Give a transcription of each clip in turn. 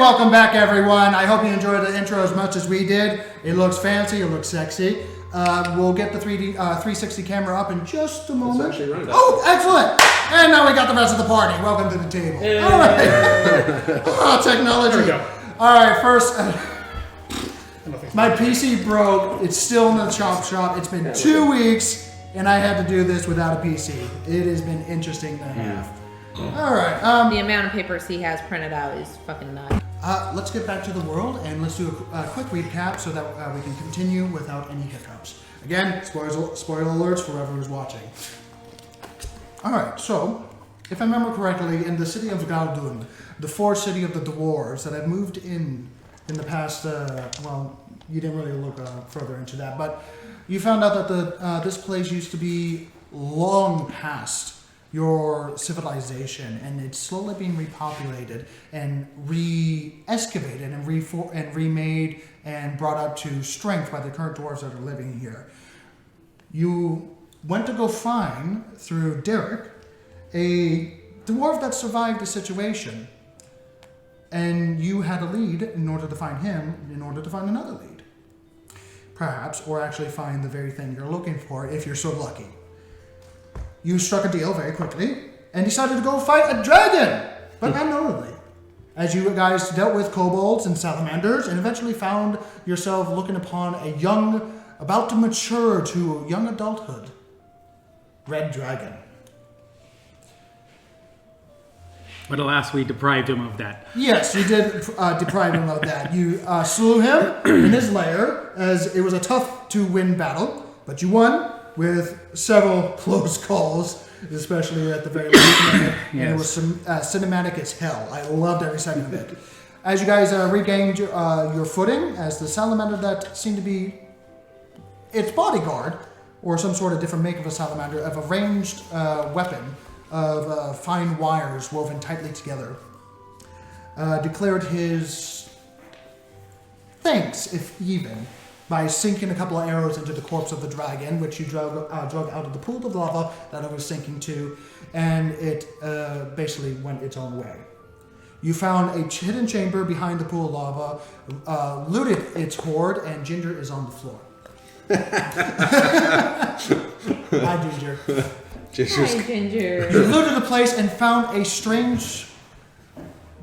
welcome back, everyone. I hope you enjoyed the intro as much as we did. It looks fancy. It looks sexy. We'll get the 360 camera up in just a moment. It's actually running. Oh, excellent! And now we got the rest of the party. Welcome to the table. All right. Oh, technology. There we go. All right, first, my PC broke. It's still in the shop. It's been 2 weeks, and I had to do this without a PC. It has been interesting to have. All right. The amount of papers he has printed out is fucking nuts. Let's get back to the world and let's do a quick recap so that we can continue without any hiccups. Again, spoiler alerts for whoever is watching. All right, so if I remember correctly, in the city of Galdun, the forest city of the dwarves that had moved in the past, well, you didn't really look further into that, but you found out that this place used to be long past your civilization, and it's slowly being repopulated and re-excavated and remade and brought up to strength by the current dwarves that are living here. You went to go find, through Derek, a dwarf that survived the situation, and you had a lead in order to find him, in order to find another lead. Perhaps, or actually find the very thing you're looking for if you're so lucky. You struck a deal very quickly and decided to go fight a dragon, but not knowingly. As you guys dealt with kobolds and salamanders and eventually found yourself looking upon a young, about to mature to young adulthood, red dragon. But alas, we deprived him of that. Yes, you did deprive him of that. You slew him in his lair as it was a tough to win battle, but you won with several close calls, especially at the very last minute. Yes. And it was cinematic as hell. I loved every second of it. As you guys regained your footing, as the salamander that seemed to be its bodyguard, or some sort of different make of a salamander, of a ranged weapon of fine wires woven tightly together, declared his thanks, if even, by sinking a couple of arrows into the corpse of the dragon, which you drug out of the pool of lava that it was sinking to, and it basically went its own way. You found a hidden chamber behind the pool of lava, looted its hoard, and Ginger is on the floor. Hi, Ginger. Hi, Ginger. You looted the place and found a strange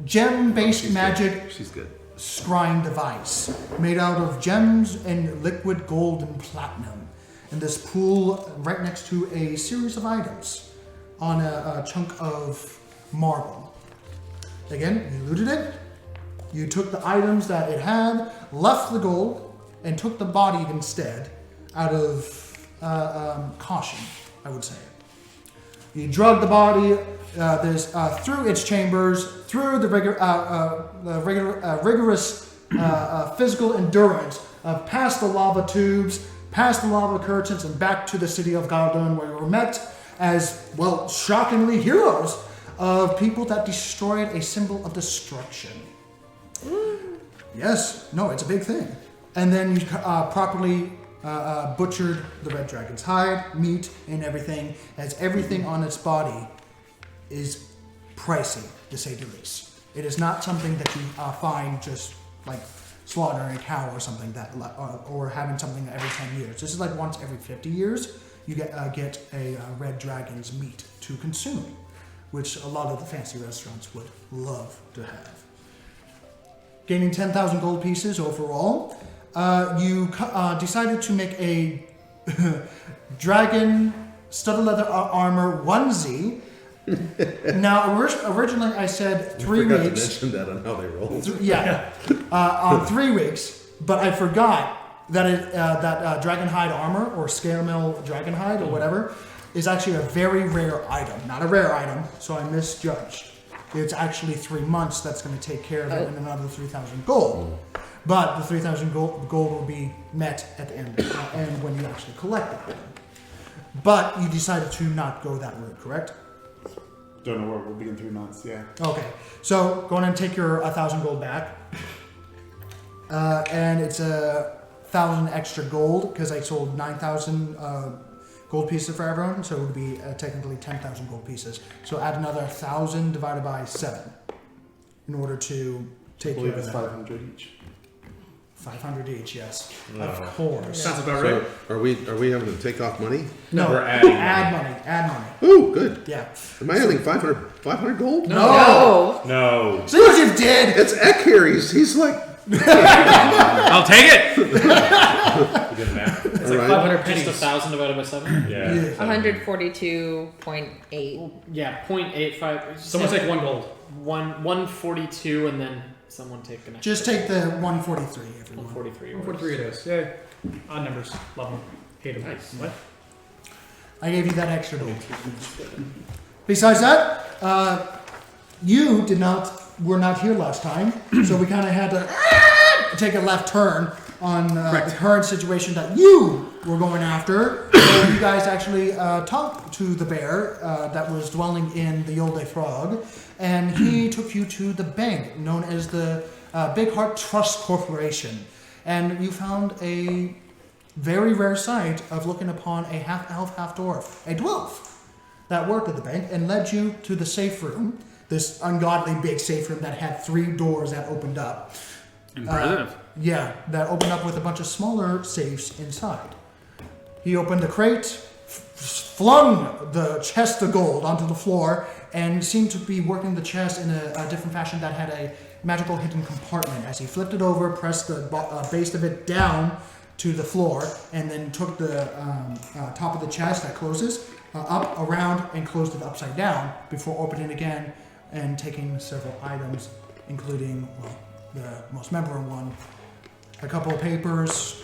gem-based magic She's good. scrying device made out of gems and liquid gold and platinum in this pool right next to a series of items on a chunk of marble. Again, you looted it, you took the items that it had, left the gold, and took the body instead out of caution, I would say. You drug the body through its chambers, through the rigorous physical endurance of past the lava tubes, past the lava curtains, and back to the city of Galdun, where you were met as, well, shockingly heroes of people that destroyed a symbol of destruction. Yes, no, it's a big thing. And then you properly butchered the red dragon's hide, meat, and everything, as everything on its body is pricey, to say the least. It is not something that you find just like slaughtering a cow or something or having something every 10 years. This is like once every 50 years you get a red dragon's meat to consume, which a lot of the fancy restaurants would love to have. Gaining 10,000 gold pieces overall, you decided to make a dragon studded leather armor onesie. Now, originally I said 3 weeks. I forgot to mention that on how they roll. On 3 weeks, but I forgot that that dragon hide armor, or scale mill dragon hide, or whatever, is actually a very rare item. Not a rare item, so I misjudged. It's actually 3 months that's going to take care of it, and another 3,000 gold. But the 3,000 gold will be met at the end when you actually collect it. But you decided to not go that route, correct? Don't know where we'll be in 3 months, yeah. Okay, so go on and take your 1,000 gold back. And it's 1,000 extra gold, because I sold 9,000 gold pieces for everyone, so it would be technically 10,000 gold pieces. So add another 1,000 divided by 7 in order to I take care believe of it's that. 500 each. 500 each, yes. No. Of course. Sounds about right. So are we having to take off money? No, We're adding add money. Ooh, good. Yeah. Am I adding 500 gold? No. No. See what you did? It's Ek here. He's like, I'll take it. You did math. It's All like right. 500 Just pennies. 1,000 divided by 7? Yeah. 142.8. Yeah, 0.85. Someone say take 1 gold. 142, and then someone take an extra. Just take the 143, everyone. 143. 143 it is. Yeah. Odd numbers. Love them. Hate them. Nice. What? I gave you that extra gold. Besides that, you were not here last time, so we kind of had to take a left turn on the current situation that you were going after. So you guys actually talked to the bear that was dwelling in the Yolde Frog, and he took you to the bank known as the Big Heart Trust Corporation. And you found a very rare sight of looking upon a half-elf, half-dwarf, a dwarf, that worked at the bank and led you to the safe room, this ungodly big safe room that had 3 doors that opened up. Impressive. Yeah, that opened up with a bunch of smaller safes inside. He opened the crate, flung the chest of gold onto the floor, and seemed to be working the chest in a different fashion that had a magical hidden compartment. As he flipped it over, pressed the base of it down to the floor, and then took the top of the chest that closes up, around, and closed it upside down before opening again and taking several items, including, well, the most memorable one, a couple of papers,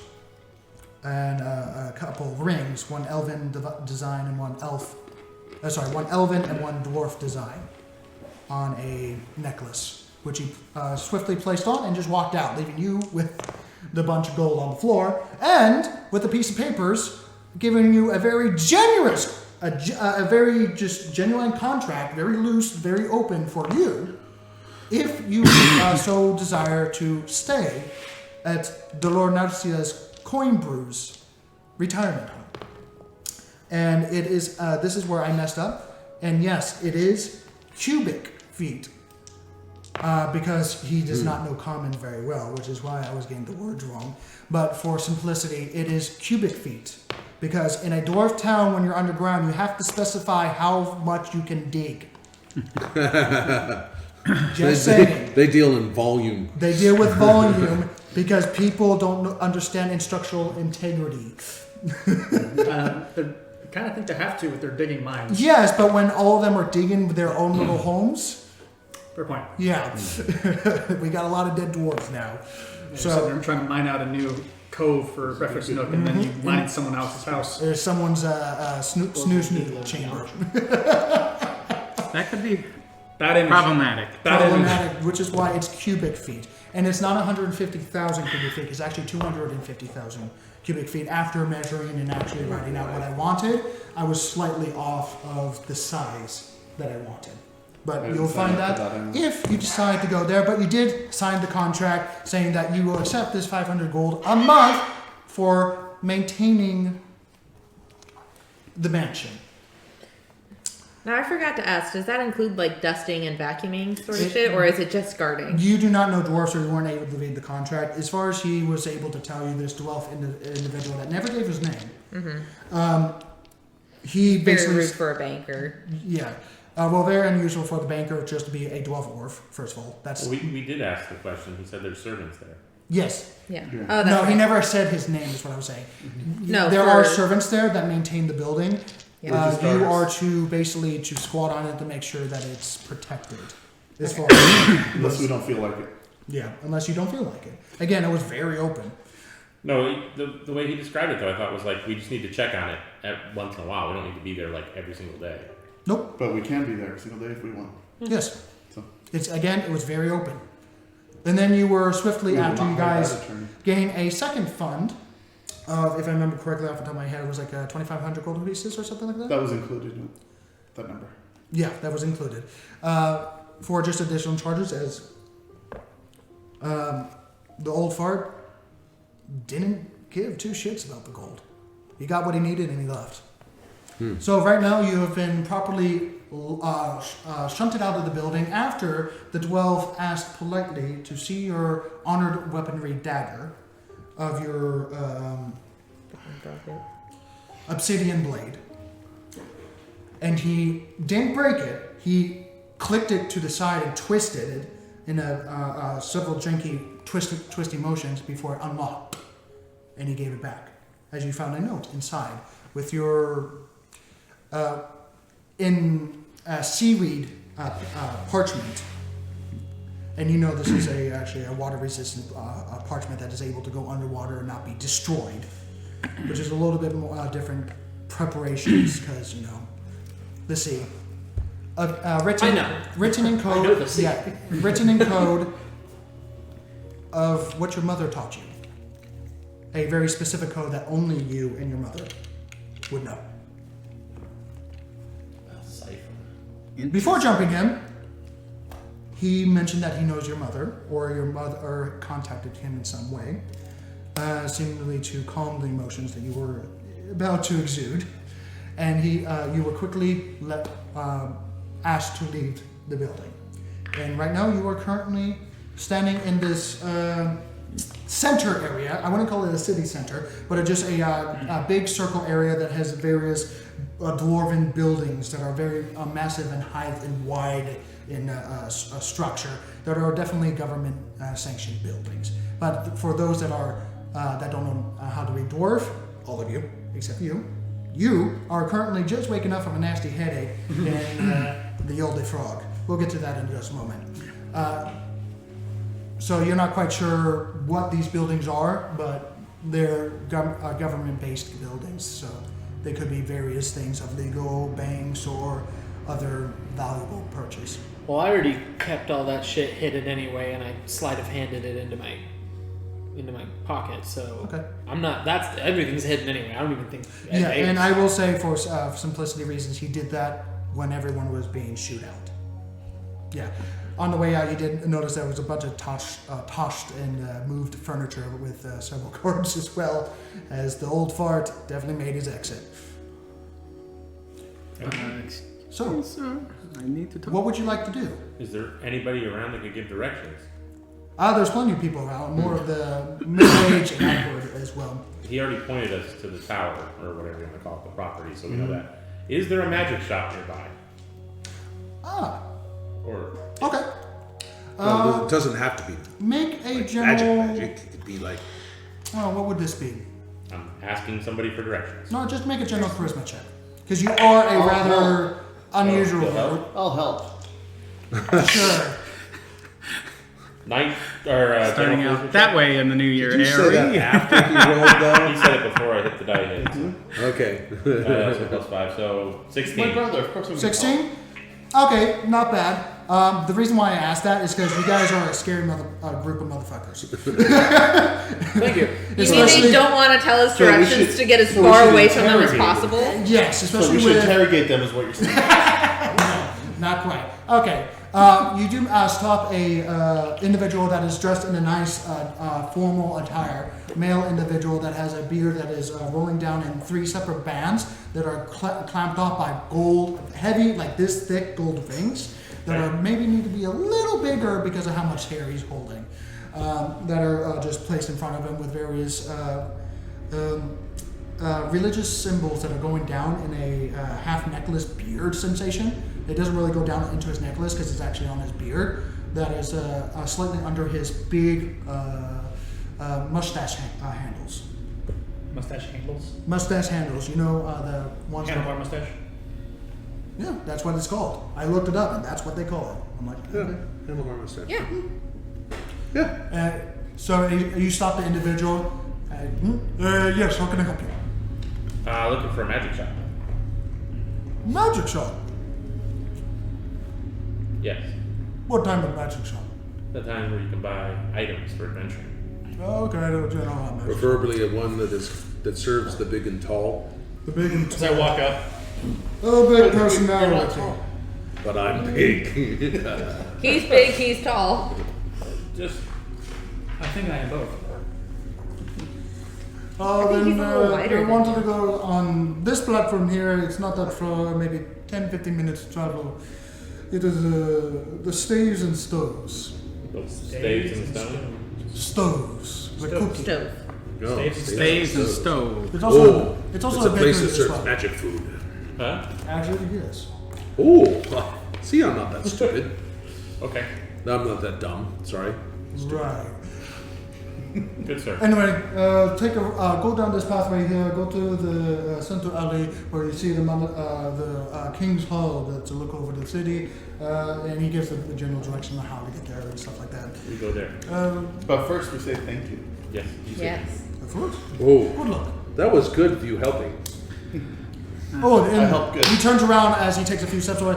and a couple of rings, one elven design and one one elven and one dwarf design on a necklace, which he swiftly placed on and just walked out, leaving you with the bunch of gold on the floor, and with a piece of papers, giving you a very generous, a very just genuine contract, very loose, very open for you, if you so desire to stay at Dolor Narcia's Coin Brews retirement home. And it is, this is where I messed up, and yes, it is cubic feet. Because he does not know common very well, which is why I was getting the words wrong. But for simplicity, it is cubic feet. Because in a dwarf town, when you're underground, you have to specify how much you can dig. Just saying. They deal in volume. They deal with volume because people don't understand instructional integrity. They kind of think they have to with their digging mines. Yes, but when all of them are digging their own little homes, Fair point. yeah, we got a lot of dead dwarves now. So they're trying to mine out a new cove for breakfast nook, and then you mine someone else's house. There's someone's snooze chamber. That could be Bad image. problematic. Bad image. Problematic, which is why it's cubic feet. And it's not 150,000 cubic feet, it's actually 250,000 cubic feet. After measuring and actually writing out what I wanted, I was slightly off of the size that I wanted. But you'll find out if you decide to go there. But you did sign the contract saying that you will accept this 500 gold a month for maintaining the mansion. Now I forgot to ask, does that include like dusting and vacuuming sort of shit, or is it just guarding? You do not know dwarfs, or you weren't able to read the contract. As far as he was able to tell you, this dwarf individual that never gave his name. He Very basically, rude for a banker. yeah. Well, very unusual for the banker just to be a dwarf orf. First of all, that's Well, we did ask the question. He said there's servants there. yes. Yeah. Yeah. Oh, that's No, right. he never said his name. Is what I was saying. No, there are for- servants there that maintain the building. Yeah. You are to basically to squat on it to make sure that it's protected. As far as Unless we don't feel like it. yeah, unless you don't feel like it. Again, it was very open. No, the way he described it though, I thought was like we just need to check on it once in a while. We don't need to be there like every single day. Nope. But we can be there every single day if we want. Yes. So- It's again, it was very open. And then you were swiftly We will after not you pay guys that attorney. gain a second fund of, if I remember correctly off the top of my head, it was like 2,500 golden pieces or something like that. That was included in that number. Yeah, that was included. For just additional charges, as the old fart didn't give two shits about the gold. He got what he needed and he left. So right now you have been properly shunted out of the building after the dwarf asked politely to see your honored weaponry dagger of your obsidian blade. And he didn't break it. He clicked it to the side and twisted it in several janky twisty motions before it unlocked. And he gave it back. As you found a note inside with your seaweed parchment. And you know this is actually a water-resistant parchment that is able to go underwater and not be destroyed, which is a little bit more different preparations because, the sea. Written in code. I know the sea. Yeah, written in code of what your mother taught you. A very specific code that only you and your mother would know. Before jumping in, he mentioned that he knows your mother, or your mother contacted him in some way, seemingly to calm the emotions that you were about to exude, and you were quickly asked to leave the building. And right now you are currently standing in this center area. I wouldn't call it a city center, but it's just a big circle area that has various dwarven buildings that are very massive in height and wide in structure that are definitely government sanctioned buildings. But for those that don't know how to read dwarf, all of you except you are currently just waking up from a nasty headache in the old frog. We'll get to that in just a moment. So you're not quite sure what these buildings are, but they're government-based buildings, so they could be various things of legal, banks, or other valuable purchase. Well, I already kept all that shit hidden anyway, and I sleight of handed it into my pocket. So Okay. I'm not. That's everything's hidden anyway. I don't even think. Yeah, and I will say for simplicity reasons, he did that when everyone was being shoot out. Yeah. On the way out, you did notice there was a bunch of toshed and moved furniture with several cords as well, as the old fart definitely made his exit. So, Sir, I need to talk. what would you like to do? Is there anybody around that could give directions? There's plenty of people around, more of the middle-aged and upward as well. He already pointed us to the tower, or whatever you want to call it, the property, so we know that. Is there a magic shop nearby? Or Okay. Well, it doesn't have to be Make a like general... magic. It could be like Oh, what would this be? I'm asking somebody for directions. No, just make a general charisma check. Because you are a rather unusual... I'll help. Sure. Starting general out that way in the new year. Did you say that after he rolled down? He said it before I hit the die hit. Okay. So plus 5, so 16. My brother, of course. 16? Okay, not bad. The reason why I asked that is because you guys are a scary group of motherfuckers. Thank you. You mean they don't want to tell us So we directions should- to get as so we far should away from them as interrogate possible? Yes, So especially we should with... interrogate them, is what you're saying. Not quite. Okay. You do stop a individual that is dressed in a nice formal attire, male individual that has a beard that is rolling down in 3 separate bands that are clamped off by gold, heavy, like this thick gold rings that are maybe need to be a little bigger because of how much hair he's holding. That are just placed in front of him with various religious symbols that are going down in a half necklace beard sensation. It doesn't really go down into his necklace because it's actually on his beard. That is slightly under his big mustache handles. Mustache handles. Mustache handles. You know the ones that... Handlebar mustache. Yeah, that's what it's called. I looked it up and that's what they call it. I'm like, okay. Handlebar mustache. Yeah. Yeah. So you stop the individual. Yes, how can I help you? Looking for a magic shop. Magic shop. Yes. What type of magic shop? The time where you can buy items for adventuring. Okay, I don't know how magic. Preferably a one that serves the big and tall. The big and As I walk up, oh, big personality. But I'm big. He's big, he's tall. Just I think I am both. think he's a little wider I than wanted to go on this platform here. It's not that far, maybe 10-15 minutes travel. It is the staves and stoves. Staves and stone. Stoves. Like cooking. Stove. No, Staves and stove. It's also, Oh, it's also it's a a place bakery that as serves well. magic food. Huh? Actually, yes. Oh, see, I'm not that stupid. Okay. I'm not that dumb. Sorry. Right. Good sir. Anyway, go down this pathway here. Go to the center alley where you see the King's Hall. That's a look over the city, and he gives the general direction on how to get there and stuff like that. We go there. But first we say thank you. Yes. You say. Yes. First, Oh, good luck. that was good of you helping. Oh, and I help good. he turns around as he takes a few steps away.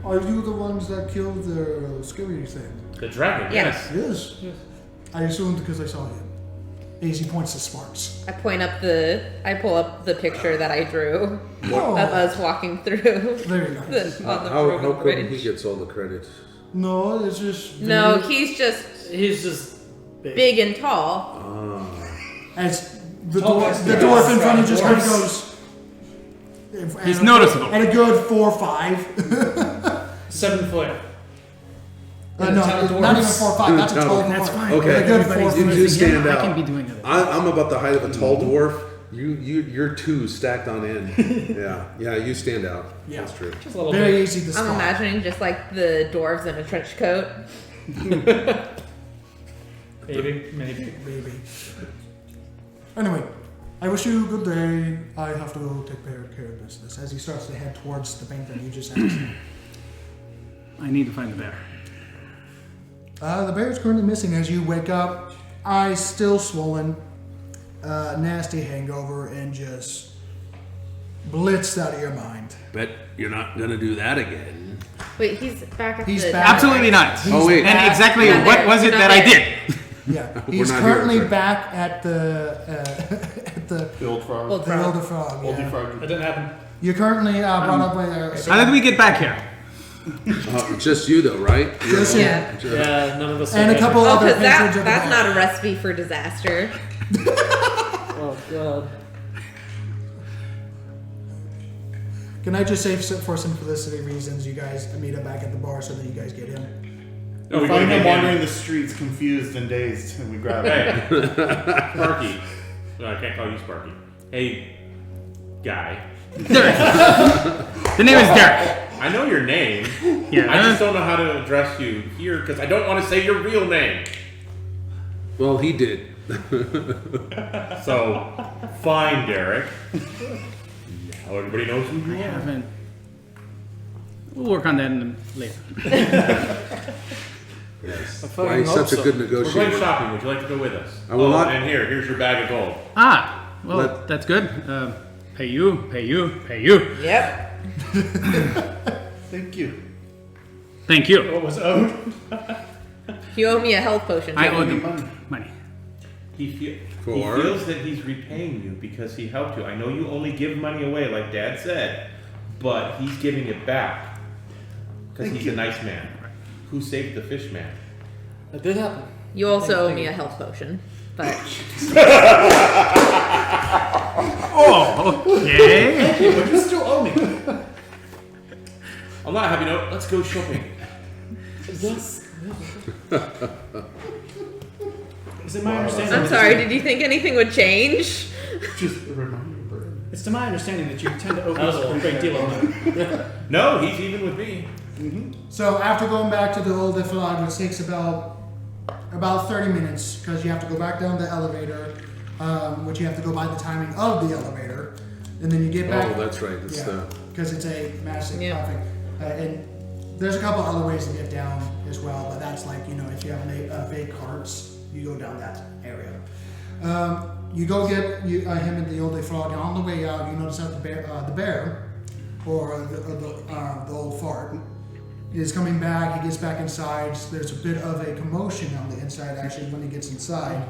Are you the ones that killed the scary thing? The dragon. Yes. Yes. Yes. I assumed because I saw him. As he points to Sparks. I pull up the picture that I drew Oh, of us walking through very nice. on the How broken come bridge. he gets all the credit? No, it's just No, he's just big and tall. as the Tall dwarf, guys the do dwarf that. in front of you just kind of Dwarfs. goes. He's noticeable. At a good 4 or 5. 7 foot. No, Yeah, tall not even dwarfs. 4 or 5. That's a No, tall That's dwarf. fine. Okay. At a good Everybody's 4 You doing do it. stand I out. can be doing it. I'm about the height of a tall dwarf. You're two stacked on end. Yeah, you stand out. Yeah. That's true. Just a little Very bit. easy to I'm spot. imagining just like the dwarves in a trench coat. Maybe. Maybe. Anyway, I wish you a good day. I have to go take care of business. As he starts to head towards the bank that you just asked. I need to find the bear. The bear is currently missing as you wake up. Eyes still swollen. Nasty hangover and just blitzed out of your mind. Bet you're not gonna do that again. Wait, he's back at He's the back. Absolutely not. Oh wait. And exactly Not what there. was it Not that I there. did? Yeah, We're he's not here, currently sir. back at the at The old frog. Old the frog. Elder Frog. Oldie Yeah. frog. That didn't happen. You're currently brought up by there. How did we get back here? Just you though, right? You're Just all- Yeah. Yeah, none of us. And a are couple Oh, other because patrons of the that's bar. not a recipe for disaster. Oh god. Can I just say for simplicity reasons, you guys meet up back at the bar so that you guys get him? No, We gotta find get him wandering the streets, confused and dazed, and we grab him. Hey, Sparky. No, I can't call you Sparky. Hey, guy. Derek. The name is Derek. I know your name. Yeah. I just don't know how to address you here because I don't want to say your real name. Well, he did. So, fine, Derek. Now everybody knows who you are. haven't. We'll work on that later. Yes. fucking Why he's hope such a so. good We're going negotiator. shopping. Would you like to go with us? I will not- And here's your bag of gold. Ah, well, Let- that's good. Pay you, pay you, pay you. Yep. Thank you. Thank you. What was owed? You owe me a health potion. I too. owe them money. He For? feels that he's repaying you because he helped you. I know you only give money away, like Dad said, but he's giving it back because Thank he's you. a nice man who saved the fish man. That did happen. You also owe me a health potion, but Oh, okay. But you still owe me. On that happy note, let's go shopping. Yes. Is it my understanding? I'm that sorry. you- Did you think anything would change? Just a reminder. It's to my understanding that you tend to owe That was us a a great deal of money. No, he's even with me. So after going back to the old Iflag, which takes about 30 minutes because you have to go back down the elevator, which you have to go by the timing of the elevator, and then you get back. Oh, that's right. It's Yeah, because it's a massive Yeah. traffic, and there's a couple other ways to get down as well. But that's like if you have big carts, you go down that area. You go get him and the old frog. And on the way out, you notice that the bear, or the old fart, is coming back. He gets back inside. There's a bit of a commotion on the inside actually when he gets inside.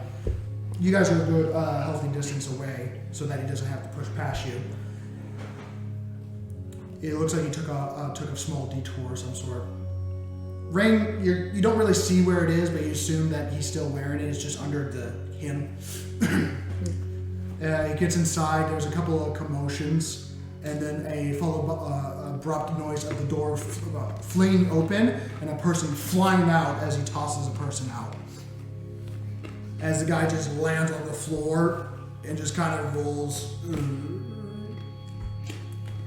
You guys are a good healthy distance away so that he doesn't have to push past you. It looks like he took a small detour of some sort. Rain, you don't really see where it is, but you assume that he's still wearing it. It's just under the hem. He gets inside. There's a couple of commotions, and then a abrupt noise of the door fleeing open and a person flying out as he tosses a person out. As the guy just lands on the floor and just kind of rolls,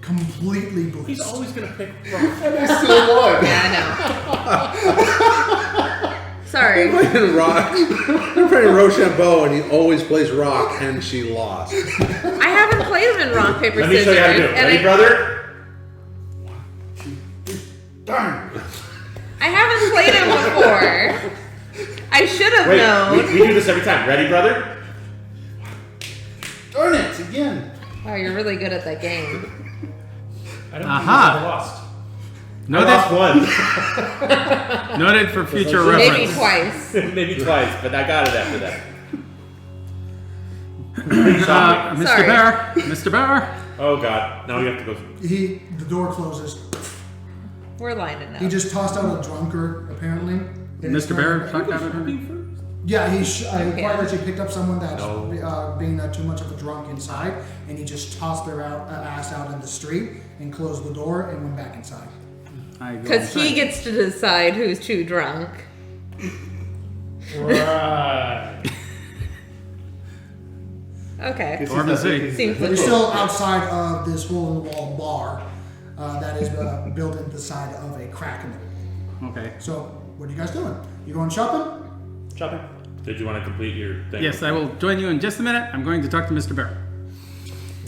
completely blitzed. He's always gonna pick rock. And I still won. Yeah, I know. Sorry. They're playing rock. They're playing Rochambeau, and he always plays rock, and she lost. I haven't played him in rock, paper, Let me scissors. show you how to do it. and Ready, brother? Darn. I haven't played him before. I should have Wait, known. we do this every time. Ready, brother? Darn it, again. Wow, you're really good at that game. I don't Aha. think lost. I lost Noted, one. noted for future Maybe reference. twice. Maybe twice, but I got it after that. Mr. Sorry. Bear, Mr. Bear. Oh god, now we have to go. The door closes. We're lining up. He just tossed out a drunkard, apparently. And it's Mr. Bear, not- talked out of her. Yeah, he quite Yeah. literally picked up someone that's No. being too much of a drunk inside, and he just tossed their ass out in the street and closed the door and went back inside. Because he gets to decide who's too drunk. Right. Okay. Orb and City. Seems But you're legit. still outside of this hole-in-the-wall bar that is built into the side of a crack in it. Okay. So, what are you guys doing? You going shopping? Shopping. Did you want to complete your thing? Yes, I will join you in just a minute. I'm going to talk to Mr. Bear.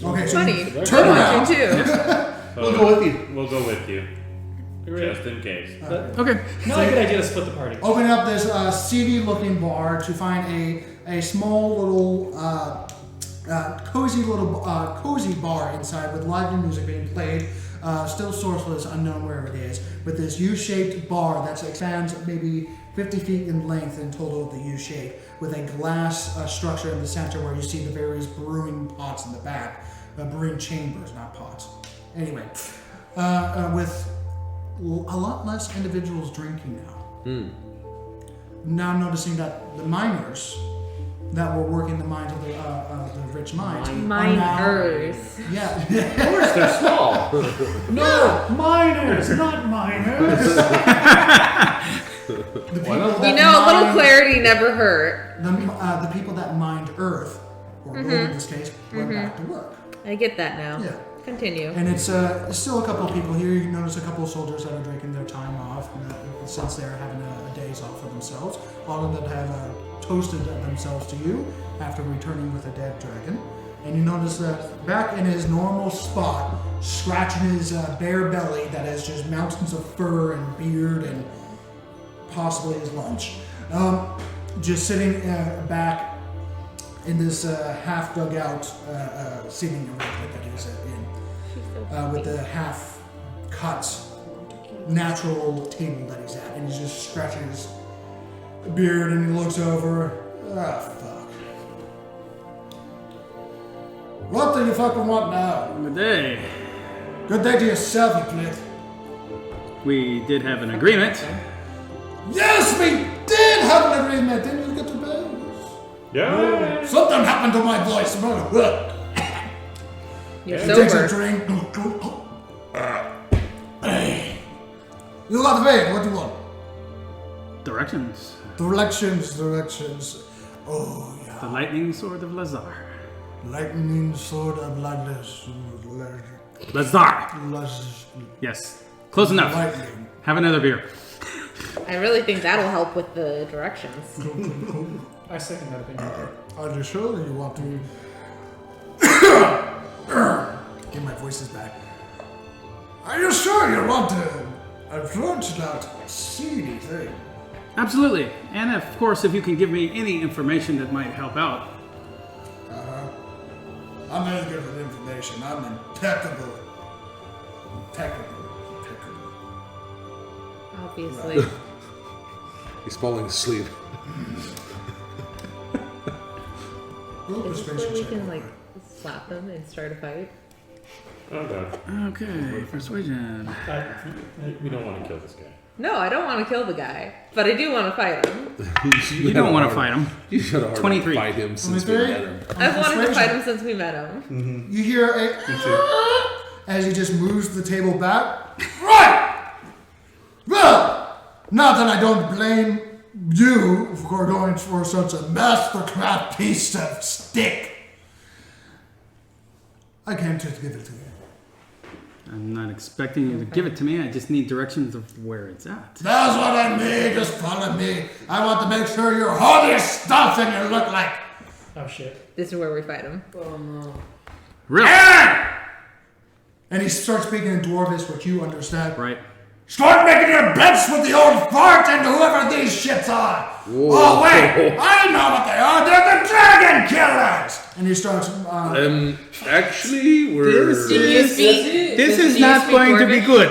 Okay, so Funny. you turn around. You too. We'll go with you. We'll go with you, Great. just in case. Okay. Not a good idea to split the party. Open up this seedy-looking bar to find a small little cozy bar inside with lively music being played. Still sourceless, unknown where it is, with this U-shaped bar that expands maybe 50 feet in length in total of the U-shape, with a glass structure in the center where you see the various brewing pots in the back, brewing chambers, not pots. Anyway, with a lot less individuals drinking now. Now noticing that the miners that were working the mines of the rich mines are now- Miners. Yeah. They're small. No, miners, not miners. The people You that know, a little mined- clarity never hurt. The people that mined Earth, or gold in this case, went back to work. I get that now. Yeah. Continue. And it's still a couple of people here. You notice a couple of soldiers that are drinking their time off since they're having a days off for themselves. All of them have toasted themselves to you after returning with a dead dragon. And you notice that back in his normal spot, scratching his bare belly that has just mountains of fur and beard and possibly his lunch, just sitting back in this half dug out seating arrangement that he's in, with the half cut natural table that he's at, and he's just scratching his beard and he looks over. Ah, fuck. What do you fucking want now? Good day. Good day to yourself, you clit. We did have an agreement. Yes, we did have an agreement. Didn't you get the bells? Yeah. Something happened to my voice. You're He takes a sober. drink. You got the bag. What do you want? Directions. Directions. Oh, The yeah. lightning sword of Lazar. Lightning sword of bloodless. Lazar. Yes. Close enough. Lightning. Have another beer. I really think that'll help with the directions. I second that opinion. Are you sure you want to? Get my voices back. Are you sure you want to approach that seedy thing? Absolutely. And of course, if you can give me any information that might help out. I'm very good with information. I'm impeccable. Impeccable. Obviously. He's falling asleep. Roll Is this persuasion where we check can real like quick. slap them and start a fight? Oh god. Okay, persuasion. We don't want to kill this guy. No, I don't want to kill the guy, but I do want to fight him. You don't want to fight him. You should have 23. fight him since we 23? met him. I've wanted to fight him since we met him. You hear as he just moves the table back. Right! Well, not that I don't blame you for going for such a mastercraft piece of stick. I came to give it to you. I'm not expecting you to give it to me. I just need directions of where it's at. That's what I mean. Just follow me. I want to make sure you're holding stuff and you look like. Oh shit. This is where we fight him. Oh no. Really? And he starts speaking in Dwarvish, which you understand. Right. Start making your bets with the old fart and whoever these shits are. Whoa. Oh wait, I know what they are. They're the dragon killers. And he starts. Actually, we're. This is not going to be good.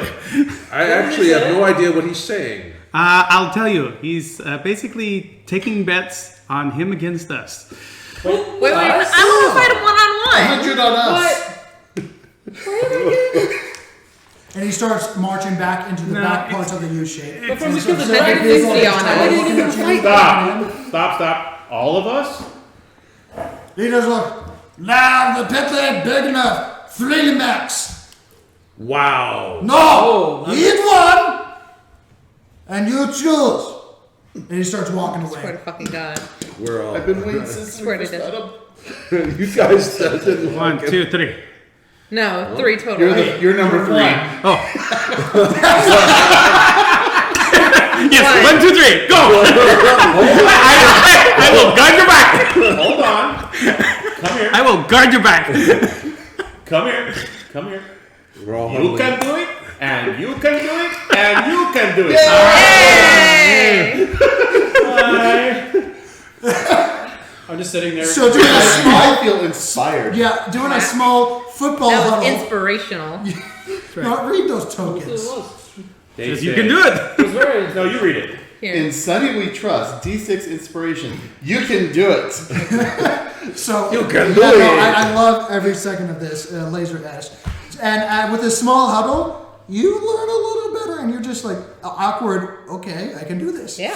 I actually have no idea what he's saying. I'll tell you. He's basically taking bets on him against us. Wait, I want to fight him 100 1-on-1. on us. And he starts marching back into the back parts of the U shape. But from the 150 on us. Stop. All of us? He does look. Now the pit ain't big enough. 3 max. Wow. No, eat one, and you choose. And he starts walking Swear to away. fucking God. We're all. I've been waiting since we Swear to first met God. him. You guys didn't 1, like it. 2, 3. No, 3 total. You're number 3. Oh. Yes. 1, 2, 3. Go. I will guard your back. Hold on. Come here. I will guard your back. Come here. We're all You huddling. can do it, and you can do it, and you can do it. Hey! I'm just sitting there. So doing a small, I feel inspired. doing a small football That was huddle. inspirational. Not read those tokens. They You say- can do it. No, you read it. Here. In Sunny we trust. D6 inspiration. You can do it. So You can do no, it. I love every second of this laser ash. And with a small huddle, you learn a little better, and you're just like awkward. Okay, I can do this. Yeah.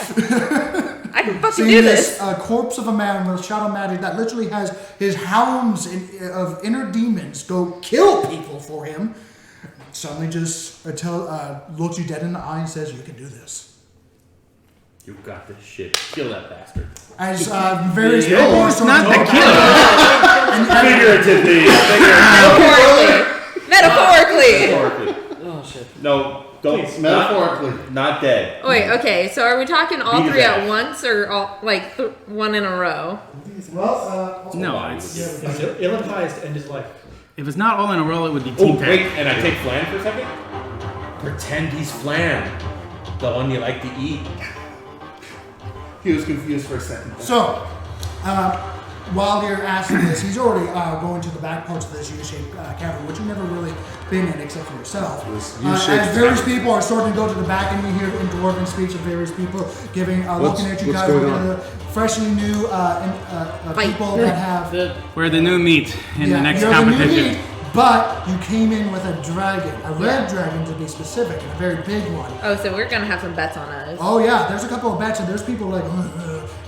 I can fucking Seeing do this this. corpse of a man with shadow magic that literally has his hounds of inner demons go kill people for him, suddenly just looks you dead in the eye and says, "You can do this." You got this shit. Kill that bastard. As various people are It's starting not to the talk killer. Figuratively. Metaphorically. Oh shit. No, don't. Please, metaphorically. Not dead. Oh, wait, okay. So are we talking all Beat 3 his at ass. once or all one in a row? Well, No, it's, Ill-advised to end his life. if it's not all in a row, it would be Oh, team wait, tag. and I take flan for a second? Pretend he's flan. The one you like to eat. He was confused for a second. so, while you're asking this, he's already going to the back parts of this U-shaped cavern, which you've never really been in except for yourself. This As U-shaped various cavern. people are starting to go to the back, and you hear in dwarven speech of various people giving, looking at you what's guys, going looking on? at freshly new people that have. We're the new meat in the next you're the new competition. meat, but you came in with a dragon, a red dragon to be specific, and a very big one. Oh, so we're gonna have some bets on us. Oh yeah, there's a couple of bets, and there's people like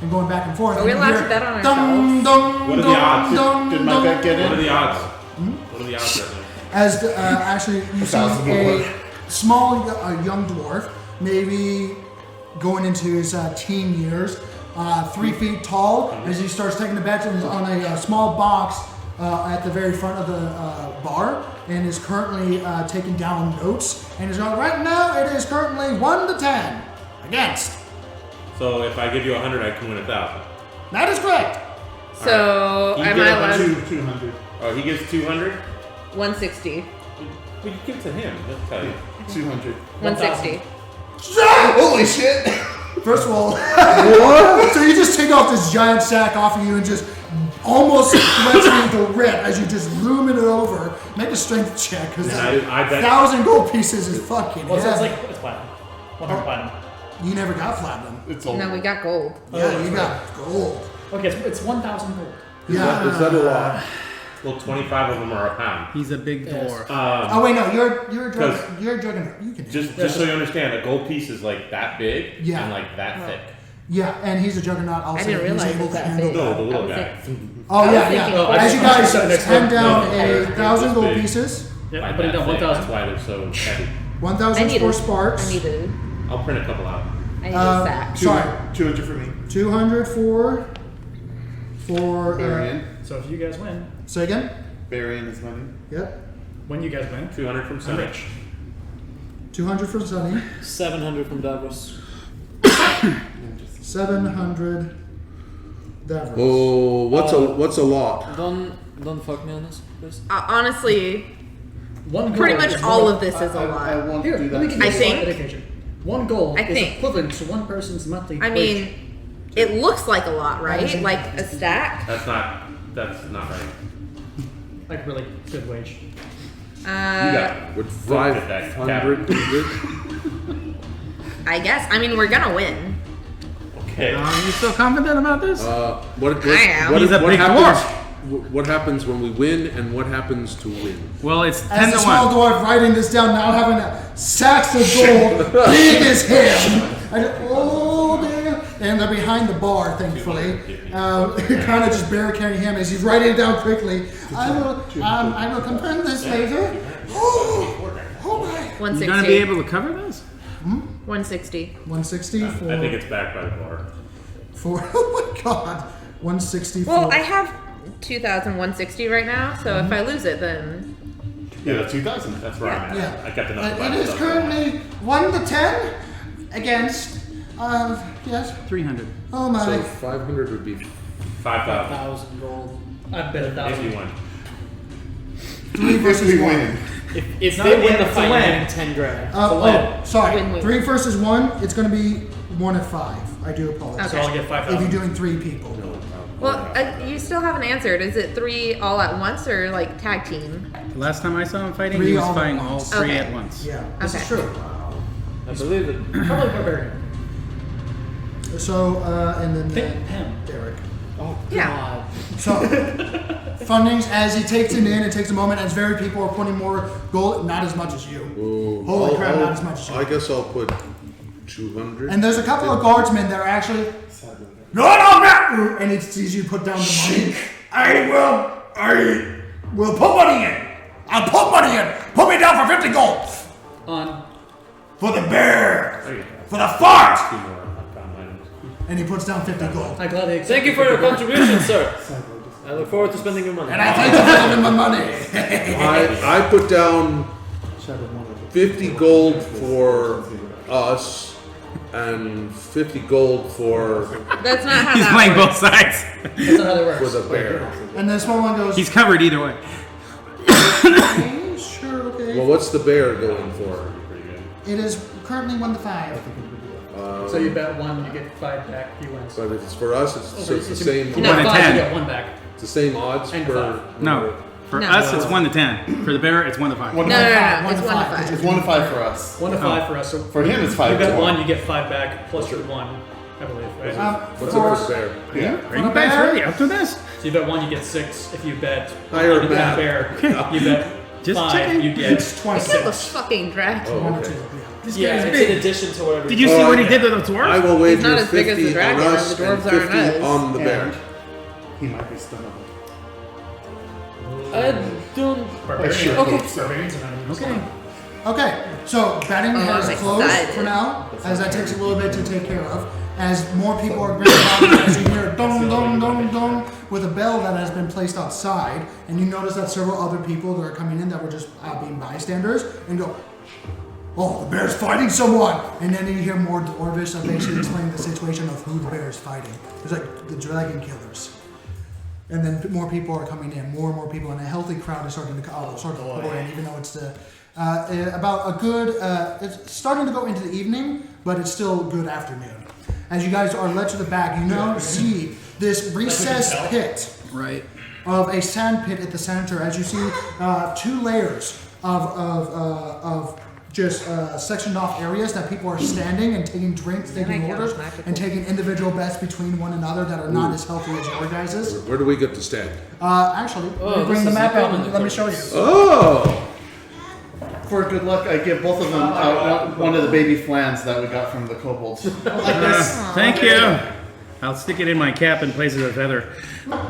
and going back and forth. Are we and you allowed hear to bet on dum, ourselves? dum, What are the dum, odds? dum, Did my dum. bet get What are in? the odds? What are the odds right now? As actually you see 1,000 a more. small young dwarf, maybe going into his teen years, 3 feet tall, as he starts taking the bets and is on a small box at the very front of the bar, and is currently taking down notes. And is going right now. It is currently 1 to 10 against. So if I give you 100, I can win 1,000. That is correct. So You am get I a allowed 200. Oh, he gives 200? 160? Well, you give it to him. He'll tell you. 200. 160. Holy shit! First of all, what? So you just take off this giant sack off of you and just almost lets me to rip as you just loom it over. Make a strength check because I bet. 1,000 gold pieces is fucking Well, it sounds heavy. like it's platinum. 100 platinum. You never got platinum. It's all. No, we got gold. Yeah, you got gold. Okay, it's 1,000 gold. Yeah. Is that a lot? Well, 25 of them are a pound. He's a big Yes. dwarf. Oh wait, no, you're a Because- juggernaut. You can. Just so you understand, a gold piece is like that big Yeah. and like that thick. Yeah, and he's a juggernaut. Also, I didn't he's realize able it was to that handle. big. No, the little I was guy. Oh I yeah, was yeah. thinking- Oh, As you guys next hand one. down No, a 1,000 gold big. pieces, Yeah, Like put it that down thick. 1,000. That's why they're so heavy. 1,000 for sparks. I need a I'll print a couple out. sack. Sorry, 200 for me. 200 for. Varian. So if you guys win, Say again. Varian is money. Yep. when you guys win, 200 from I'm Sunny. rich. 200 for Sunny. 700 from Davros. 700. Davros. Oh, what's a lot? Don't fuck me on this, please. Honestly, One gold pretty much is all one- of this is a I lot. won't Here, do let me that. give you I a slight think- indication. One gold I is think- equivalent to one person's monthly I wage. mean, it looks like a lot, right? Like a stack. That's not right. like really good wage. You got Would Look at that 500 be good? I guess. I mean, we're gonna win. okay. You still confident about this? What I am. He's a big happens? What happens when we win, and what happens to win? Well, it's As 10 the to small 1. dwarf writing this down, now having sacks of gold, big as him. Oh, damn. And they're behind the bar, thankfully. Kind of just barricading him as he's writing it down quickly. I will confirm this later. Oh my. 160. You gonna be able to cover this? 160. 160 for. I think it's backed by the bar. Oh my god. 160 for. Well, I have 2,160 right now, so if I lose it, then Yeah, 2,000. That's where I'm at. Yeah. I got the number. It is currently 1 to 10 against. Yes. 300. Oh my. So 500 would be 5,000. 1,000 gold. I bet If 1,000. you win. 3 If versus we 1. win. If not they a win win, the it's a fight, you're win. getting 10 grand. Sorry. Win-win. 3 versus 1. It's going to be 1 at 5. I do apologize. So I'll get If 5,000. you're doing 3 people. well, you still haven't answered. Is it 3 all at once or like tag team? The last time I saw him fighting, 3 he was all at fighting all once. 3 Okay. at once. Yeah, this is Okay. true. I believe it. Probably barbarian. So, and then Pick him. Derek. Oh, Yeah. God. So, fundings, as he takes it in, it takes a moment, as very people are putting more gold, not as much as you. Ooh, Holy crap, not as much as you. I guess I'll put 200. And there's a couple of guardsmen that are actually, no, and he sees you put down the money. I will put money in. I'll put money in. Put me down for 50 gold. On. For the bear. Oh, yeah. For the fart. 2 more unfound items. And he puts down 50 gold. I gladly accept. Thank you for your contribution, sir. I look forward to spending your money. And I thank you for giving my money. I put down 50 gold for us and 50 gold for That's not how He's that playing works. both sides. That's not how that works. the bear. And the small one goes, He's covered either way. sure, okay. Well, what's the bear going for? It is currently 1 to 5. So you bet 1, you get 5 back. He wins. But if it's for us, it's so it's the same. You No, bet 1 5, in 10. you get 1 back. It's the same odds And per. No. For No. us, it's 1 to 10. For the bear, it's 1 to 5. No, no, no, no. It's 1 to 5. It's 1 to 5 for us. 1 to 5 for us. So For him, it's 5 you to bet 1. 1, you get 5 back plus your 1, I believe, right? What's up with the bear? Yeah. Are you guys really up to this? So you bet 1, you get 6. If you bet Higher you bet math. bear, you bet Just 5, checking. you get It's I 26. was fucking dragged. Oh, 1 or okay. 2. This Yeah, guy's it's big. in addition to whatever. Did you see what he did to the I dwarves? will wager not as big as the 50 dragon, on us the and dwarves aren't 50 us. on the bear. And he might be stunned. I don't. Barbarian. Okay. Barbarians are not even Okay. Okay, so betting has I'm closed excited. for now, as that takes a little bit to take care of. As more people are grandfathered, as you hear dong dong dong dong with a bell that has been placed outside, and you notice that several other people that are coming in that were just being bystanders, and go, "Oh, the bear's fighting someone!" And then you hear more dwarvish of basically explaining the situation of who the bear is fighting. It's like the dragon killers. And then more people are coming in, more and more people, and a healthy crowd is starting to pour in, even though it's about a good, it's starting to go into the evening, but it's still good afternoon. As you guys are led to the back, you now see this recessed pit Right. of a sand pit at the center. As you see, 2 layers of just sectioned off areas that people are standing and taking drinks, taking orders, and taking individual bets between one another that are not as healthy as your guys's. Where do we get to stand? Actually, let me bring the map out and let me show you. Oh! For good luck, I give both of them one of the baby flans that we got from the kobolds. Like this. Thank you. I'll stick it in my cap in place of a feather.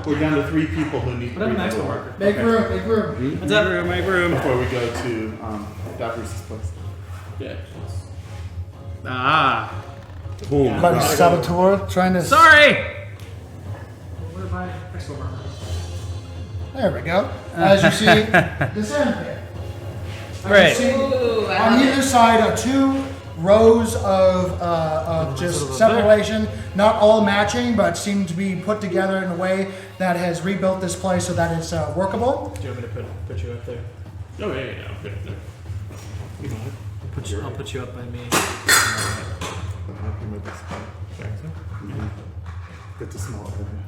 We're down to 3 people who need to What be happened to there marker? Make room, make room. What's up? My room. before we go to Davros' place. Yeah. Ah. Boom. But Saboteur trying to. Sorry. What if I expo marker? There we go. As you see, the sand pit. Great. As you see, Ooh, I on love either side are 2 rows of just separation, not all matching, but seem to be put together in a way that has rebuilt this place so that it's workable. Do you want me to put you up there? Oh yeah. I'll put it there. You know, I'll put you up by me. Get to small area.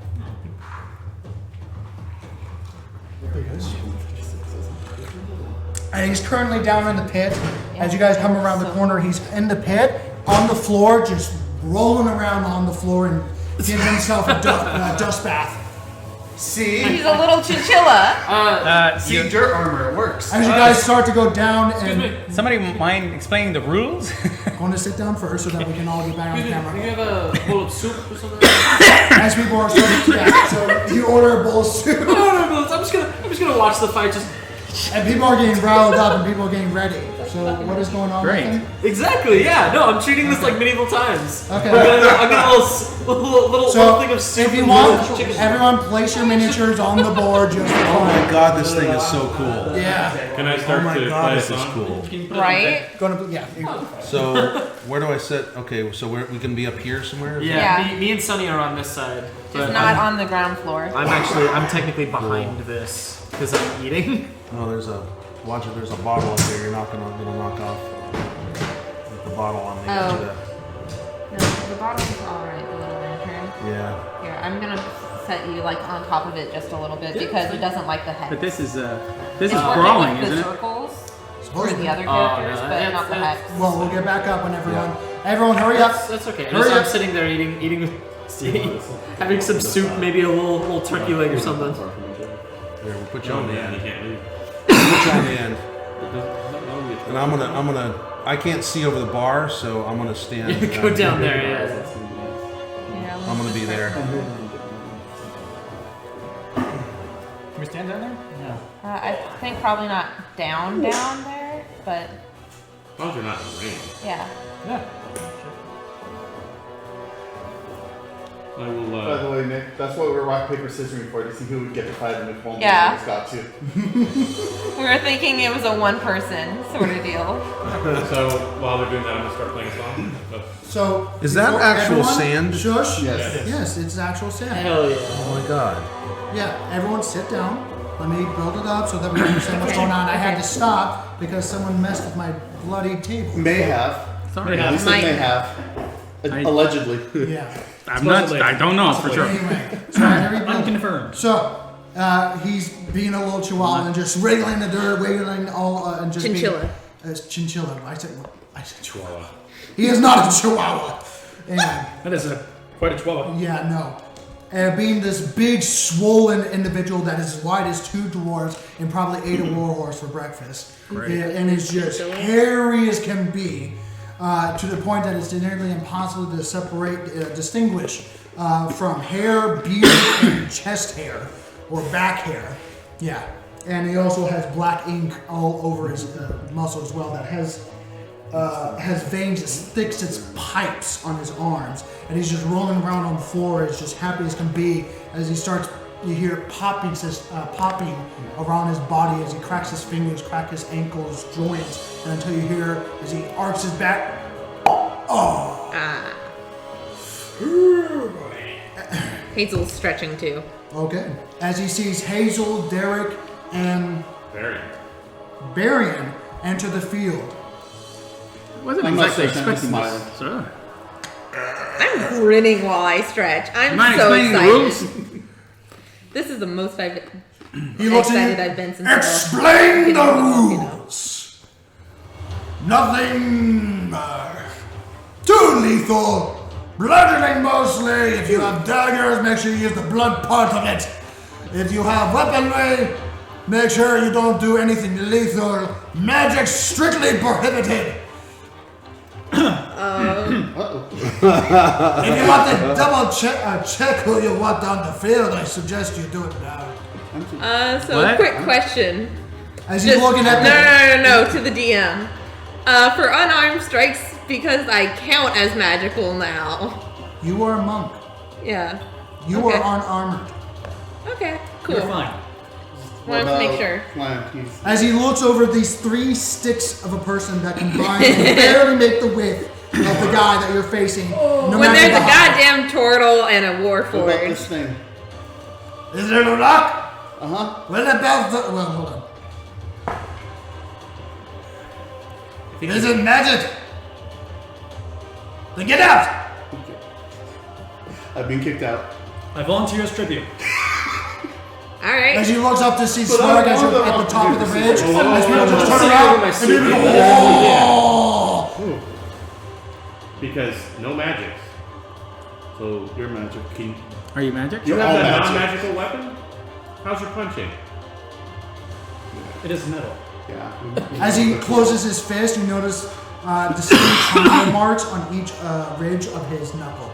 And he's currently down in the pit. As you guys come around the corner, he's in the pit, on the floor, just rolling around on the floor and giving himself a dust bath. See? He's a little chinchilla. See, dirt armor, it works. As you guys start to go down and Somebody mind explaining the rules? going to sit down first so that we can all get back on Do you camera. have a bowl of soup or something? As people are starting to so you order a bowl of soup. No, I'm just gonna watch the fight. Just And people are getting riled up and people are getting ready. So what is going on? Great. Nathan? exactly. Yeah. No, I'm treating this like medieval times. Okay. I'm gonna little So thing of soup. if you and want, chicken. everyone place your miniatures on the board just for Oh fun. my god, this thing is so cool. Yeah. Can I start Oh my to god, play a this is song? cool. Right? Gonna yeah. So, where do I sit? Okay, so we can be up here somewhere? Yeah. Yeah. Me and Sunny are on this side. Just not on the ground floor. I'm technically behind this because I'm eating. Oh, there's a bottle up there. You're not gonna knock off the bottle on the edge of that. No, the bottom's alright, the little lantern. Yeah. Here, I'm gonna set you like on top of it just a little bit because it doesn't like the hex. But this is It's brawling, working with isn't the it? circles for Supposedly. the other Oh, characters, no, but not the hex. Well, we'll get back up when everyone hurry up. That's okay. Hurry I'm up. sitting there eating, having some soup, maybe a little turkey leg or something. Here, we'll put you on the You end. can't leave. Put you on the end. And I'm gonna. I can't see over the bar, so I'm gonna stand. Go down there, yeah. Yeah, I'm gonna be there. Can we stand down there? No. I think probably not down there, but As long as you're not in the rain. yeah. Yeah. I will. By the way, Nick, that's what we were rock, paper, scissors for, to see who would get to fight and if one Yeah. just got to. We were thinking it was a one-person sort of deal. So while they're doing that, I'm gonna start playing a song. So Is that before actual everyone- sand? Shush. Yes. Yes, it's actual sand. Hell yeah. Oh my god. Yeah, everyone sit down. Let me build it up so that we understand what's going on. I had to stop because someone messed with my bloody table. May have. Sorry. At least Might. they may have. Allegedly. Yeah. I'm not. I don't know for sure. Anyway, so I had to rebuild. Unconfirmed. So he's being a little chihuahua and just wriggling the dirt, wiggling all, and just Chinchilla. Being, chinchilla. I said chihuahua. He is not a chihuahua. And That is quite a chihuahua. yeah, no. Being this big, swollen individual that is as wide as 2 dwarves and probably ate a warhorse for breakfast, and is just hairy as can be, to the point that it's nearly impossible to distinguish from hair, beard, and chest hair or back hair. Yeah, and he also has black ink all over his muscle as well that has veins as thick as pipes on his arms, and he's just rolling around on the floor as just happy as can be as he starts. You hear it popping around his body as he cracks his fingers, cracks his ankles, joints, and until you hear as he arcs his back. Oh! Hazel's stretching too. Okay. As he sees Hazel, Derek, and Very. Barian enter the field. Wasn't I'm not exactly stretching, I'm expecting smiling. this. Sure. I'm grinning while I stretch. I'm Mind so explaining the excited. rules? This is the most He looks at excited you. I've been since Explain the you know. rules. Nothing too lethal. Bludgeoning mostly. If you have daggers, make sure you use the blunt part of it. If you have weaponry, make sure you don't do anything lethal. Magic strictly prohibited. If you want to double check who you want on the field, I suggest you do it now. So What? quick question. As he's looking at No, to the DM. For unarmed strikes, because I count as magical now. You are a monk. Yeah. You Okay. are unarmored. Okay, cool. You're fine. Wanted to make sure. As he looks over these 3 sticks of a person that combine and barely make the width of the guy that you're facing. No When matter there's the a height. goddamn turtle and a What about warforged. this thing? Is there no luck? Uh-huh. What about the... Well, hold on. Is it magic? Then get out! I've been kicked out. I volunteer as tribute. Alright. As he looks up to see But I Spark as know you're that at the top of the ridge, as people just I'll turn sit around over my and suit. people go, "Oh!" Because no magic. So You're magic. can Are you magic? you You're have all that magic. non-magical weapon? How's your punching? It is metal. Yeah. As he closes his fist, you notice distinct triangle marks on each ridge of his knuckle.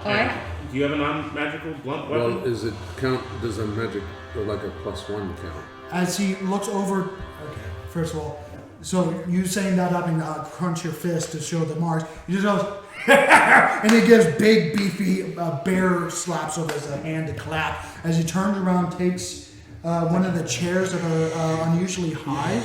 Alright. Do you have a non-magical blunt weapon? Well, is it count? Does a magic like a +1 count? As he looks over, okay, first of all, so you saying that up and crunch your fist to show the marks, he just goes, and he gives big, beefy bear slaps over his hand to clap. As he turns around, takes one of the chairs that are unusually high,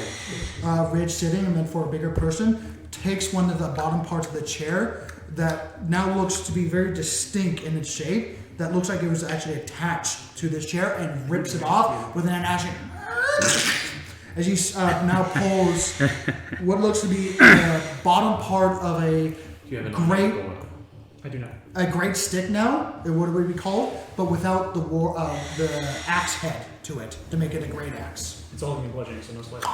ridge sitting, and then for a bigger person, takes one of the bottom parts of the chair that now looks to be very distinct in its shape, that looks like it was actually attached to this chair, and rips it off with an action. As he now pulls what looks to be the bottom part of a Do you have a great non-magical weapon? I do not. a great stick now, it would be called, but without the the axe head to it to make it a great axe. It's all gonna be bludgeoning, so no slicing.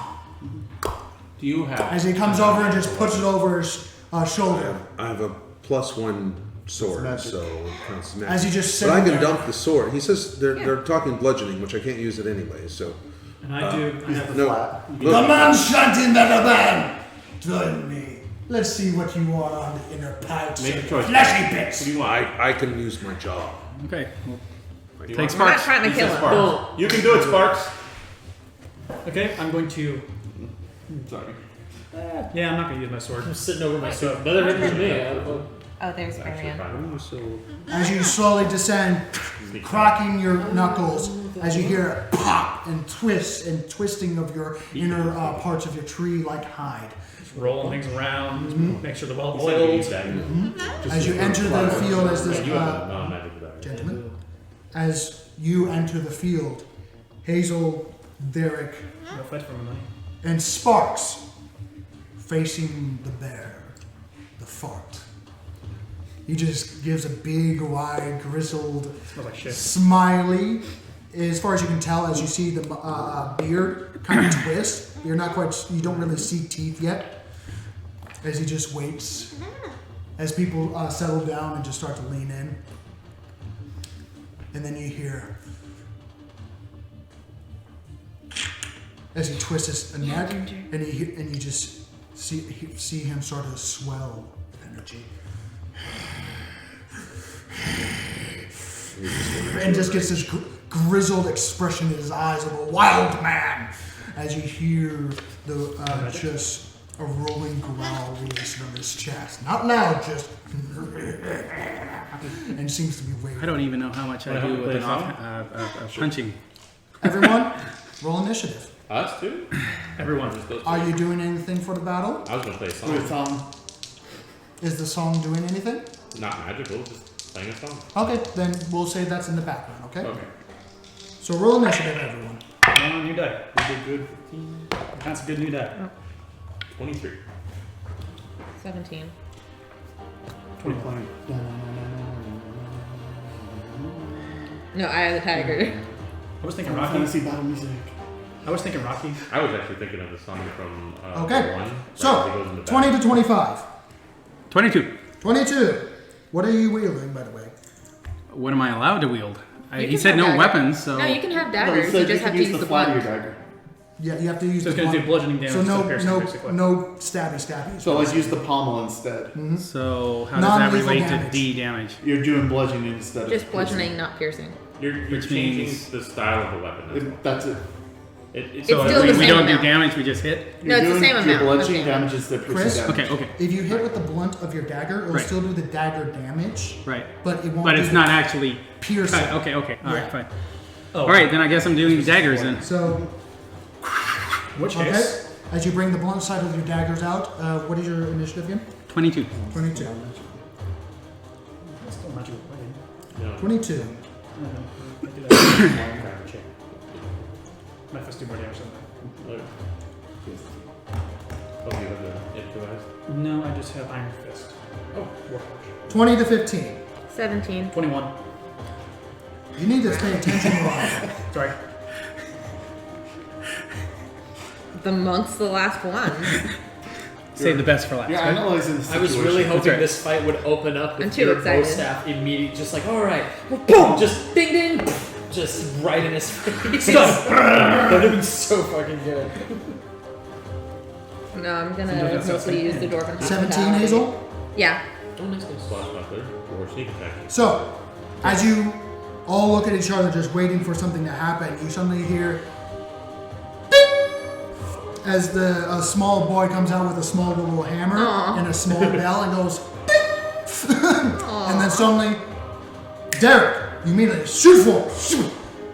Do you have? As he comes over and just puts it over his shoulder. I have a +1 sword, magic. so it counts as magic. As he just But I sitting can there. dump the sword. He says they're talking bludgeoning, which I can't use it anyway. So And I do. I have no. Flat. The Look, man chanting that a man. Join me. Let's see what you are on the inner pouch. Make a choice. Fleshy What bits. do you want? I can use my jaw. Okay. Well, You take want- We're not Sparks. trying to Use kill the him. Sparks. You can do it, Sparks. Okay, I'm going to. Sorry. Yeah, I'm not gonna use my sword. I'm sitting over my suit. Better hit than me. Oh, there's Actually, Marianne. fine. So As you slowly descend, cracking your knuckles, as you hear a pop and twists and twisting of your inner parts of your tree-like hide. Just rolling things around, make sure they're well You said you oiled. use that. As you enter the field as this You have a non-magical weapon. gentleman, as you enter the field, Hazel, Derek, No fight for my money. and Sparks facing the bear, the fart. He just gives a big, wide, grizzled, Smells like shit. smiley. As far as you can tell, as you see the beard kind of twist, you don't really see teeth yet. As he just waits, as people settle down and just start to lean in, and then you hear, as he twists his neck, and you just see him sort of swell with energy. And just gets this grizzled expression in his eyes of a wild man as you hear the just a rolling growl release from his chest. Not loud, just and seems to be waiting. I don't even know how much I Wanna do play with a an song? punching. Everyone, roll initiative. Us too? Everyone. Just those two? Are you doing anything for the battle? I was gonna play a song. With Is the song doing anything? Not magical, just playing a song. Okay, then we'll say that's in the background, okay? Okay. So roll initiative, everyone. Come on, new die. We did good. That's a good new die. 23. 17. 21. No, I have the tiger. I was thinking Final Rocky. Fantasy battle music. I was thinking Rocky. I was actually thinking of the song from Okay. one. So, 20 to 25. 22. 22. What are you wielding, by the way? What am I allowed to wield? You He can said have no dagger. weapons, so. No, you can have No, you daggers. said You just can have to use the the flat of blunt. your dagger. Yeah, you have to use So it's the going to do blunt. bludgeoning damage So to the no, piercing, basically. no stabby. So let's use the pommel instead. So how does that Non-lethal relate damage. to D damage? You're doing bludgeoning instead Just of bludgeoning, not piercing. You're Which changing means- the style of the weapon. That's all. That's it. It's So still we, the we same don't amount. do damage, we just hit? No, it's the You're same doing amount. Your bludgeoning Okay. damage is the piercing Chris? damage. Okay. If you hit with the blunt of your dagger, it'll Right. still do the dagger damage, Right. but it won't. But do it's the not actually piercing. cut. Okay. All Yeah. right, fine. Oh. All right, then I guess I'm doing daggers then. So, In which okay. case, As you bring the blunt side of your daggers out, what is your initiative again? 22. 22. still magical weapon. No. 22. My fist do more damage than that. Oh, you have the improvised? No, I just have Iron Fist. Oh, Warforged. 20 to 15. 17. 21. You need to pay attention more. Sorry. The monk's the last one. Save the best for last. You're right? analyzing the I situation. was really hoping right. this fight would open up I'm with too your bow excited. staff immediately, just like, all right, boom, just ding ding, just right in his face. That would have been so fucking good. No, I'm Sometimes gonna that's mostly use the outside. dwarven 17, hospitality. Hazel? Yeah. Oh, nice. Swashbuckler or sneak attack. So, as you all look at each other just waiting for something to happen, you suddenly hear ding! As the small boy comes out with a small little hammer Aw. and a small bell and goes ding! And then suddenly, Derek, you immediately shoot for him, shoot!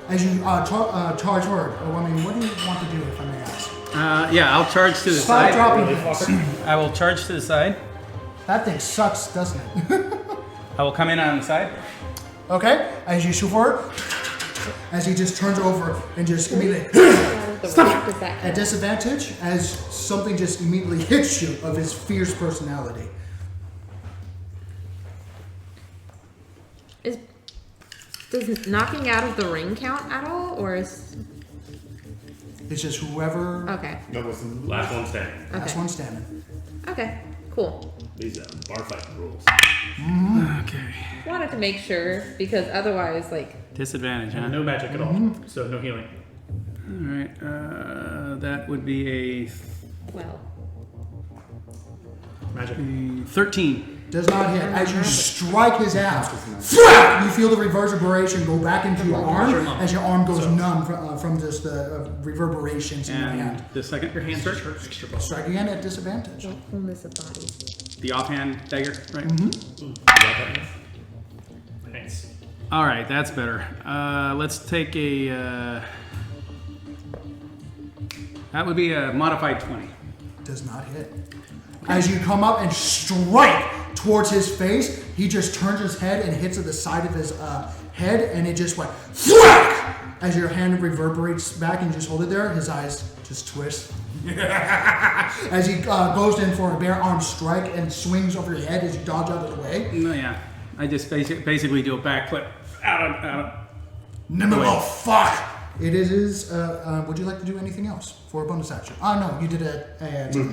As you charge forward. Oh, I mean, what do you want to do, if I may ask? Yeah, I'll charge to the Stop side. dropping things. I will charge to the side. That thing sucks, doesn't it? I will come in on the side. Okay, as you shoot forward, as he just turns over and just immediately Stop. Does that at count? disadvantage, as something just immediately hits you of his fierce personality. Does knocking out of the ring count at all, or is It's just whoever okay? That was Last one standing. last Okay. one standing. Okay. Cool. These bar fight rules. Okay. Wanted to make sure because otherwise, like, Disadvantage, huh? No magic at all, so no healing. All right. That would be well, Magic. a 13. Does not hit. As you strike his ass, thwack, you feel the reverberation go back into your arm as your arm goes numb from just the reverberations in your And hand. the second Your hands strike? hurt extra buff. Strike again at disadvantage. fullness of body. The offhand dagger, right? Thanks. All right, that's better. Let's take a. That would be a modified 20. Does not hit. As you come up and strike towards his face, he just turns his head and hits at the side of his head, and it just went thwack! As your hand reverberates back and you just hold it there, his eyes just twist. As he goes in for a bare arm strike and swings over your head as you dodge out of the way. No, yeah. I just basically do a backflip. Out. Oh, fuck! It is. Would you like to do anything else for a bonus action? No, you did a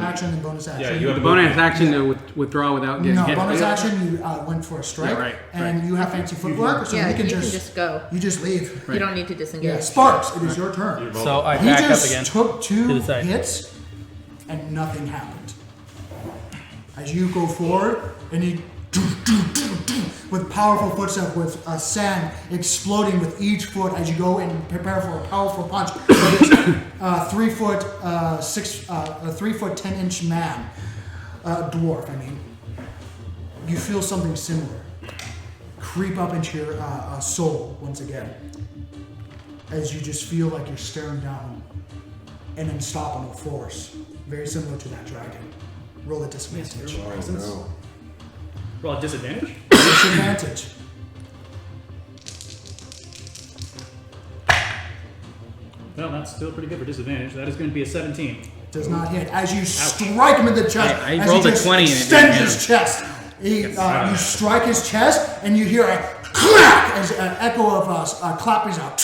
action and bonus action. Yeah, you have The bonus action to withdraw without getting No, hit. bonus action, you went for a strike, Yeah, right, and you have fancy footwork, so Yeah, you can just go. you just leave. You don't need to disengage. Yeah, Sparks, it is your turn. So I He back up just again. took to two the side. hits, and nothing happened. As you go forward, and he with powerful footsteps, with sand exploding with each foot as you go and prepare for a powerful punch. This 3 foot 10-inch man, dwarf. I mean, you feel something similar creep up into your soul once again, as you just feel like you're staring down an unstoppable force, very similar to that dragon. Roll a disadvantage. Roll a disadvantage. Disadvantage. Well, that's still pretty good for disadvantage. That is going to be a 17. Does not hit. As you strike him in the chest, I as rolled he a just 20 and it extends didn't his chest. You strike his chest, and you hear a clack as an echo of clappers out,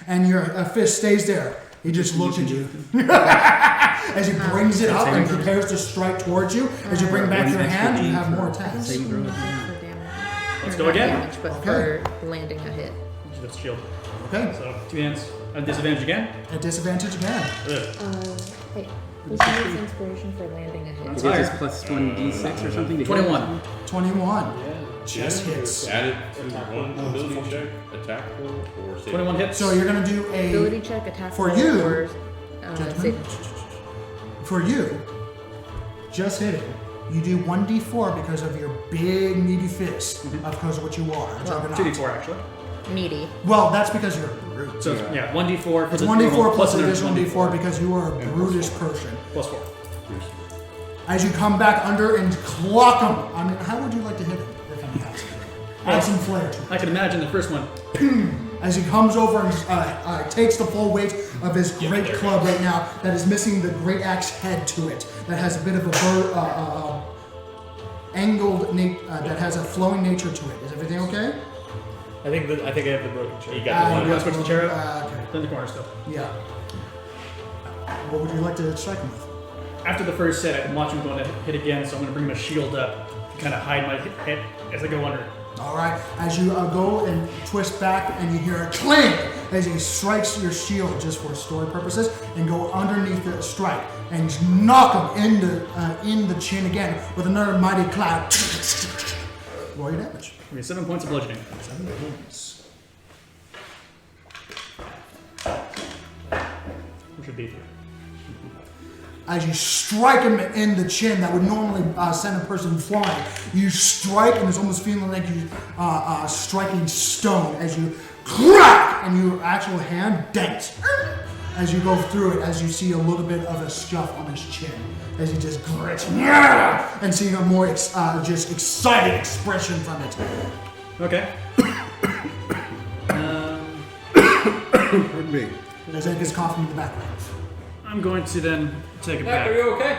and your fist stays there. He just looks at you as he brings it up and prepares to strike towards you. As you bring back your hand, you have more attacks. Saving throw. Let's go again. Damage, but for landing a hit. Just shield. Okay. So 2 hands. At disadvantage again. At disadvantage again. Hey, this is inspiration for landing a hit. It gives us plus 1d6 or something. To 21. 21. Just hits. Add it to one ability check, attack roll, or save. 21 hits. So you're gonna do a Ability check, attack For roll, you, or gentlemen? saving. for you. Just hitting. You do 1d4 because of your big meaty fist, because of what you are. a juggernaut. 2d4 actually. Meaty. Well, that's because you're a brute. So yeah, 1d4 for It's the 1d4 normal, plus an additional d4 because you are a brutish person. plus 4. As you come back under and clock him, I mean, how would you like to hit him? If any has? Add some flair to it. I can imagine the first one. As he comes over and takes the full weight of his great club right now that is missing the great axe head to it, that has a bit of a angled, that has a flowing nature to it. Is everything okay? I think I have the broken chair. You got the You one. want to switch the chair up? Okay. In the corner still. Yeah. What would you like to strike him with? After the first hit, I can watch him going to hit again, so I'm going to bring my shield up to kind of hide my hit as I go under. All right. As you go and twist back, and you hear a clang as he strikes your shield, just for story purposes, and go underneath the strike and knock him in the chin again with another mighty clap. Roll your damage. Okay, 7 points of bludgeoning. 7 points. Which would be 3. As you strike him in the chin, that would normally send a person flying. You strike, and it's almost feeling like you striking stone as you crack, and your actual hand dents. As you go through it, as you see a little bit of a scuff on his chin, as he just grits, and seeing a more just excited expression from it. Okay. Pardon me. As Ed gets coughing in the background. I'm going to then take it Mac, back. are you okay?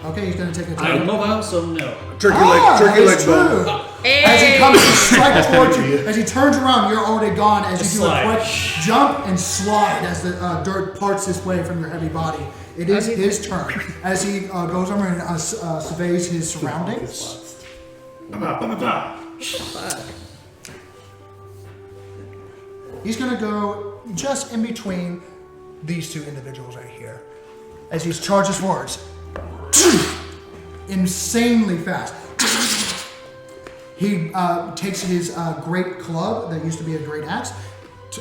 Okay, he's gonna take a I'm turn. mobile, so no. Turkey that leg is bone. true. Hey! As he comes to strike towards you, as he turns around, you're already gone. As you do Slide. a quick jump and slide as the dirt parts this way from your heavy body. It is his turn. As he goes over and surveys his surroundings. He's gonna go just in between these two individuals right here. As he charges forwards. Insanely fast. He takes his great club that used to be a great axe,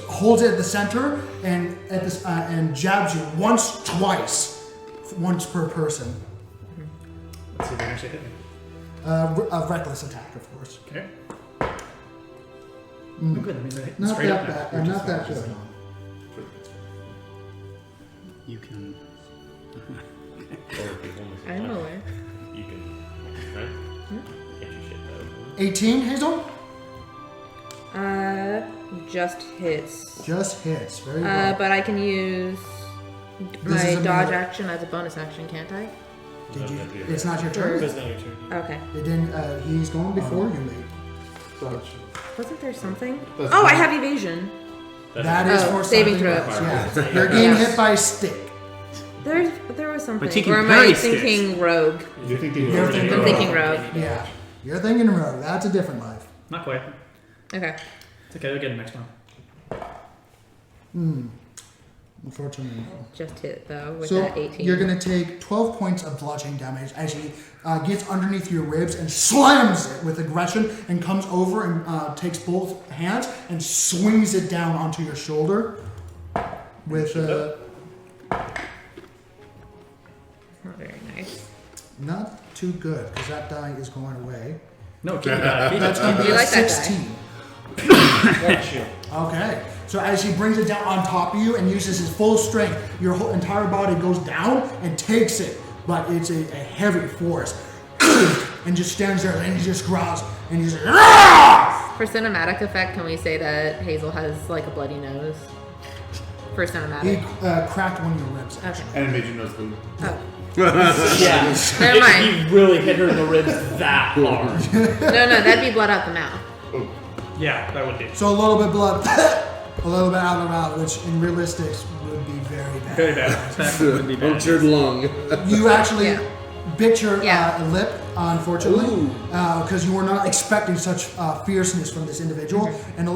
holds it at the center, and and jabs you twice, once per person. Let's see if they actually hit me. A reckless attack, of course. Okay. Oh, good. That means I hit Not straight that up bad. now. Not that good. You can. Or if you want to I'm aware. you can, right? Get your shit though. 18, Hazel? Just hits. Just hits. Very good. But I can use This my is a dodge melee. action as a bonus action, can't I? Did you? It's not your turn. It's not your turn. Okay. It didn't. He's going before you, mate. Wasn't there something? That's Oh, I fine. have evasion. That is Oh, for saving something throw. else, Yeah. You're getting hit by a stick. There was something. But you can Or am I parry sticks. thinking rogue? You're thinking You're thinking I'm thinking rogue. Yeah. You're thinking rogue. That's a different life. Not quite. Okay. It's okay. We'll get it next one. Unfortunately, no. Just hit though with So that 18. you're gonna take 12 points of bludgeoning damage as he gets underneath your ribs and slams it with aggression and comes over and takes both hands and swings it down onto your shoulder with Not very nice. not too good because that die is going away. No, keep that. Keep That's it. gonna be You a like that die? 16. Watch you. Okay, so as he brings it down on top of you and uses his full strength, your whole entire body goes down and takes it, but it's a heavy force. And just stands there and he just growls and he's like, "Ah!" For cinematic effect, can we say that Hazel has like a bloody nose? For He cinematic. cracked one of your ribs. Okay. And it made your nose bleed. Oh. Yeah. Never mind. He really hit her in the ribs that hard. No, that'd be blood out the mouth. Yeah, that would do. So a little bit blood a little bit out of the route, which in realistics would be very bad. Very bad. That would be bad. Punctured lung. You actually Yeah. bit your Yeah. lip, unfortunately, because you were not expecting such fierceness from this individual, and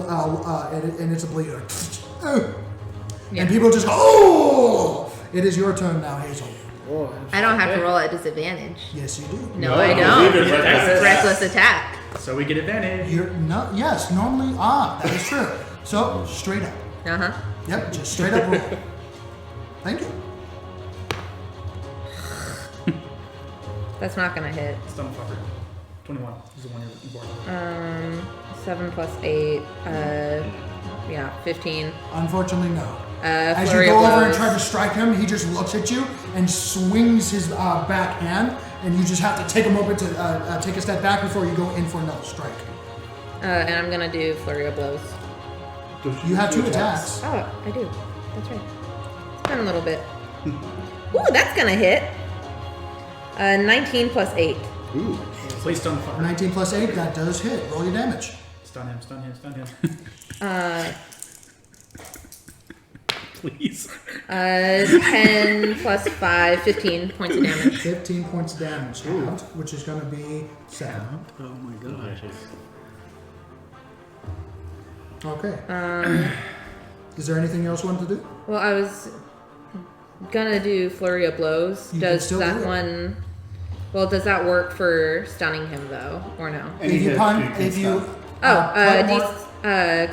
it's a bleed. Yeah. And people just go, oh! It is your turn now, Hazel. I don't have to roll at disadvantage. Yes, you do. No, I don't. Leave it right there. Reckless attack. So we get advantage. You're not. Yes, normally. That is true. So straight up. Uh huh. Yep, just straight up roll. Thank you. That's not gonna hit. Stun fucker. 21 is the one you're looking for. 7 plus 8. Yeah, 15. Unfortunately, no. As you Flurry go of over and blows. try to strike him, he just looks at you and swings his backhand, and you just have to take a moment to take a step back before you go in for another strike. And I'm gonna do flurry of blows. You have 2 attacks. Oh, I do. That's right. It's been a little bit. Ooh, that's gonna hit. 19 plus 8. Ooh. Please stun the fucker. 19 plus 8, that does hit. Roll your damage. Stun him, stun him, stun him. Please. 10 plus 5, 15 points of damage. 15 points of damage, halved, which is going to be 7. Oh my gosh. Okay. Is there anything else you want to do? Well, I was gonna do flurry of blows. You can Does still that do it. one? Well, does that work for stunning him though, or no? Any If you hit, pun, can if you Oh, put more-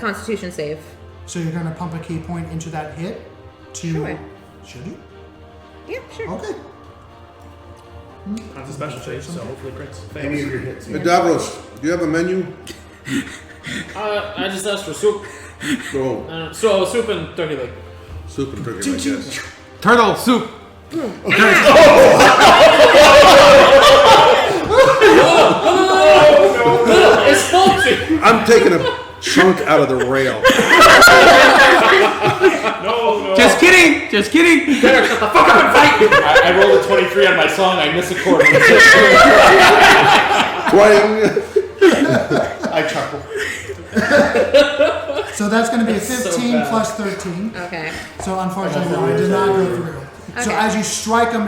Constitution save. so you're going to pump a key point into that hit to. Sure. Should you? Yeah, sure. Okay. That's a special save, so hopefully crits. Any of your hits. Hey, Davros, do you have a menu? I just asked for soup. Oh, So soup and turkey leg. soup and turkey, I guess. Turtle soup. It's faulty. I'm taking a chunk out of the rail. No. Just kidding. Just kidding. Derek, shut the fuck up and fight. I rolled a 23 on my song. I miss a chord. Twang. I chuckle. So that's going to be a so 15 bad. plus 13. Okay. So unfortunately, no, it did not go through. So Okay. as you strike him,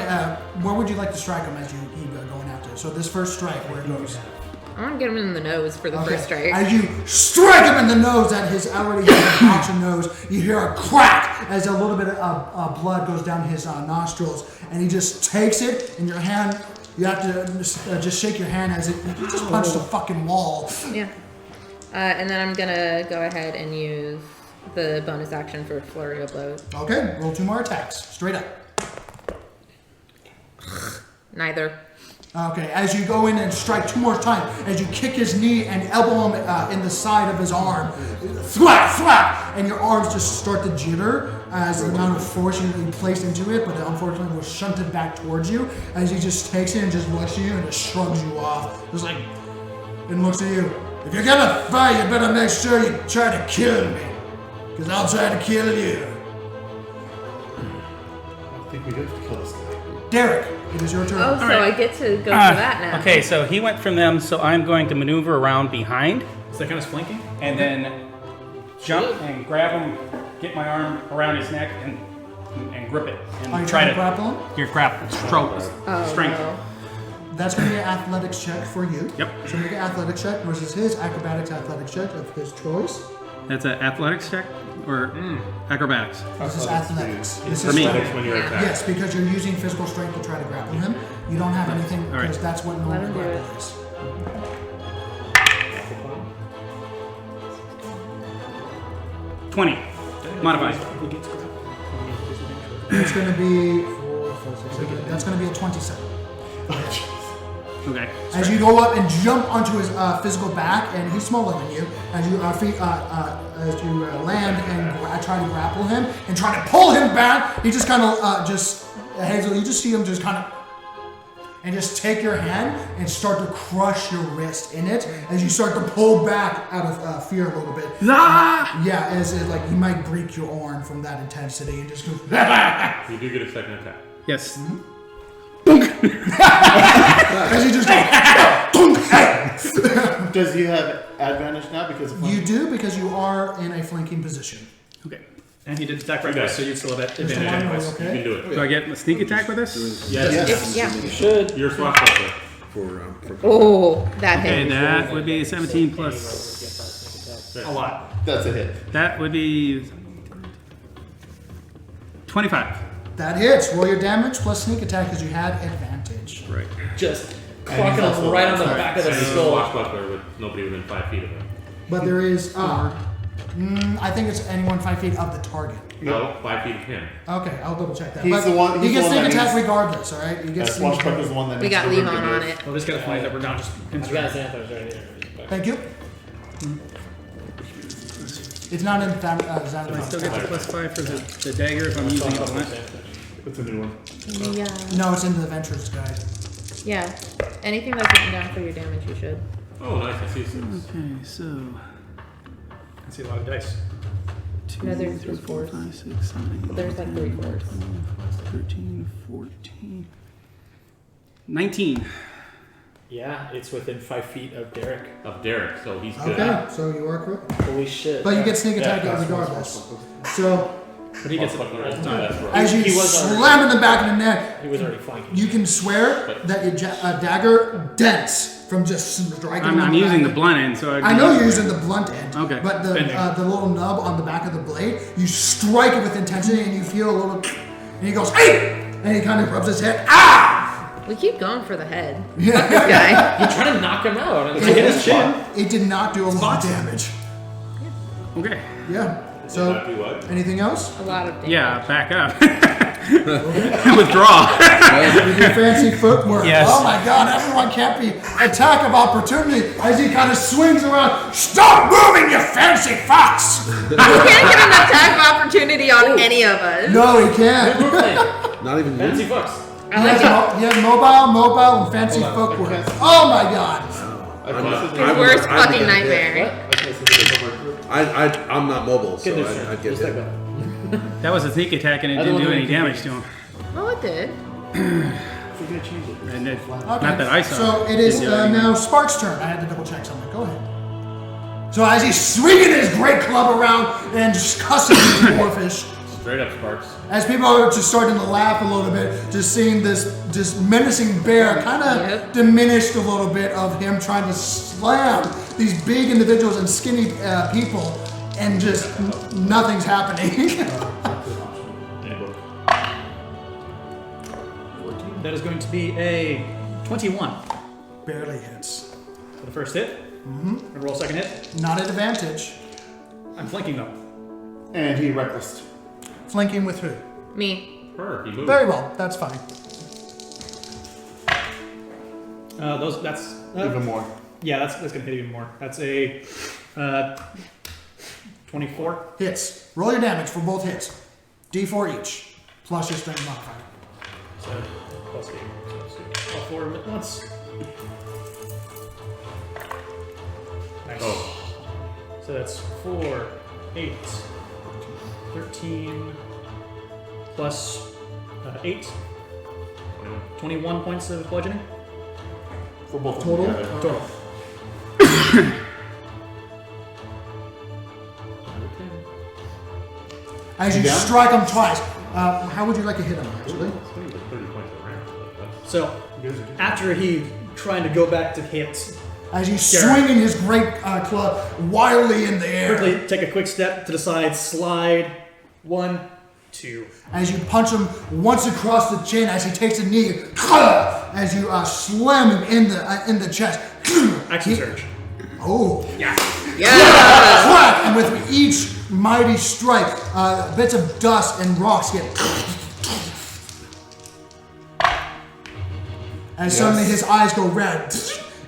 where would you like to strike him as you keep going after? So this first strike, where it goes. I want to get him in the nose for the first strike. As you strike him in the nose at his already boxing nose, you hear a crack as a little bit of blood goes down his nostrils, and he just takes it in your hand. You have to just shake your hand as you just punched a fucking wall. Yeah. And then I'm gonna go ahead and use the bonus action for flurry of blows. Okay, roll 2 more attacks, straight up. Neither. Okay, as you go in and strike 2 more times, as you kick his knee and elbow him in the side of his arm, thwack, thwack, and your arms just start to jitter as the amount of force you placed into it, but it unfortunately was shunted back towards you as he just takes it and just looks at you and just shrugs you off. Just like, and looks at you. If you're gonna fight, you better make sure you try to kill me, because I'll try to kill you. I think we do have to kill this guy. Derek, it is your turn. Oh, so right. I get to go for that now. Okay, so he went from them, so I'm going to maneuver around behind Is that kind of flanking? and then jump and grab him, get my arm around his neck and grip it and Are you try trying to to grapple him? Your grapple stroke strength. No. That's going to be an athletics check for you. Yep. So make an athletics check versus his acrobatics athletics check of his choice. That's an athletics check or acrobatics. This is athletics. This For is me. Athletics when you're attacked. Yes, because you're using physical strength to try to grapple him. You don't have anything All right. because that's what Let normal him do grapple it. is. 20. Modified. It's going to be 4, 5, 6, 7. That's going to be a 27. Okay. As you go up and jump onto his physical back, and he's smaller than you, as you land and try to grapple him and try to pull him back, he just kind of Hazel, you just see him just kind of and just take your hand and start to crush your wrist in it as you start to pull back out of fear a little bit. Yeah, as it, like you might break your arm from that intensity and just go. You do get a second attack. Yes. As you just go. Does he have advantage now because of You do because you are in a flanking position. Okay. And he did attack right Okay. there, so you still have that Mr. advantage Lionel, anyways. you You okay? can do it. Do I get a sneak attack with this? Yes. Yeah. You should. You're swashbuckler. For Oh, that Okay, hit. that would be 17 plus. A lot. That's a hit. That would be 25. That hits. Roll your damage plus sneak attack because you had advantage. right. Just And clocking he's him also- right on the sorry. back of the And he's a skull. swashbuckler with nobody within 5 feet of him. But there is, I think it's anyone 5 feet of the target. No, 5 feet of him. Okay, I'll double check that. He's But the one- He he's gets the one sneak that attack needs- regardless, all right? You get sneak attack. Swashbuckler's the one that We needs got to Levon remove on the- it. Well, just gotta find that we're not just I've got his antlers right here. Thank you. It's not in I still get the plus 5 for the dagger if I'm using it blunt. It's a new one. Yeah. No, it's in the Adventurer's Guide. Yeah. Anything that's written down for your damage, you should. Oh, nice. I see 6. Okay, so I see a lot of dice. 2, No, there's 3, 4, 4s. 5, 6, 7, 8, There's like 3 4s. 13, 14, 19. Yeah, it's within 5 feet of Derek. Of Derek, so he's good. Okay, so you are correct. Holy shit. But you get sneak attack Yeah, regardless. So But he gets it Swashbuckler all is the time. that's right. as you He was already- slam in the back of the neck, He was already flanking. you can swear that your dagger dents from just striking. I'm him in using the back. blunt end, so I know you're using the blunt end. Okay. But the Bending. little nub on the back of the blade, you strike it with intensity, and you feel a little, and he goes, "Hey!" and he kind of rubs his head. Ah! We keep going for the head. Yeah. This guy. You're trying to knock him out. And It, hit his chin. it did not do a lot of damage. Okay. Yeah. Did So, not do what? anything else? A lot of damage. Yeah, back up. Withdraw. You do fancy footwork. Yes. Oh my God! Everyone can't be attack of opportunity as he kind of swings around. Stop moving, you fancy fox! You can't get an attack of opportunity on any of us. No, he can't. Not even Fancy you. fucks. He has mobile, and fancy Hold on, footwork. I can't- Oh my God! His worst fucking nightmare. I'm not mobile, so Kyndred I Strangers. get Just like it. that. That was a sneak attack and it I didn't don't do know any if you damage to him. Oh, it did. And it, Okay. not that I saw. So it is Did do anything. now Spark's turn. I had to double check something. Go ahead. So as he's swinging his great club around and just cussing the dwarfish, Straight up Sparks. as people are just starting to laugh a little bit, just seeing this just menacing bear kind of Yep. diminished a little bit of him trying to slam these big individuals and skinny people, and just nothing's happening. That is going to be a 21 Barely hits. for the first hit. Mm-hmm. I roll second hit. Not at advantage. I'm flanking though. And he reckless. Flanking with who? Me. Her, he moved. Very well. That's fine. That's Even more. yeah, that's gonna hit even more. That's a 24. Hits. Roll your damage for both hits. D4 each. Plus your strength modifier. So plus 8. So all 4 at once. Nice. Oh. So that's 4, 8, 13 plus 8. 21 points of bludgeoning. For both of Total? them together. Total. As you down? strike him twice, how would you like to hit him, actually? It's gonna be 30 points a round. So after he trying to go back to hit, As he's swinging his great club wildly in the air. quickly take a quick step to the side, slide. 1, 2. As you punch him once across the chin, as he takes a knee, as you slam him in the chest. Action surge. Oh. Yeah. Crack! And with each mighty strike, bits of dust and rocks get. And suddenly his eyes go red.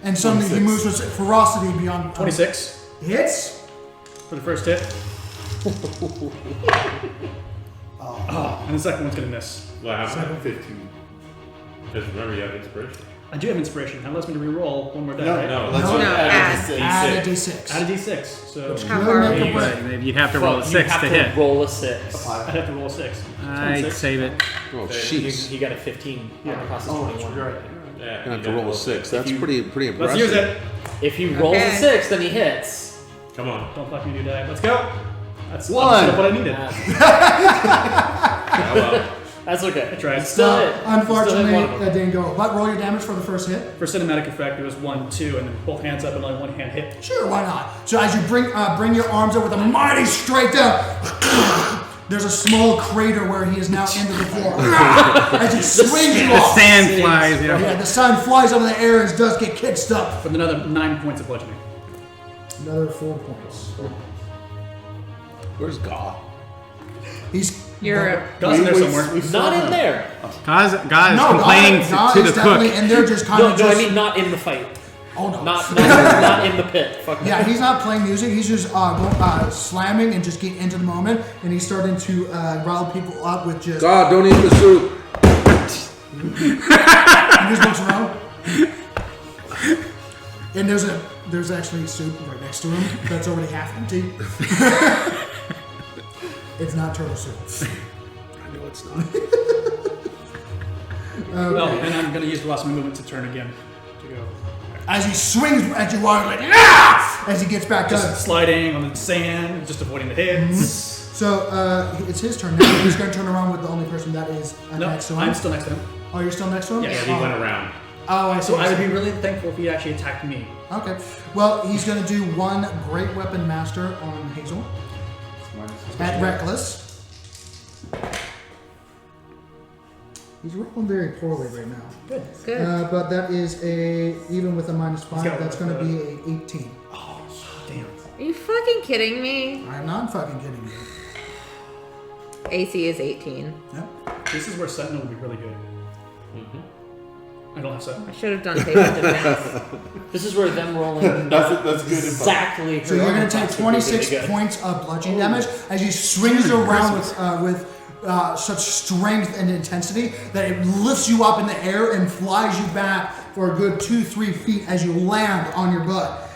And suddenly he moves with ferocity beyond. 26 Hits? for the first hit. And the second one's gonna miss. What happened? 15. Because remember, you have inspiration. I do have inspiration. That allows me to re-roll one more die, No, right? No, let's No, add add. Add a D6. D6. Add a d6. So How Good far make away? a break. But you'd have to roll a You 6 have to hit. roll a 6. I'd have to roll a 6. I'd save it. Oh, He, jeez. he got a 15 across his 21. Yeah, Gonna have to roll a 6. That's pretty Let's use impressive. it. If he rolls Okay. a 6, then he hits. Come on. Don't fuck me, do die. Let's go. That's One. what I needed. Oh, well. That's okay. I tried. Still hit. Unfortunately, Still hit one of them. that didn't go. But roll your damage for the first hit. For cinematic effect, it was 1, 2, and then both hands up and only one hand hit. Sure, why not? So as you bring your arms up with a mighty strike down, there's a small crater where he is now into the floor. As he swings you The off. sand flies. Yeah, the sun flies up in the air and does get kicked up. With another 9 points of bludgeoning. Another 4 points. Where's Gaw? He's You're God's in there somewhere. Not in there. Guys is no, complaining God to is the definitely cook. in there just kind No, of no, just. I mean not in the fight. Oh no. Not in the pit. Fuck Yeah, that. he's not playing music. He's just slamming and just getting into the moment, and he's starting to rile people up with just. God, don't eat the soup. He just looks around. And there's actually soup right next to him that's already half empty. It's not turtle soup. I know it's not. Oh, and I'm going to use the last of my movement to turn again. To go. As he swings at you, like ah! As he gets back Just up. sliding on the sand, just avoiding the hits. So it's his turn now. He's going to turn around with the only person that is No, next to him. I'm still next to him. Oh, you're still next to him? Yeah, Yeah, he went around. Oh, I see. So I would be really thankful if he actually attacked me. Okay. Well, he's going to do one Great Weapon Master on Hazel. At Reckless. He's rolling very poorly right now. Good. good. But that is even with a -5, got that's one, going to be a 18. Oh, damn. Are you fucking kidding me? I'm not fucking kidding you. AC is 18. Yep. This is where Sentinel would be really good. I don't have Sentinel. I should have done patient defense. This is where them rolling That's good. exactly. So you're going to take 26 points of bludgeoning damage as he swings around with such strength and intensity that it lifts you up in the air and flies you back for a good 2-3 feet as you land on your butt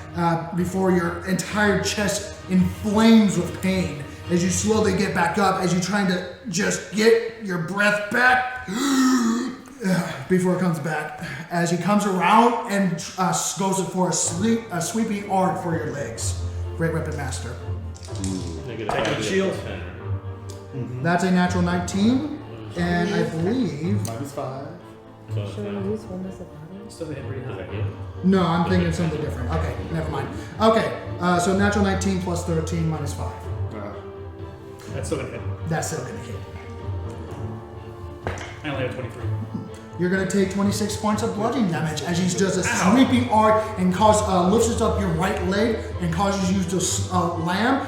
before your entire chest inflames with pain as you slowly get back up as you're trying to just get your breath back before it comes back as he comes around and goes for a sweeping arc for your legs. Great Weapon Master. Take out the shield. That's a natural 19, and I believe. -5. Should we use wholeness of body? Still hit pretty high. No, I'm thinking something different. Okay, never mind. Okay, so natural 19 plus 13 minus 5. That's still gonna hit. That's still gonna hit. I only have 23. You're gonna take 26 points of bludgeoning damage as he does a sweeping arc and lifts up your right leg and causes you to slam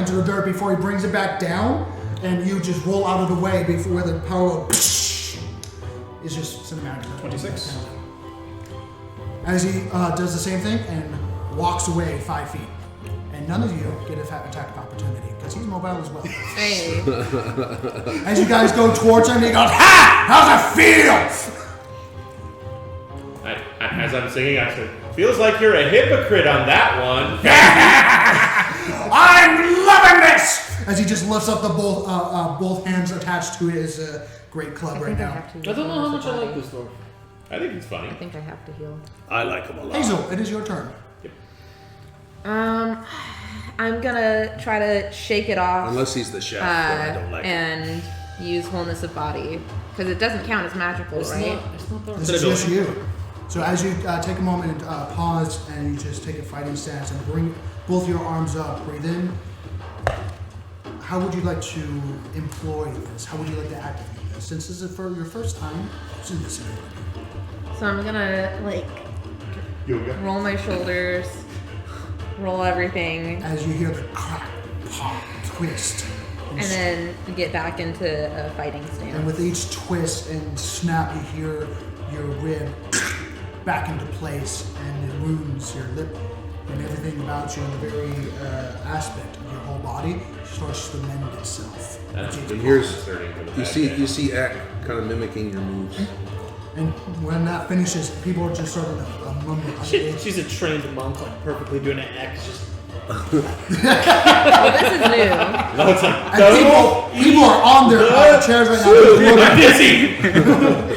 into the dirt before he brings it back down, and you just roll out of the way before the power is just cinematic. 26. As he does the same thing and walks away 5 feet, and none of you get an attack of opportunity because he's mobile as well. Hey. As you guys go towards him, he goes, "Ha! How's it feel?" As I'm singing, I said, "Feels like you're a hypocrite on that one." I'm loving this! As he just lifts up the both hands attached to his great club I right think I now. have to use I don't know how wholeness much of I like body. this dwarf. I think it's funny. I think I have to heal. I like him a lot. Hazel, it is your turn. I'm gonna try to shake it off. Unless he's the chef, then I don't like him. and use wholeness of body because it doesn't count as magical, It's right? not the This is just you. So as you take a moment and pause and you just take a fighting stance and bring both your arms up, breathe in. How would you like to employ this? How would you like to activate this? Since this is for your first time using this ability. So I'm gonna roll my shoulders, roll everything, As you hear the crack, pop, twist, and then get back into a fighting and stance. with each twist and snap, you hear your rib back into place, and it wounds your lip, and everything about you, and the very aspect of your whole body starts to mend itself. That's With each And here's concerning for the you bad see guy. Eck kind of mimicking your moves. And when that finishes, people are just starting to mumble. She's a trained monk, like perfectly doing an X. Just Oh, this is new. No, it's like, And people are on their chairs right now. Just looking.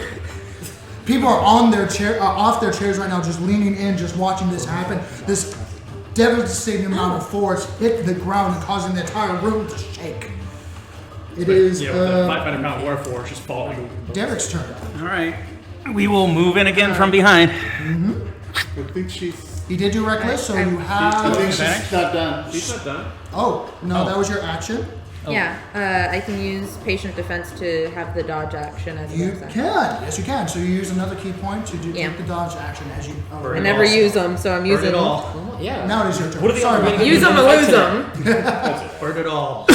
People are on their chair, off their chairs right now, just leaning in, just watching this happen. This devastating amount of force hit the ground, causing the entire room to shake. It is Yeah, with the 500-pound war force just falling. Derek's turn. All right. We will move in again from behind. I think she's. He did do reckless, so you I have. think she's not done. She's not done. Oh no, that was your action. Yeah, I can use patient defense to have the dodge action as a You bonus can, action. yes, you can. So you use another key point to do Yeah. take the dodge action as you. I never use them, so I'm Burn using it them. all. Yeah. Now it is your turn. What are the Sorry about other that. Use them or lose them. Burn it all.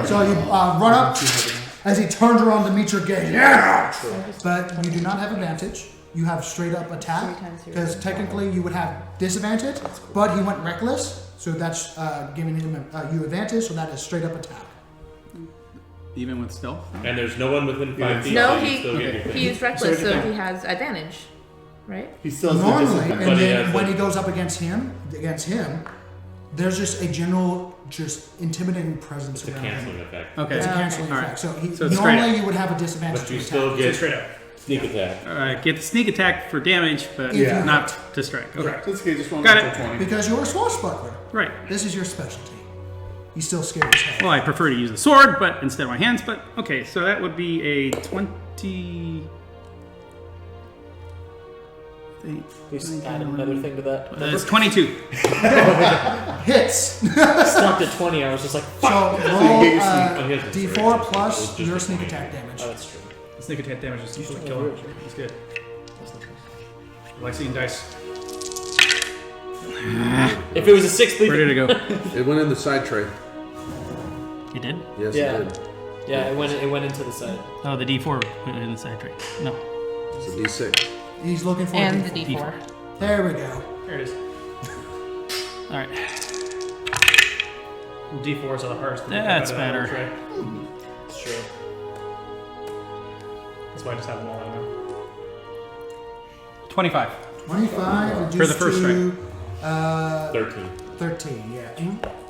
So you run up as he turns around to meet your gaze. Yeah! But you do not have advantage. You have straight up attack because technically you would have disadvantage. But he went reckless, so that's giving him you advantage. So that is straight up attack. Even with stealth? And there's no one within 5 feet. No, so you still get your thing. he used reckless, so he has advantage, right? He still has Normally, the and disadvantage. But he then has when the- he goes up against him, there's just a general, just intimidating presence It's a around him. canceling effect. Okay. It's a Okay. canceling All right. effect. So, So it's straight normally you would have a disadvantage. But you to still attack. get Straight up. sneak attack. All right. Get the sneak attack for damage, but Yeah. not to strike. Okay. That's okay, just roll Got natural it. 20. Because you're a swashbuckler. Right. This is your specialty. You still scared as hell. Well, I prefer to use the sword, but instead of my hands. But okay, so that would be a 20. Please add another thing to that. That's 22. Hits. Stopped at 20. I was just like, So fuck. roll he has D4 inspiration, plus so it's just your a sneak 20. attack damage. Oh, that's true. Sneak attack damage is usually killer. That's good. I like seeing dice. If it was a 6, leave Where did it. it go? It went in the side tray. You did? Yes, Yeah. it did. Yeah, it went into the side. Oh, the D4 put it in the side tray. No. It's a D6. He's looking for And a the D4. D4. There we go. There it is. All right. D4s are the hardest. That's better. Right? It's true. That's why I just have them all out now. 25. 25 reduced For the first to 13. 13, yeah.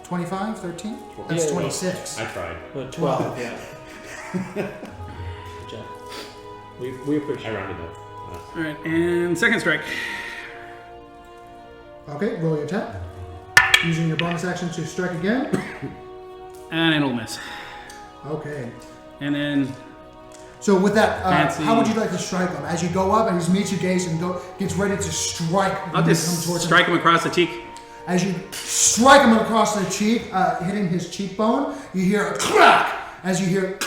25, 13? That's Yeah, 26. I tried. 12, yeah. Good job. We appreciate I it. rounded up. All right, and second strike. Okay, roll your attack. Using your bonus action to strike again. And it'll miss. Okay. And then So with that, Fancy. how would you like to strike him? As you go up and he meets your gaze and gets ready to strike. I'll when you just come towards strike him across the cheek. As you strike him across the cheek, hitting his cheekbone, you hear a crack as you hear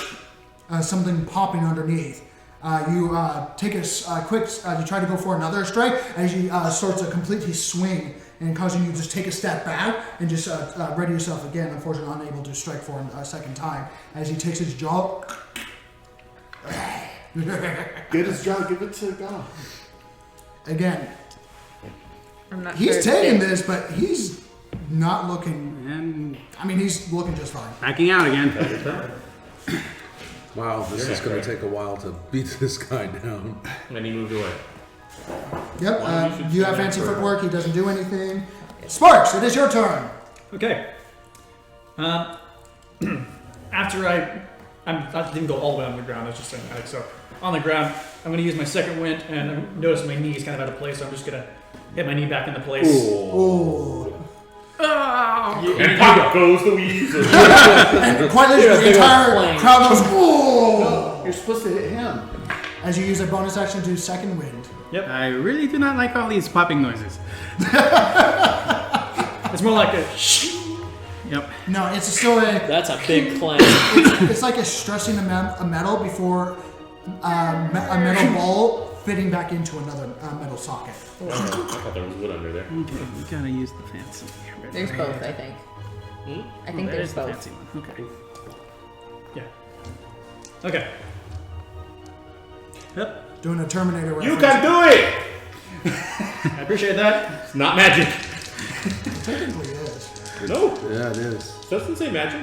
something popping underneath. You take a quick, you try to go for another strike as you starts to completely swing and causing you to just take a step back and just ready yourself again. Unfortunately, unable to strike for a second time as he takes his jaw. Get his jaw, give it to God. Again, I'm not he's sure. taking this, but he's not looking. And I mean, he's looking just fine. backing out again. Wow, this You're is not going right. to take a while to beat this guy down. And then he moved away. Yep, Well, you should you have see fancy that for- footwork. He doesn't do anything. Sparks, it is your turn. Okay. After I didn't go all the way on the ground. I was just saying that. So on the ground, I'm going to use my second wind, and I notice my knee is kind of out of place. So I'm just going to hit my knee back into place. Oh. And pop goes the weasel. And quite literally, the big old entire flame. crowd goes, oh! You're supposed to hit him. As you use a bonus action to second wind. I really do not like all these popping noises. It's more like a shh. Yep. No, it's still a. That's a big clang. It's like a stressing a metal before a metal ball fitting back into another metal socket. I thought there was wood under there. Okay, we gotta use the fancy. There's both, I think. I think There's there's the both. fancy one. Okay. Yeah. Okay. Yep. Doing a Terminator You reference. can do it! I appreciate that. It's not magic. Technically, it is. No, Yeah, it is. it doesn't say magic.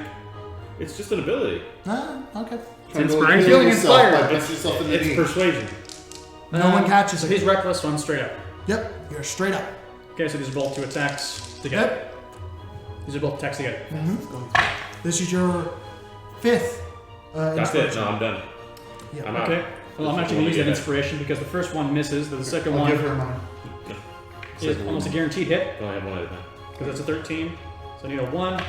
It's just an ability. Okay. Inspiration. Feeling inspired. Yourself, like, yourself in the It's knee. persuasion. No one catches So it. he's reckless, so I'm straight up. Yep, you're straight up. Okay, so these are both 2 attacks together. Yep. These are both attacks together. This is your 5th. That's it. No, I'm done. Yeah. I'm out. Okay. Well, I'm actually going to use that inspiration because the first one misses, the second I'll one give her mine. is almost a guaranteed hit. Go ahead, one at a time. because that's a 13. So I need a 1.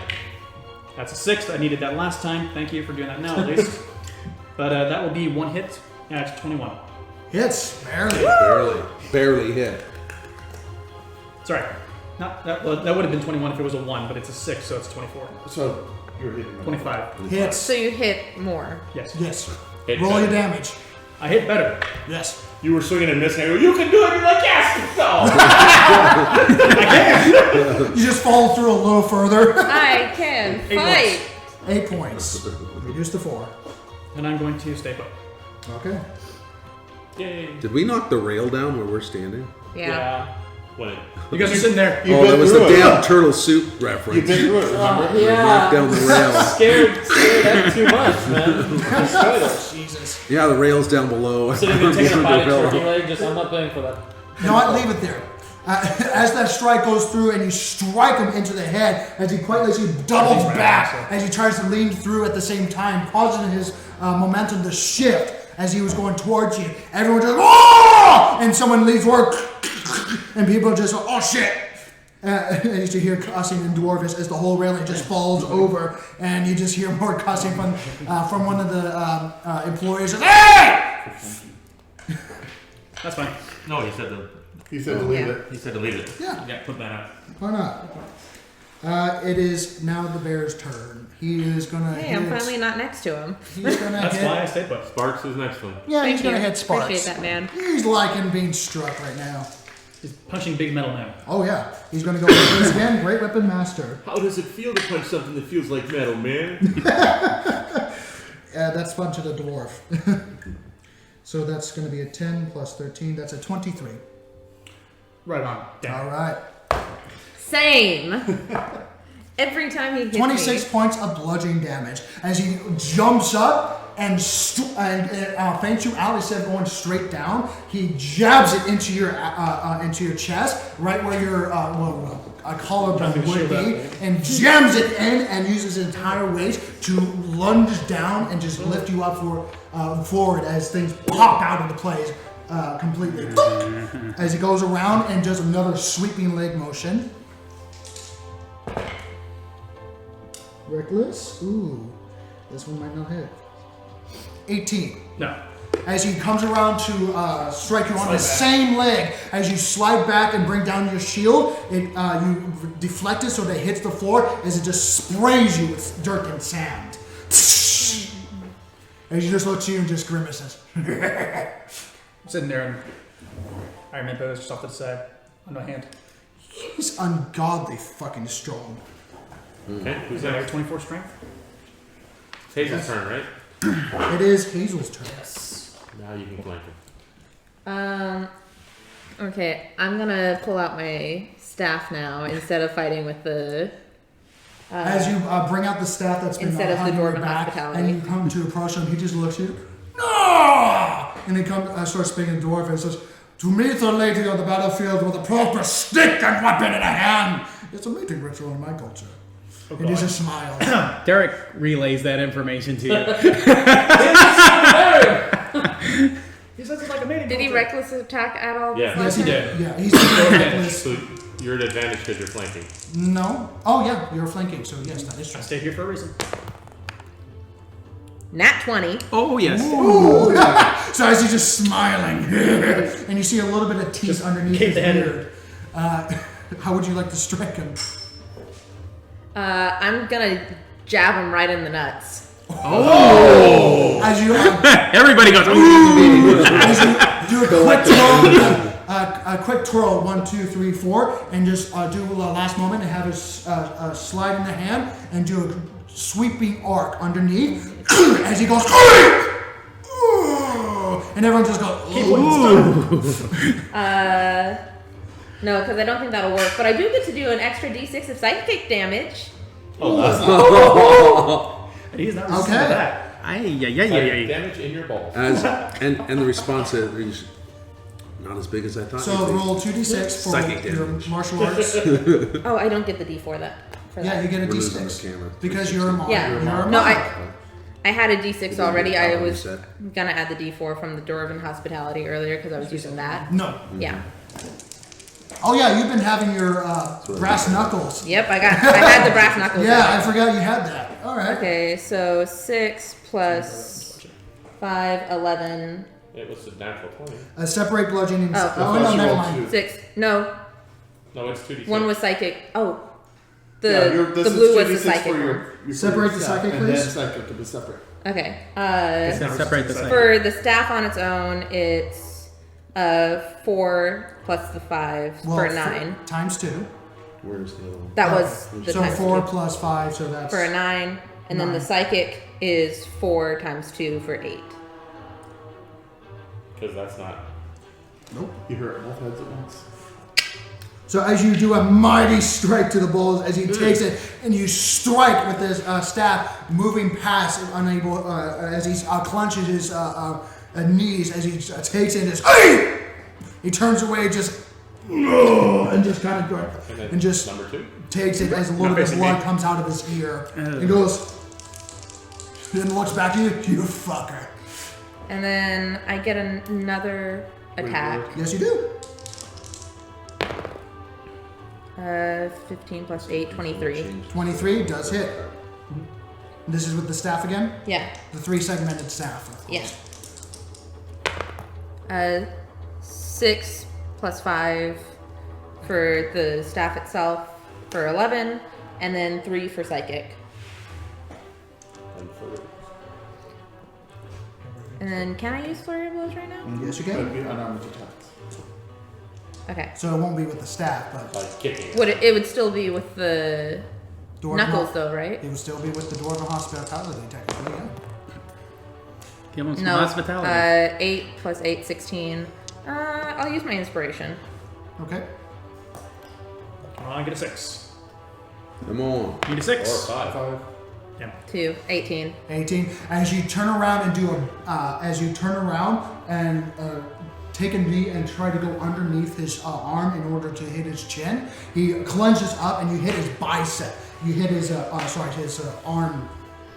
That's a 6. I needed that last time. Thank you for doing that now, at least. But that will be 1 hit at 21. Hits. Barely hit. Sorry. Not that would have been 21 if it was a 1, but it's a 6, so it's 24. So you're hitting 25. Hits. So you hit more. Yes. Yes. Hit Roll better. your damage. I hit better. Yes. You were swinging and missing. I go, you can do it. You're like, yes, no. You just fall through a little further. I can 8 fight. 8 points. Reduce to 4. And I'm going to stay put. Okay. Yay. Did we knock the rail down where we're standing? Yeah. What? You guys are sitting there. You've Oh, been that was the through it. damn turtle soup reference. You've been through it, remember? Knocked down the rail. Scared that too much, man. Destroyed it. Jesus. Yeah, the rail's down below. Sitting there taking a bite of turkey leg, just I'm not paying for that. You know what? Leave it there. As that strike goes through and you strike him into the head, as he quite literally doubles back, as he tries to lean through at the same time, causing his momentum to shift as he was going towards you. Everyone just, oh! And someone leaves work, and people just, oh shit! And you hear cussing in Dwarvish as the whole railing just falls over, and you just hear more cussing from one of the employees. Hey! That's fine. No, he said to. He said to leave Yeah. it. He said to leave it. Yeah, Yeah, put that out. why not? It is now the bear's turn. He is gonna Hey, hit. I'm finally not next to him. He's gonna That's hit. why I stayed put. Sparks is next one. Yeah, Thank he's gonna you. hit Sparks. Appreciate that, man. He's liking being struck right now. He's punching big metal now. Oh yeah, he's gonna go with this again. Great weapon master. How does it feel to punch something that feels like metal, man? That's fun to the dwarf. So that's gonna be a 10 plus 13. That's a 23. Right on. Damn. All right. Same. Every time he hits 26 me. points of bludgeoning damage as he jumps up and feints you out instead of going straight down. He jabs it into your chest, right where your collarbone Trying to would shield be, that. and jams it in and uses his entire weight to lunge down and just lift you up forward as things pop out of the place completely. As he goes around and does another sweeping leg motion. Reckless. Ooh, this one might not hit. 18. No. As he comes around to strike you on the same leg, as you slide back and bring down your shield, you deflect it so that it hits the floor as it just sprays you with dirt and sand. As he just looks at you and just grimaces. I'm sitting there and Iron Man bows just off to the side on my hand. He's ungodly fucking strong. Okay, who's Is that next? 24 strength? It's Hazel's turn, right? It is Hazel's turn. Now you can flank him. Okay, I'm gonna pull out my staff now instead of fighting with the. As you bring out the staff that's been Instead of the behind your dwarven back, hospitality. and you come to approach him, he just looks at you. No! And he starts speaking dwarf and says, "To meet the lady on the battlefield with a proper stick and weapon in a hand. It's a mating ritual in my culture." Oh, And he just smiles. Derek relays that information to you. He says it's like a mating Did he culture. reckless attack at all? Yeah. Yes, he did. Yeah, he's reckless. So you're at advantage because you're flanking. No. Oh, yeah, you're flanking, so yes, that is I true. stayed here for a reason. Nat 20. Oh, yes. Ooh. So as he's just smiling, and you see a little bit of teeth underneath keep his the head in. beard. How would you like to strike him? I'm gonna jab him right in the nuts. As you Everybody goes, ooh! as you do a quick twirl, 1, 2, 3, 4, and just do a last moment and have a slide in the hand and do a sweeping arc underneath as he goes, and everyone just goes, No, because I don't think that'll work. But I do get to do an extra d6 of psychic damage. Oh, that's And he's not resistant Okay. to that. damage in your balls. And the response is not as big as I thought. So you'd be. roll 2d6 for Psychic your damage. martial arts. Oh, I don't get the d4 for Yeah, that. you get a We're losing the d6 camera. because you're a monk. Yeah. You're a No, monk. I had a d6 already. I was Said. gonna add the d4 from the Dwarven Hospitality earlier because I was using that. No. Yeah. Oh yeah, you've been having your brass knuckles. Yep, I had the brass knuckles. Yeah, out. I forgot you had that. All right. Okay, so 6 plus 5, 11. It was a natural 20. Separate bludgeoning. Oh, no, never mind. 6. No, No, it's 2d6. one was psychic. Oh, Yeah, the this blue is was the 2d6 psychic for one. Separate the psychic, and then please. psychic to be separate. Okay. Separate the second. For the staff on its own, it's 4 plus the 5 for 9. Times 2. Where's the other one? That was the So times 4 2 plus 5, so that's for a 9, and then the 9. psychic is 4 times 2 for 8. Because that's not. Nope. You hurt both heads at once. So as you do a mighty strike to the bulls, as he takes it and you strike with his staff, moving past, unable as he clenches his knees as he takes it, hey! He turns away, just and just kind of and just Number 2. takes it as a little bit of blood comes out of his ear. He goes, then looks back to you, you fucker. And then I get another attack. Yes, you do. 15 plus 8, 23. 23 does hit. This is with the staff again? Yeah. The 3-segmented staff. Of course. Yeah. 6 plus 5 for the staff itself for 11, and then 3 for psychic. And for And then can I use flurry of blows right now? Yes, you That would can. be unarmed attacks. Okay. So it won't be with the staff, but like kicking. It would still be with the Dwarven knuckles Ho- though, right? It would still be with the Dwarven Hospitality, technically, yeah. Give him some No. hospitality. 8 plus 8, 16. I'll use my inspiration. Okay. I get a 6. Come on. Need a Or 6. 5. 2, 18. 18. As you turn around and take a knee and try to go underneath his arm in order to hit his chin, he clenches up and you hit his bicep. You hit his arm.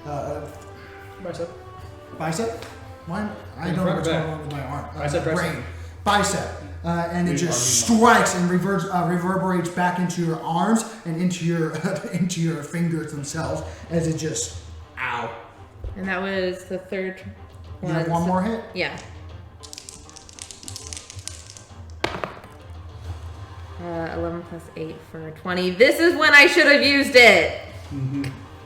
Bicep. Bicep? Why? I don't know front or what's back? going on with my arm. Bicep, tricep? Brain. Bicep. And it just strikes and reverberates back into your arms and into your into your fingers themselves as it just ow. And that was the third You one. have one more hit. Yeah. 11 plus 8 for 20. This is when I should have used it.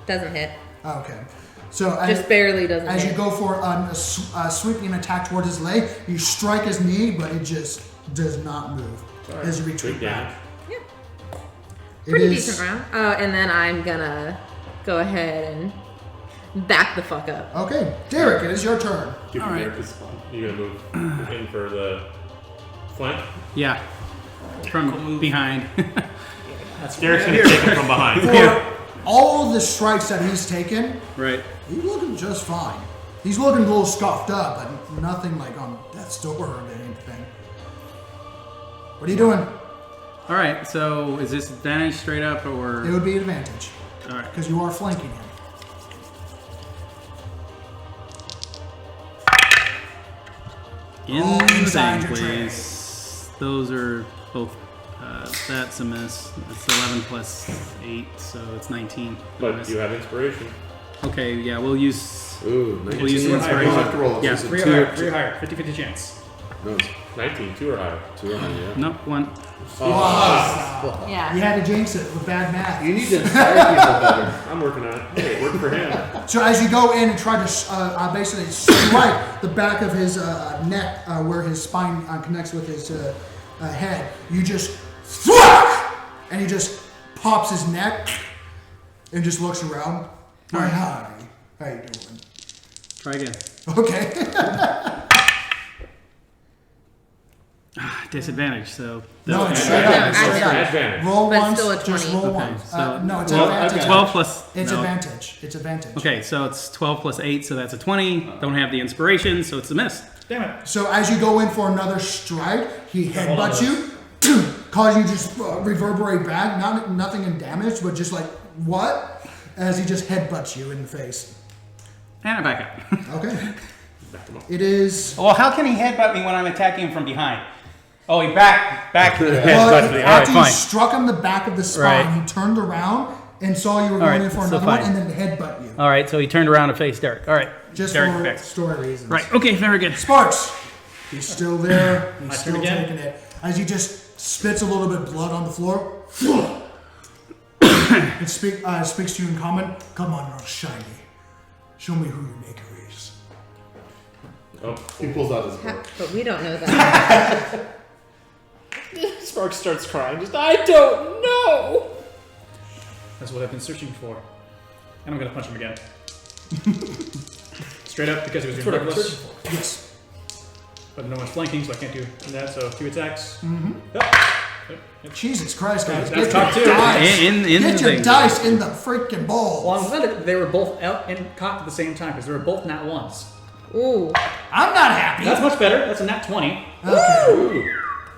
Doesn't hit. Okay. So Just barely doesn't as hit. you go for a sweeping attack toward his leg, you strike his knee, but it just does not move as you retreat Big back. Yeah. It Pretty is- decent round. And then I'm gonna go ahead and back the fuck up. Okay, Derek, it is your turn. Give All you right. there because you're gonna move in for the flank. Yeah. From behind. Derek's gonna take him from behind. For all the strikes that he's taken, Right. he's looking just fine. He's looking a little scuffed up, but nothing like on death's door or anything. What are you doing? All right. So is this advantage straight up or? It would be an advantage All right. because you are flanking him. Roll inside Insane, your tray. please. Those are both. That's a miss. It's 11 plus 8, so it's 19. But Miss. you have inspiration. Okay, yeah, we'll use. Ooh, We'll use 19. the You don't have to roll it. Yeah. It's a 3 or two- higher. 3 or higher. 50-50 chance. No, it's 19, 2 or higher. 2 yeah. No, 1. Yeah. You had to jinx it with bad math. You need to inspire people better. I'm working on it. Hey, it worked for him. So as you go in and try to basically strike the back of his neck where his spine connects with his head, you just thwack, and he just pops his neck and just looks around. Hi, how you doing? Try again. Okay. Disadvantage, so. No, it's that's straight okay. up. It's straight up. Advantage. Roll But once. still a Just 20. roll Okay, once. so- No, it's Well, advantage. okay. 12 plus. It's no. advantage. It's advantage. Okay, so it's 12 plus 8, so that's a 20. Don't have the inspiration, so it's a miss. Damn it. So as you go in for another strike, he headbutts you, cause you just reverberate back. Nothing in damage, but just like what? As he just headbutts you in the face. And I back up. Okay. It is. Well, how can he headbutt me when I'm attacking him from behind? Oh, he back. Well, All right, after you fine. struck him the back of the spine, Right. he turned around and saw you were All going right, in for so another one, fine. and then headbutt you. All right, so he turned around and faced Derek. All right. Just Derek for fixed. story reasons. Right. Okay. Very good. Sparks. He's still there. He's My still turn again? taking it. As he just spits a little bit of blood on the floor. It speaks to you in common. Come on, little shiny. Show me who your maker is. Oh, He pulls out his book. But we don't know that. Sparks starts crying. Just, I don't know. That's what I've been searching for. And I'm gonna punch him again. Straight up because he was That's doing what I've been reckless. searching for. Yes. But no one's flanking, so I can't do that. So 2 attacks. Jesus Christ, guys. That's Get top your two. dice. In Get the your thing. dice in the freaking bowl. Well, I'm glad that they were both out and caught at the same time because they were both nat ones. Ooh. I'm not happy. That's much better. That's a nat 20. Okay.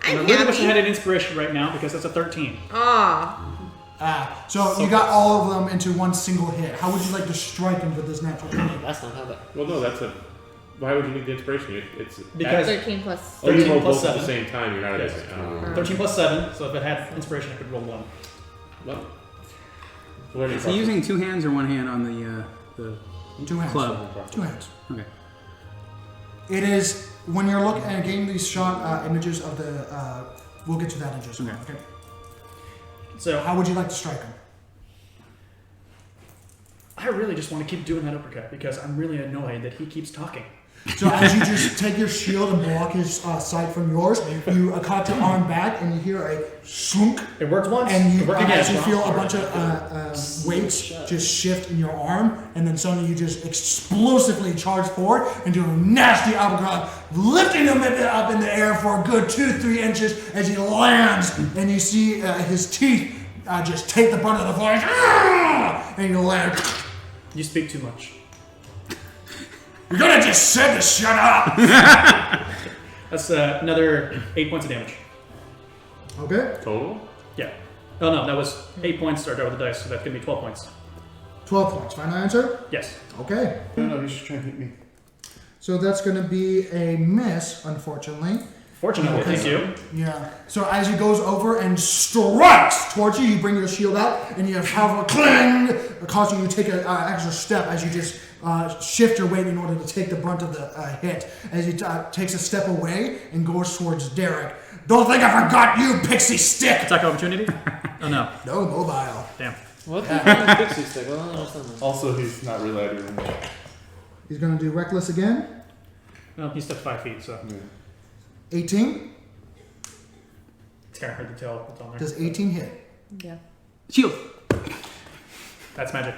And I I'm really wish I happy. had an inspiration right now because that's a 13. Ah. So you got all of them into one single hit. How would you like to strike him with this natural 20? That's not how that. well, no, that's a. Why would you need the inspiration? It's Because 13 plus. oh, you 13 roll plus both at the 7. same time. You're not at Yes. the same. 13 plus 7, so if it had inspiration, I could roll 1. Well, learning Is he using 2 hands or 1 hand on the 2 hands. club? 2 hands. Okay. It is when you're looking and getting these shot images of the. We'll get to that in just a moment. Okay. So How would you like to strike him? I really just want to keep doing that uppercut because I'm really annoyed that he keeps talking. So as you just take your shield and block his sight from yours, you cock your arm back and you hear a shunk, It worked once. and you it worked again. as you feel a bunch of weights just shift in your arm, and then suddenly you just explosively charge forward and do a nasty uppercut, lifting him up in the air for a good 2-3 inches as he lands, and you see his teeth just take the brunt of the floor, and you land. You speak too much. You're gonna just said to shut up. That's another 8 points of damage. Okay, total. Yeah. Oh no, that was 8 points to start out with the dice, so that's gonna be 12 points. 12 points. Final answer. Yes. Okay. No, he's just trying to hit me. So that's going to be a miss, unfortunately. Fortunately, Okay. thank you. Yeah. So as he goes over and strikes towards you, you bring your shield out, and you have a cling, causing you to take an extra step as you just shift your weight in order to take the brunt of the hit. As he takes a step away and goes towards Derek. Don't think I forgot you, pixie stick! Attack opportunity? Oh no. No mobile. Damn. What the pixie stick? I don't understand that. Also, he's not really out of range. He's going to do reckless again. Well, he stepped 5 feet, so 18. it's kind of hard to tell what's on there. Does 18 hit? Yeah. Shield. That's magic.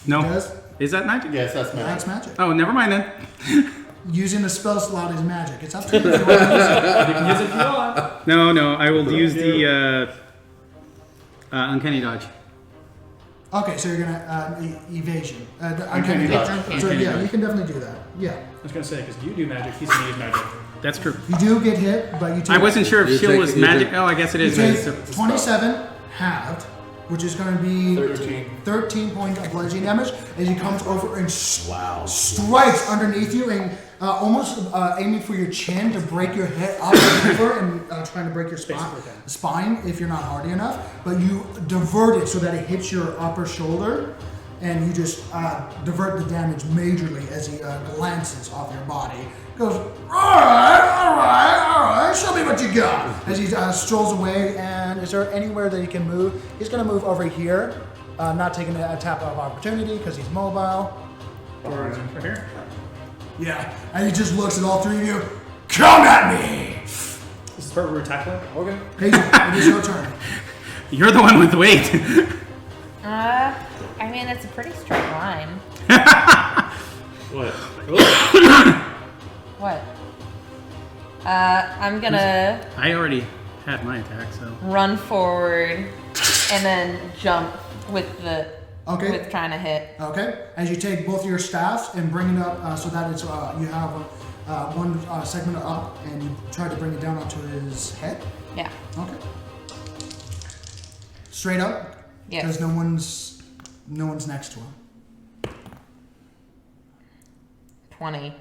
No. Does? Is that magic? Yes, that's magic. That's magic. Oh, never mind then. Using the spell slot is magic. It's up to you. If you want to use it. You can use it if you want. No. I will use the uncanny dodge. Okay, so you're gonna evasion. Uncanny dodge. So Uncanny yeah, dodge. you can definitely do that. Yeah, I was gonna say, because you do magic, he's gonna use magic. That's true. you do get hit, but you take. I wasn't sure if You shield take- was you magic. take- Oh, I guess it You is. take It's 27 halved, which is going to be 13 points of bludgeoning damage as he comes over and strikes underneath you and almost aiming for your chin to break your head up and over and trying to break your spine if you're not hardy enough. But you divert it so that it hits your upper shoulder, and you just divert the damage majorly as he glances off your body. Goes, all right, show me what you got. As he strolls away, and is there anywhere that he can move? He's going to move over here, not taking a tap of opportunity because he's mobile. Or right here. Yeah, and he just looks at all three of you. Come at me! This is part where we're tackling. Okay. Hazel, it is your turn. You're the one with the weight. I mean, it's a pretty straight line. What? What? I'm gonna I already had my attack, so. run forward and then jump with the Okay. with trying to hit. Okay, as you take both your staffs and bring it up so that it's you have one segment up, and you try to bring it down onto his head. Yeah. Okay. Straight up. Yes. Because no one's next to him. 20.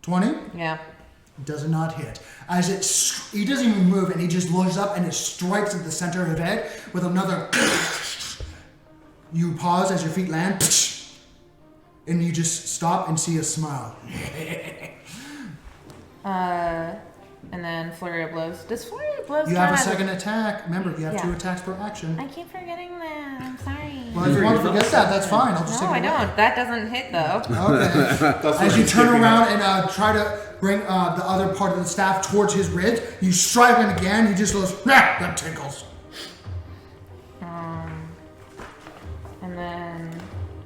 20. Yeah. Does not hit. As he doesn't even move, and he just looks up and it strikes at the center of his head with another. You pause as your feet land, and you just stop and see a smile. And then flurry of blows. Does flurry of blows? You have a count as second attack. Remember, you have Yeah. 2 attacks per action. I keep forgetting that. I'm sorry. Well, if you want to forget that, that's fine. I'll just No, I take it away. don't. That doesn't hit though. Okay. As you turn around and try to bring the other part of the staff towards his ribs, you strike him again. He just goes, that tickles. And then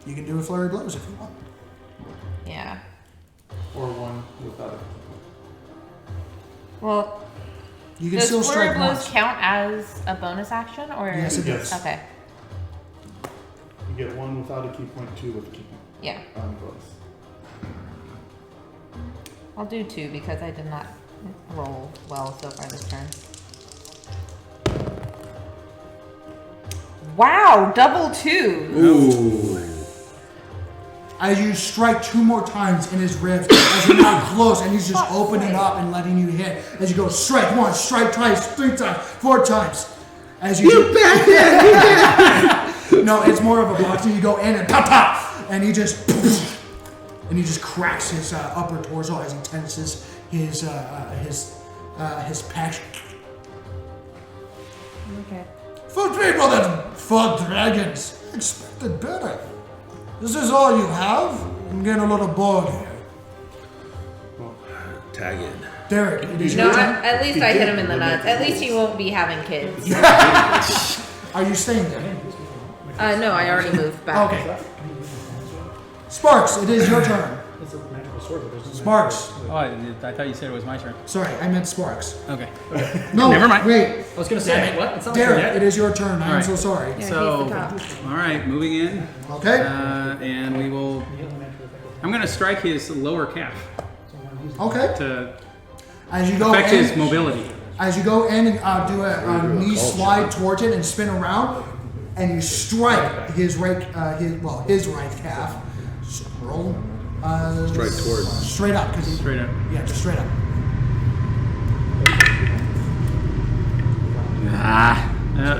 You can do a flurry of blows if you want. yeah. Or one without it. Well, You can does still flurry strike of blows once. count as a bonus action or? Yes, it does. Okay. You get 1 without a key point, 2 with a key point. Yeah. Both. I'll do 2 because I did not roll well so far this turn. Wow, double 2. Ooh. As you strike 2 more times in his ribs, as you're not close, and he's just opening up and letting you hit. As you go, strike once, strike twice, 3 times, 4 times. As you No, it's more of a boxing. You go in and pop, pop, and he just cracks his upper torso as he tenses his pec. Okay. For people that fought dragons, expected better. This is all you have? I'm getting a little bored here. Tag in. Derek, it is No, your turn. at least I hit him in the nuts. At least he won't be having kids. Are you staying there? No, I already moved back. Okay. Sparks, it is your turn. It's a magical sword, but there's no Sparks. Oh, I thought you said it was my turn. Sorry, I meant Sparks. Okay. No, Never mind. Wait. I was gonna say, what? It's not my turn Derek, yet. it is your turn. I am Alright. so sorry. Yeah, So, he's the top. all right, moving in, Okay? and we will. I'm gonna strike his lower calf Okay. to As you go affect in, his mobility. As you go in and do a knee slide towards it and spin around, and you strike his right calf. Roll. Strike towards. Straight up, because Straight up. Yeah, just straight up.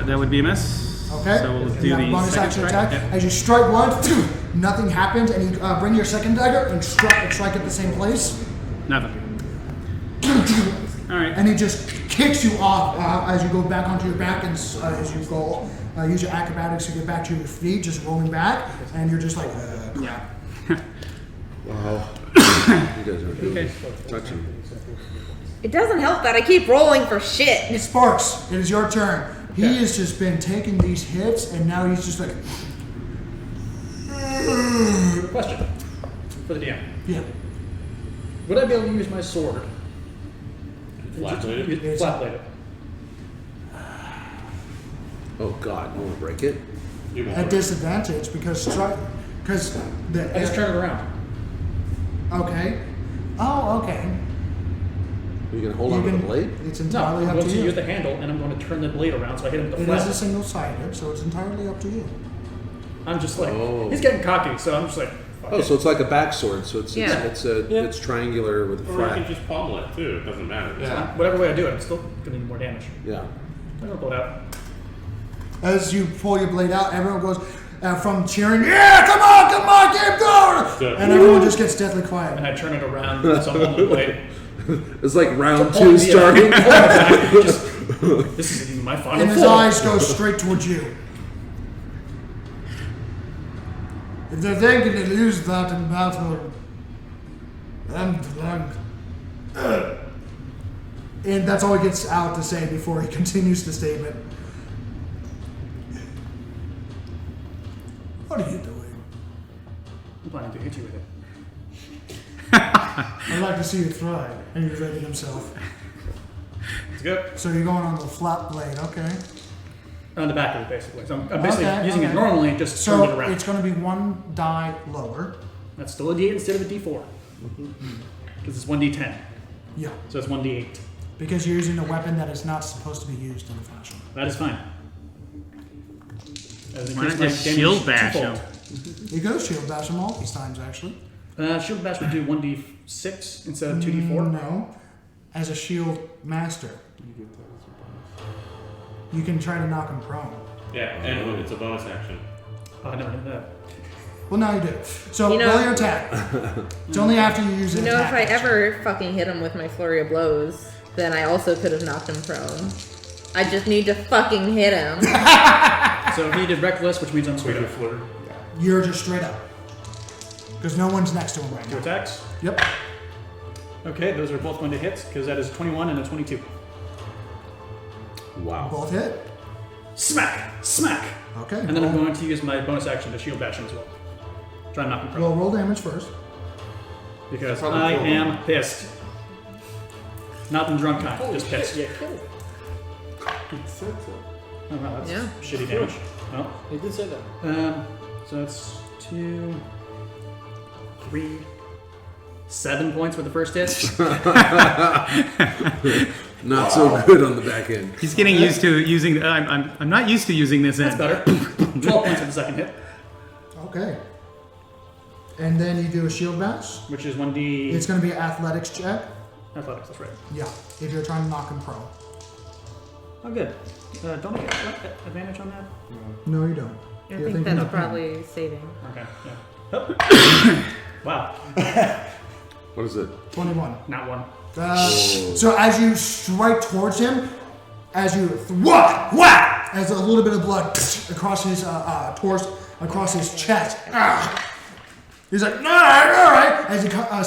That would be a miss. Okay. So we'll You do have a the bonus second action strike. attack. Yeah. As you strike once, nothing happens, and you bring your second dagger and strike at the same place, Nothing. All right. and he just kicks you off as you go back onto your back, and as you go use your acrobatics to get back to your feet, just rolling back, and you're just like, Yeah. Wow. You guys aren't doing touching. It doesn't help that I keep rolling for shit. Sparks, it is your turn. He has just been taking these hits, and now he's just like, Question for the DM. yeah. Would I be able to use my sword? Flat-bladed? Flat bladed. Oh God, you want to break it? You won't At break. disadvantage because the I just turn it around. okay. Oh, okay. Are you gonna hold on to the blade? It's No, entirely I'm up going to to you. use the handle and I'm going to turn the blade around so I hit him with the It is a flat. single-sided, so it's entirely up to you. I'm just like, Oh. he's getting cocky, so I'm just like, fuck Oh, it. so it's like a backsword. So it's Yeah. it's triangular with a Or you can flat. just pommel it too. It doesn't matter. Whatever way I do it, I'm still going to do more damage. Yeah. I'm going to pull it out. As you pull your blade out, everyone goes from cheering, yeah, come on, keep going, Good. and everyone just gets deathly quiet. And I turn it around so I'm holding the blade. It's like round Pull me two starting. back, just, this isn't even my final And his form. eyes go straight towards you. If they're thinking to lose that in battle, and that's all he gets out to say before he continues the statement. What are you doing? I'm planning to hit you with it. I'd like to see you try. And he's ready himself. It's good. So you're going on the flat blade, okay? On the back of it, basically. So I'm basically Okay, using okay. it normally, just turn it So around. it's going to be one die lower. That's still a D8 instead of a D4. Because it's 1D10. Yeah. So it's 1D8. Because you're using a weapon that is not supposed to be used in a fashion. That is fine. That Why not increases my just damage shield bash twofold. him? You could shield bash him all these times, actually. Shield bash would do 1D6 instead of 2D4. No. as a shield master, you can try to knock him prone. Yeah, and it's a bonus action. Oh, I never did that. Well, now you do. So You know- roll your attack. It's only after you use You an know, attack if I action. ever fucking hit him with my flurry of blows, then I also could have knocked him prone. I just need to fucking hit him. So he did reckless, which means I'm straight up. You're just straight up. Because no one's next to him right Two now. attacks. Yep. Okay, those are both going to hit because that is a 21 and a 22. Wow. Both hit. Smack! Smack! Okay. And then I'm going to use my bonus action to shield bash him as well. Try and knock him prone. Well, roll damage first. Because I am pissed. Not the drunk kind, just pissed. Oh, wow, that's Yeah. shitty damage. Oh. He did say that. So that's 2, 3, 7 points for the first hit. Not so good on the back end. He's getting used to using. I'm not used to using this That's end. better. 12 points for the second hit, Okay. And then you do a shield bash. which is 1d It's going to be an athletics check. athletics. That's right. Yeah. If you're trying to knock him prone. Oh, good. Don't I get advantage on that? No, you don't. I You're think thinking that's of him. probably saving. Okay. Yeah. Wow. What is it? 21. Not one. So as you strike towards him, as you whack, whack, as a little bit of blood across his torso, across his chest. He's like, all right. As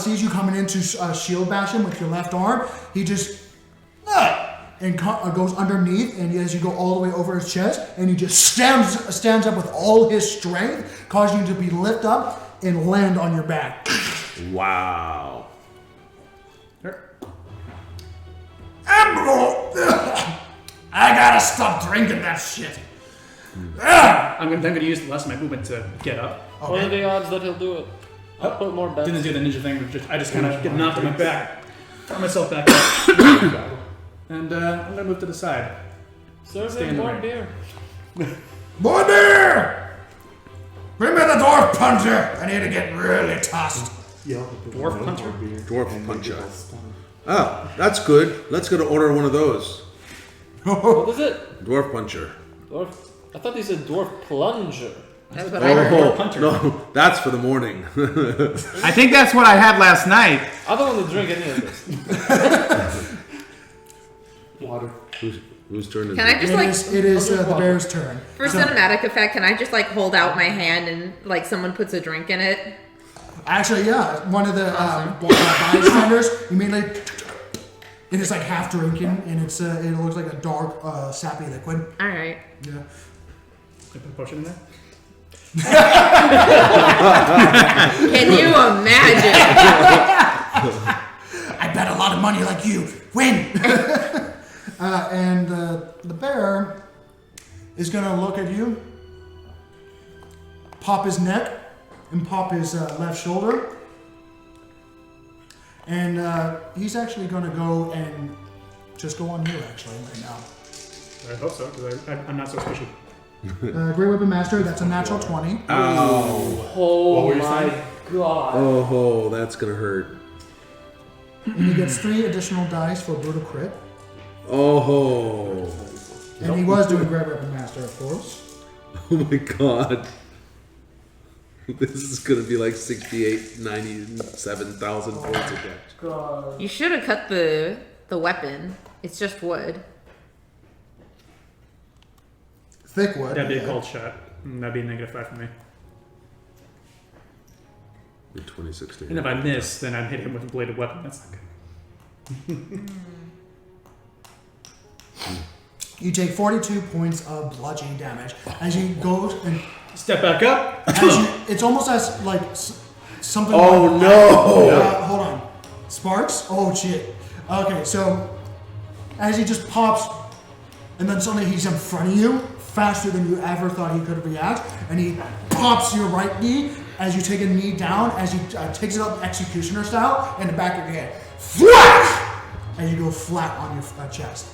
he sees you coming in to shield bash him with your left arm, he just and goes underneath, and as you go all the way over his chest, and he just stands up with all his strength, causing you to be lift up and land on your back. Wow. I gotta stop drinking that shit. I'm then going to use the rest of my movement to get up. What are the odds that he'll do it? I'll put more bets. Didn't do the ninja thing. I just kind of get knocked on my back, throw myself back up, and I'm going to move to the side. Serve Stay him in the more ring. beer. Boy bear! Bring me the dwarf puncher! I need to get really tossed. Dwarf puncher? Dwarf puncher. Oh, that's good. Let's go to order one of those. What is it? Dwarf puncher. Dwarf. I thought he said dwarf plunger. That's what I heard. Oh, no, that's for the morning. I think that's what I had last night. I don't want to drink any of this. Water. Whose turn is Can I it? just It is the bear's turn. for cinematic effect, can I just like hold out my hand and like someone puts a drink in it? Actually, yeah, one of the bystanders immediately, and it's like half drinking, and it looks like a dark, sappy liquid. All right. Yeah. Put a potion in there? Can you imagine? I bet a lot of money like you win. And the bear is gonna look at you, pop his neck, and pop his left shoulder, and he's actually gonna go and just go on you actually right now. I hope so, because I'm not so squishy. Great Weapon Master, that's a natural 20. Oh my god. Oh, that's gonna hurt. And he gets 3 additional dice for brutal crit. Oh. And he was doing Great Weapon Master, of course. Oh my god. This is gonna be like 97,000 points of damage. God. You should have cut the weapon. It's just wood. Thick wood. That'd be a cold shot. That'd be a -5 for me. 26 And if I miss, then I'd hit him with a bladed weapon. That's not good. You take 42 points of bludgeoning damage as he goes and Step back up. it's almost as like something. Oh like, no! hold on, sparks. Oh shit. Okay, so as he just pops, and then suddenly he's in front of you faster than you ever thought he could react, and he pops your right knee as you take a knee down as he takes it up executioner style in the back of your head. Flash! And you go flat on your chest.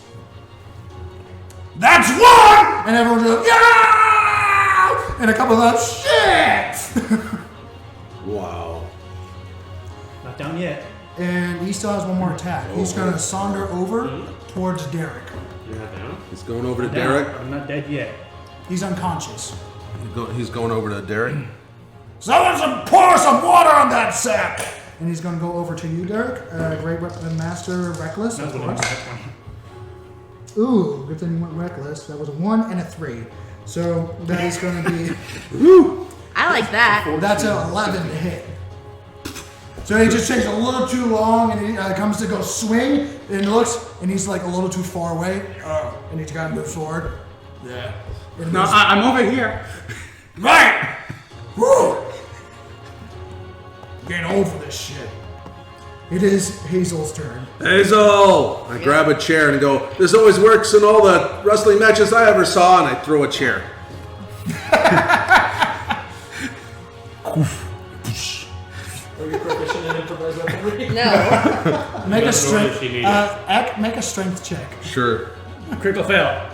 That's one! And everyone's like, yeah! And a couple of them, shit! Wow. Not down yet. and he still has one more attack. He's going to saunter over towards Derek. You're not down? He's going over to Derek. I'm not dead yet. He's unconscious. He's going over to Derek. Someone pour some water on that sack! And he's going to go over to you, Derek. Great Weapon Master, Reckless. That's Of what course. I'm at. Ooh, good thing you went Reckless. That was a 1 and a 3. So that is going to be... I like that. That's an 11 to hit. So he just takes a little too long, and he comes to go swing, and looks, and he's like a little too far away, and he's got to move forward. Yeah. No, I'm over here. Right! Woo! I'm getting old for this shit. It is Hazel's turn. Hazel! I grab a chair and go, this always works in all the wrestling matches I ever saw, and I throw a chair. Are you proficient in improvised weaponry? No. Make a Doesn't know strength. what she needed. Make a strength check. Sure. Critical fail.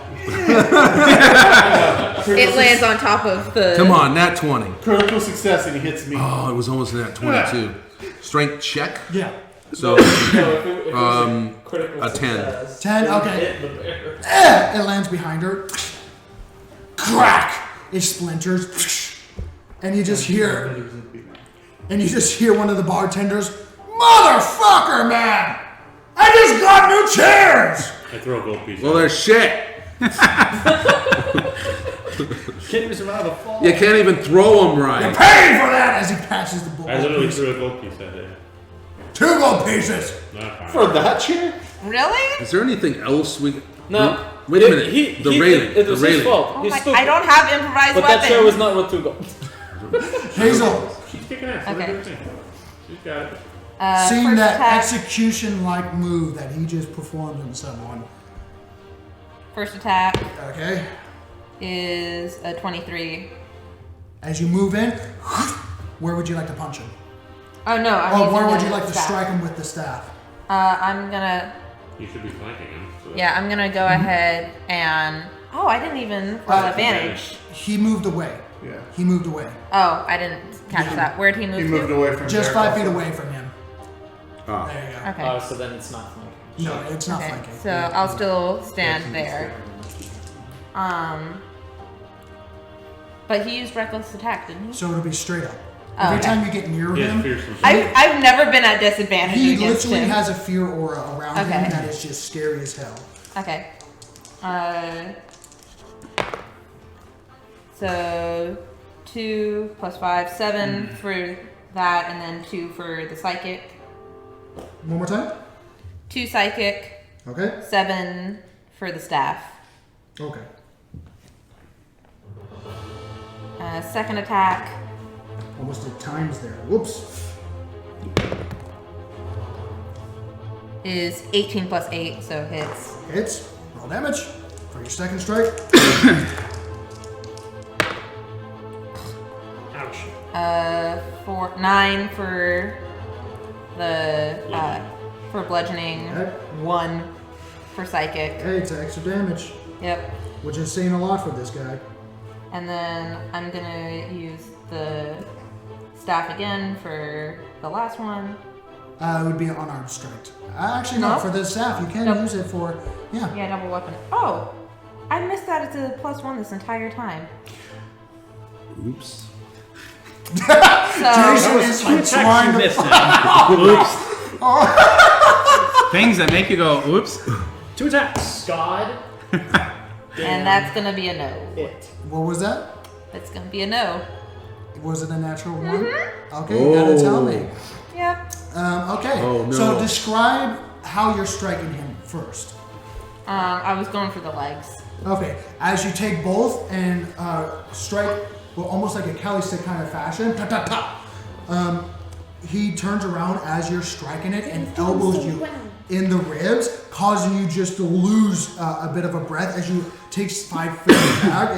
It lands on top of the. Come on, nat 20. Critical success and he hits me. Oh, it was almost nat 22. Strength check. Yeah. So, No, if it was a critical a 10. success, 10, it would okay. hit the bear. It lands behind her. Crack! It splinters. And you just hear. And you just hear one of the bartenders. Motherfucker, man! I just got new chairs! I throw a gold piece. Well, they're shit. Can't even survive a fall. You can't even throw them You're right. paying for that as he patches the I literally piece. threw a gold piece at it. 2 gold pieces! Not fine. For that chair? Really? Is there anything else we... No. Wait a minute. the railing. It was the his railing. fault. Oh He's my, stupid. I don't have improvised But weapons. that chair was not worth 2 gold. Hazel, She's kicking ass. Let her Okay. do her thing. She's got it. seeing first that attack, execution-like move that he just performed on someone. First attack Okay? is a 23. As you move in, where would you like to punch him? Oh no! I'm Or using where would the you like to staff. strike him with the staff? I'm gonna. You should be flanking him. So Yeah, I'm gonna go ahead and. Oh, I didn't even roll advantage. He moved away. Yeah. He moved away. Oh, I didn't catch that. Where'd he move He to? moved away from Just there. 5 feet away from him. Ah. There you go. Okay. So then it's not flanking. No, it's not Okay. flanking. So I'll still stand there. But he used reckless attack, didn't he? So it'll be straight up. Oh, Every okay. time you get near he has him, fearsome. I've never been at disadvantage he against literally him. has a fear aura around Okay. him that is just scary as hell. Okay. So 2 plus 5, 7 for that, and then 2 for the psychic. One more time? 2 psychic, Okay? 7 for the staff. Okay. Second attack Almost did times there. Whoops. is 18 plus 8, so hits. Hits. Roll damage for your second strike. Ouch. 9 for the for bludgeoning, Okay. 1 for psychic. Hey, it's extra damage, Yep. which is saying a lot for this guy. And then I'm gonna use the staff again for the last one. It would be an unarmed strike. Actually, no. No? For the staff, you can Nope. use it for yeah. Yeah, double weapon. Oh, I missed that it's a +1 this entire time. Oops. So Jason is Two attacks trying you to. missed now. Things that make you go, oops. 2 attacks. God. and that's gonna be a no. It. What was that? That's gonna be a no. Was it a natural one? Mm-hmm. Okay, you gotta tell me. Yep. Okay. Oh, no. So describe how you're striking him first. I was going for the legs. Okay. As you take both and strike, well, almost like a Cali stick kind of fashion. Ta ta ta. He turns around as you're striking it and elbows you in the ribs, causing you just to lose a bit of a breath as you take 5 feet back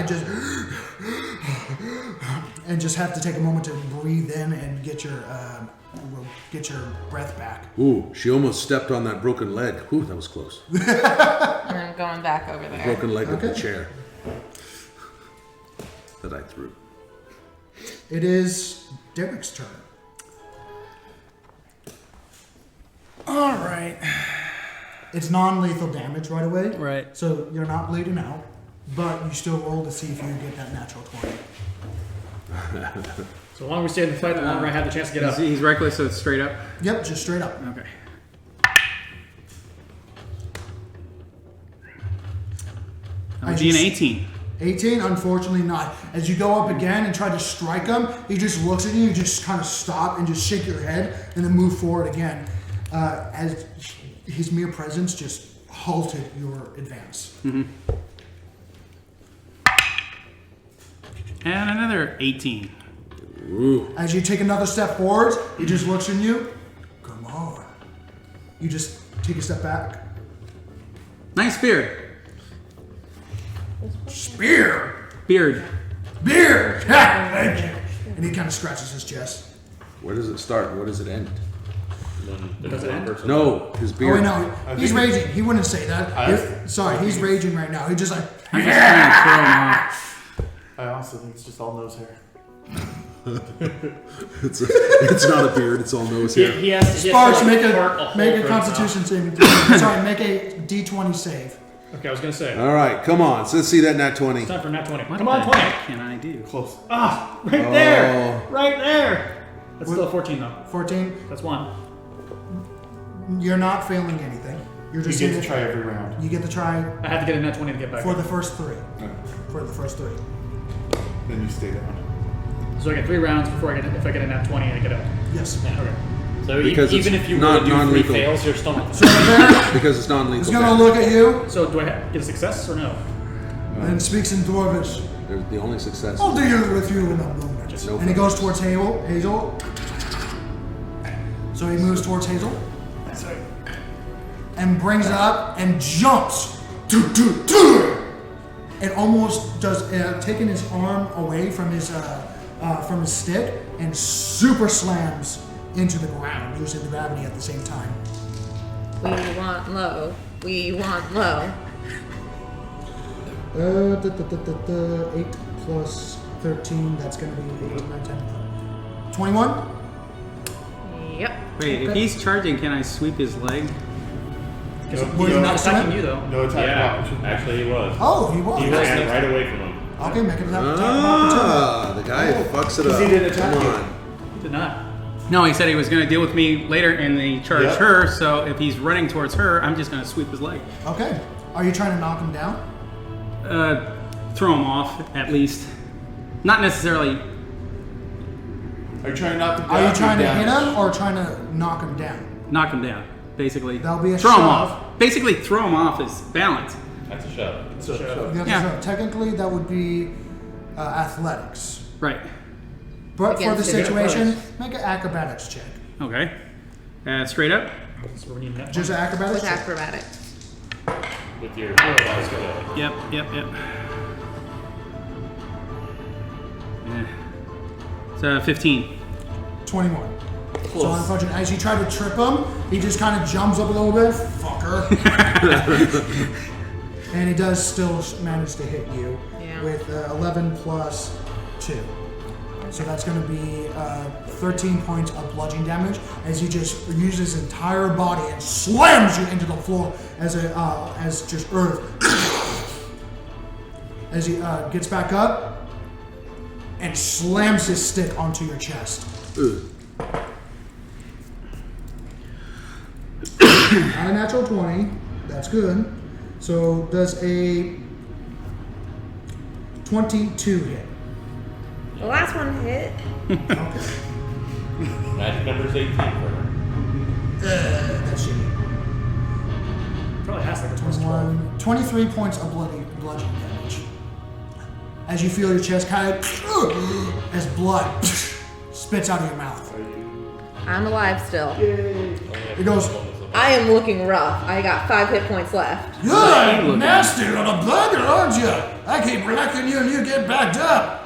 and just have to take a moment to breathe in and get your breath back. Ooh, she almost stepped on that broken leg. Ooh, that was close. And then going back over there. Broken leg of the Okay. chair that I threw. It is Derek's turn. All right. It's non-lethal damage right away. Right. So you're not bleeding out, but you still roll to see if you get that natural 20. So the longer we stay in the fight, the longer I have the chance to get up. He's reckless, so it's straight up. Yep, just straight up. Okay. That would be an 18. 18, unfortunately not. As you go up again and try to strike him, he just looks at you, you just kind of stop and just shake your head and then move forward again. As his mere presence just halted your advance. Mm-hmm. And another 18. Ooh. As you take another step forward, he just looks at you. Come on. You just take a step back. Nice beard. Spear! Beard. Beard! Ha! Thank you. And he kind of scratches his chest. Where does it start? Where does it end? Does it end? No, his Oh, beard. wait, no. He's raging. He wouldn't say that. Sorry, he's raging right now. He's just like, I'm just trying to throw him off. I honestly think it's just all nose hair. It's not a beard. It's all nose hair. He has to Sparks, like, make part a hole for Constitution saving throw. Sorry, make a D20 save. Okay, I was gonna say. All right, come on. So let's see that nat 20. It's time for nat 20. What Come on, the 20. heck can I do? Close. Ah, right Oh. there. Right there. That's still a 14 though. 14. That's one. You're not failing anything. You're You just get to try every round. You get to try I have to get a nat 20 to get back for up. the first 3. Okay. For the first 3. Then you stay down. So I get 3 rounds before if I get a nat 20, I get up. Yes. Yeah, okay. So Because even it's if you not were to do 3 non-lethal. fails, you're still not. So the bear Because it's is non-lethal. going to damage. look at you So do I get a success or no? and speaks in Dwarvish. They're the only success. I'll deal with you in a moment. No And he goes towards Hazel. So he moves towards Hazel. And brings it up and jumps. And almost does, taking his arm away from his stick and super slams into the ground using the gravity at the same time. We want low. We want low. 8 plus 13, that's going to be 8, 9, 10, 21? Yep. Wait, if he's charging, can I sweep his leg? Because Were you he's not not attacking doing you though. No attack of Yeah, opportunity. actually he was. Oh, he was. He ran right away from him. Okay, make it an attack of opportunity. Ah, the guy who fucks it up. he didn't attack Come you. on. He did not. No, he said he was going to deal with me later and he charged Yep. her, so if he's running towards her, I'm just going to sweep his leg. Okay. Are you trying to knock him down? Throw him off, at least. Not necessarily. Are you trying to knock him down? Are you trying to hit damage? him or trying to knock him down? Knock him down, basically. That'll be a throw him shove. off. Basically, throw him off his balance. That's a shove. So, You have to Yeah. shove. Technically, that would be athletics. Right. But for the Against it. situation, make an acrobatics check. Okay. Straight up. So we need nat Just an acrobatics With check. acrobatics. With your skill. Yep. Yeah. It's 15. 21. So unfortunately, as you try to trip him, he just kind of jumps up a little bit. Fucker. And he does still manage to hit you Yeah. with 11 plus 2. So that's going to be 13 points of bludgeoning damage as he just uses his entire body and slams you into the floor as just earth. As he gets back up and slams his stick onto your chest. Not a natural 20. That's good. So does a 22 hit? The last one hit. Okay. Magic number's 18 for her. That's shitty. Probably has like a plus 12. 23 points of bludgeoning damage. As you feel your chest kind of as blood spits out of your mouth. I'm alive still. It goes, I am looking rough. I got 5 hit points left. you're nasty little bugger, aren't you? I keep wrecking you and you get backed up.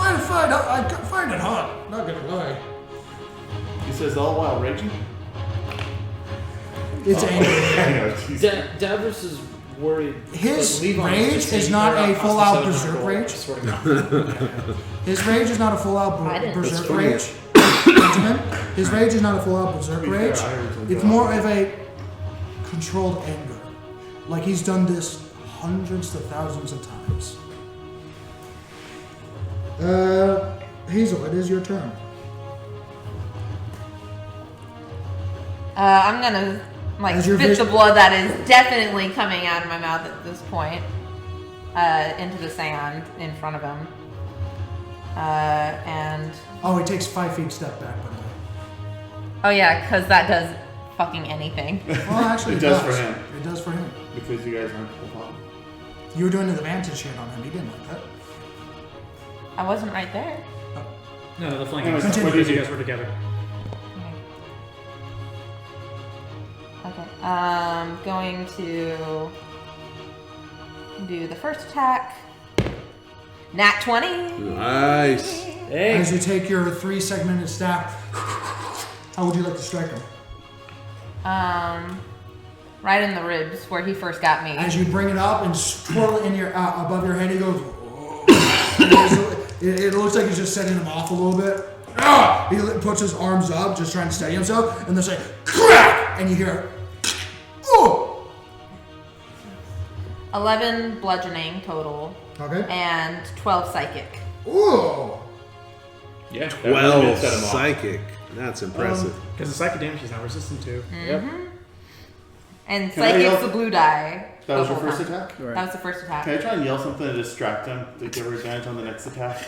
I find it hot, not gonna lie. He says all while raging? It's angry. I know, jeez. Davros is worried. His but Levon rage just is saying, not "You're a not full-out costing berserk 700 gold." rage. I swear to God. His rage is not a full-out I didn't- berserk funny. rage. Benjamin. His rage is not a full-out berserk rage. It's more of a controlled anger. Like he's done this hundreds to thousands of times. Hazel, it is your turn. I'm gonna As your spit the vision- blood that is definitely coming out of my mouth at this point into the sand in front of him. And Oh, he takes 5 feet step back, by the way. oh yeah, because that does fucking anything. Well, actually, It does for him. It does for him. Because you guys aren't full on. You were doing the advantage hit on him. He didn't like that. I wasn't right there. No, the flanking Anyways, stuff what do you because you do? guys were together. Okay. I'm going to do the first attack. Nat 20. Nice. Hey. As you take your 3-segmented staff, how would you like to strike him? Right in the ribs where he first got me. As you bring it up and twirl it in your above your head, he goes. It looks like he's just setting him off a little bit. He puts his arms up, just trying to steady himself, and there's like crack, and you hear, oh. 11 bludgeoning total Okay. and 12 psychic. Ooh. Yeah. that really did 12 set him off. psychic. That's impressive. Because the psychic damage he's not resistant to. And Can I psychic's yell- the blue die. That was the your whole first time. attack? That was the first attack. Can I try and yell something to distract him to give her advantage on the next attack?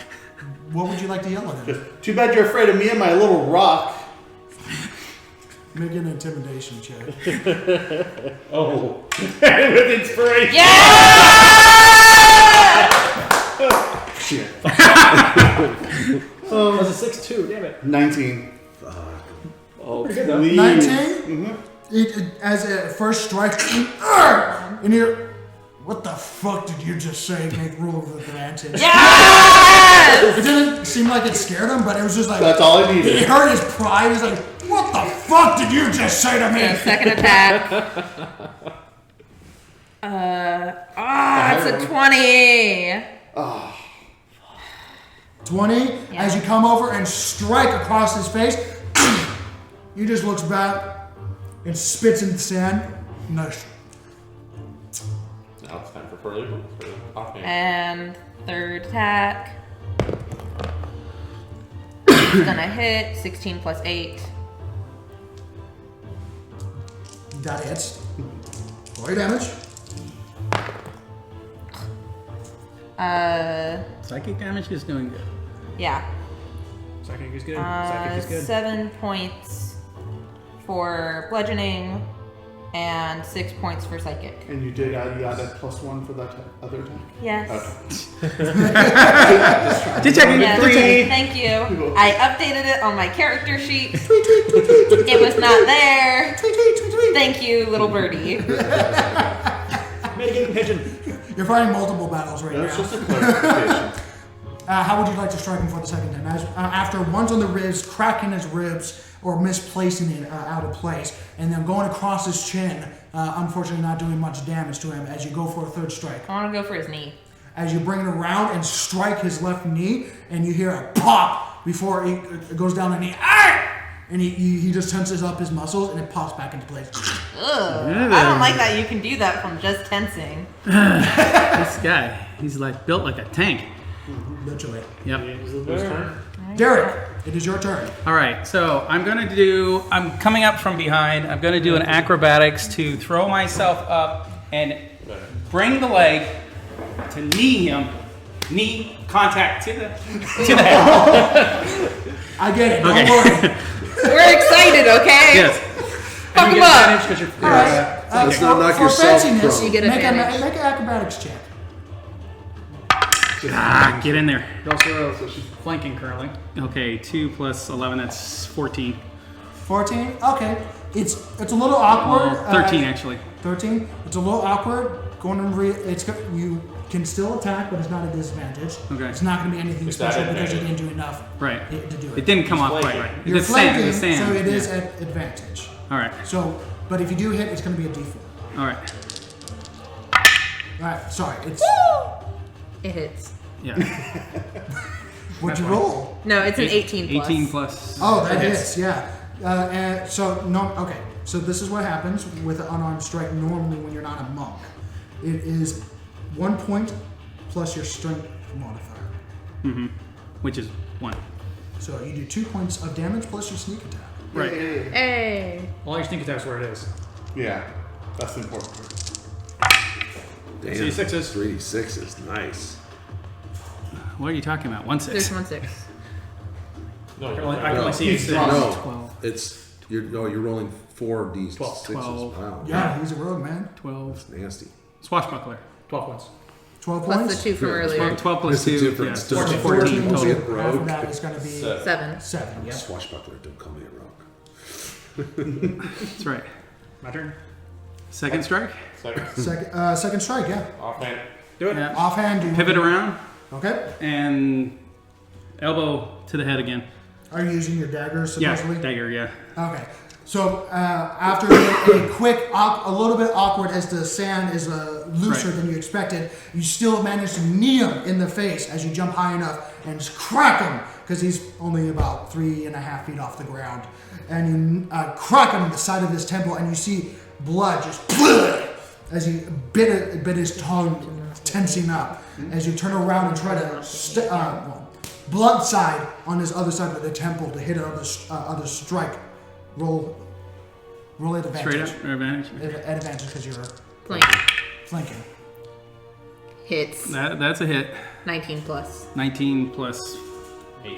What would you like to yell at him? Just, too bad you're afraid of me and my little rock. Make an intimidation check. Oh. With inspiration. Yeah! Shit. That's a 6-2, damn it. 19. Oh, Pretty good though. 19? As a first strike, and you're, what the fuck did you just say? Make rule of advantage. Yes! It didn't seem like it scared him, but it was just like, That's all I he needed. heard his pride. He's like, what the fuck did you just say to So me? second attack. It's a 20. 20, as you come over and strike across his face, he just looks back and spits in the sand. Nice. Now it's time for further offhand. And third attack. He's gonna hit 16 plus 8. That hits. Roll your damage. Psychic damage is doing good. Yeah. Psychic is good. Psychic is good. 7 points for bludgeoning and 6 points for psychic. And you did add that +1 for that other attack? Yes. Just checking. Yes, 3. thank you. I updated it on my character sheet. It was not there. Thank you, little birdie. Mitigating pigeon. You're fighting multiple battles right That's now. just a clarification. How would you like to strike him for the second time? After once on the ribs, cracking his ribs or misplacing it out of place, and then going across his chin, unfortunately not doing much damage to him as you go for a third strike. I want to go for his knee. As you bring it around and strike his left knee, and you hear a pop before it goes down the knee. Ah! And he just tenses up his muscles, and it pops back into place. Ugh. I don't like that you can do that from just tensing. This guy, he's like built like a tank. Literally. Yep. Whose turn? Derek, it is your turn. All right, so I'm coming up from behind. I'm gonna do an acrobatics to throw myself up and bring the leg to knee him. Knee contact to the head. I get it. Don't Okay. worry. We're excited, okay? Yes. Fuck And him you get up. advantage 'cause you're- All right. Let's not knock for yourself fanciness, prone. You get make advantage. make an acrobatics check. Get in there. So she's flanking currently. Okay, 2 plus 11, that's 14. 14. Okay. It's a little awkward. 13 actually. 13. It's a little awkward. Going to you can still attack, but it's not a disadvantage. Okay. It's not going to be anything It's not special because you advantage. didn't do enough Right. to do It it. didn't come off quite flanking. right. You're It's sand. flanking, It's sand. so it is Yeah. at advantage. All right. So, but if you do hit, it's going to be a D4. All right. All right. Sorry. It's It hits. Yeah. What'd you roll? No, it's an 18 plus. 18 plus. Oh, that hits, yeah. And so, no, okay. So this is what happens with an unarmed strike normally when you're not a monk. It is 1 point plus your strength modifier. Mm-hmm. Which is 1. So you do 2 points of damage plus your sneak attack. Right. Hey. All your sneak attacks where it is. Yeah, that's the important part. Damn. See, 6s. 3 6s. Nice. What are you talking about? 1 6. There's 1 6. No, I can only see He's 6. drunk. No, 12. it's you're rolling 4d6s. 12. Wow. Yeah, he's a rogue, man. 12. Nasty. Swashbuckler. 12 points. 12 Plus points. the 2 from earlier. 12 plus That's the 2. difference. Yeah, Does 14 14 total. Get half rogue. of that is going to be 7. 7. Yeah. Swashbuckler, don't call me a rogue. That's right. My turn. Second strike. Second. Second strike, yeah. Offhand. Do it. Yeah. Offhand, do you Pivot around Okay. and elbow to the head again. Are you using your daggers Yeah, supposedly? dagger, yeah. Okay. So after a quick, a little bit awkward as the sand is looser Right. than you expected, you still manage to knee him in the face as you jump high enough and just crack him because he's only about 3.5 feet off the ground. And you crack him in the side of his temple, and you see blood just as he bit his tongue, tensing up. As you turn around and try to blood side on his other side of the temple to hit other strike. Roll at advantage. Straight up or advantage? At advantage because you're flanking. Hits. That's a hit. 19 plus. 19 plus 8. I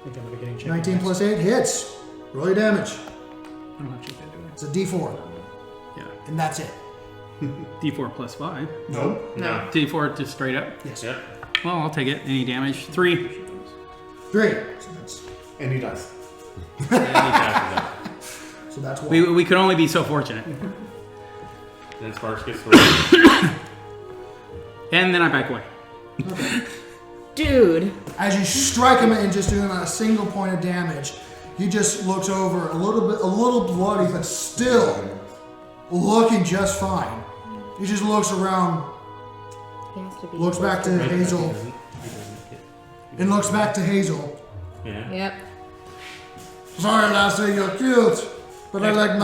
think I'm the beginning check. 19 plus 8 hits. Roll your damage. I don't have to do it. It's a D4, Yeah. and that's it. D4 plus 5. Nope. No. D4 just straight up. Yes. Yeah. Well, I'll take it. Any damage? 3. 3. So that's And he dies. so that's 1. We could only be so fortunate. Then Sparks gets the roll. And then I back away. Dude. As you strike him and just doing a single point of damage, he just looks over a little bloody, but still looking just fine. He just looks around, He has to be looks back to Hazel, and looks back to Hazel. Yeah. Yep. Sorry, lassie, you're cute, but I like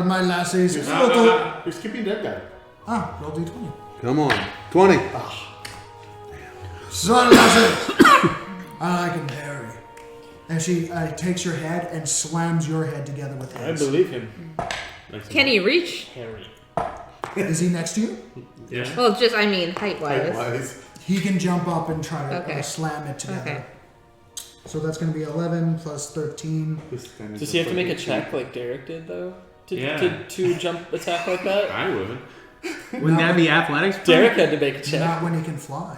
my lassies. You're skipping that guy. Ah, roll d20. Come on. 20. Sorry, lassie. I like him hairy. And she takes your head and slams your head together with his. I believe him. Can he reach? Harry. Is he next to you? Yeah. Well, just, I mean, height-wise. Likewise. He can jump up and try to Okay. slam it together. Okay. So that's going to be 11 plus 13. Does he have to make a check like Derek did, though? Yeah. To jump attack like that? I wouldn't. Wouldn't that be athletics? Derek had to make a check. Not when he can fly.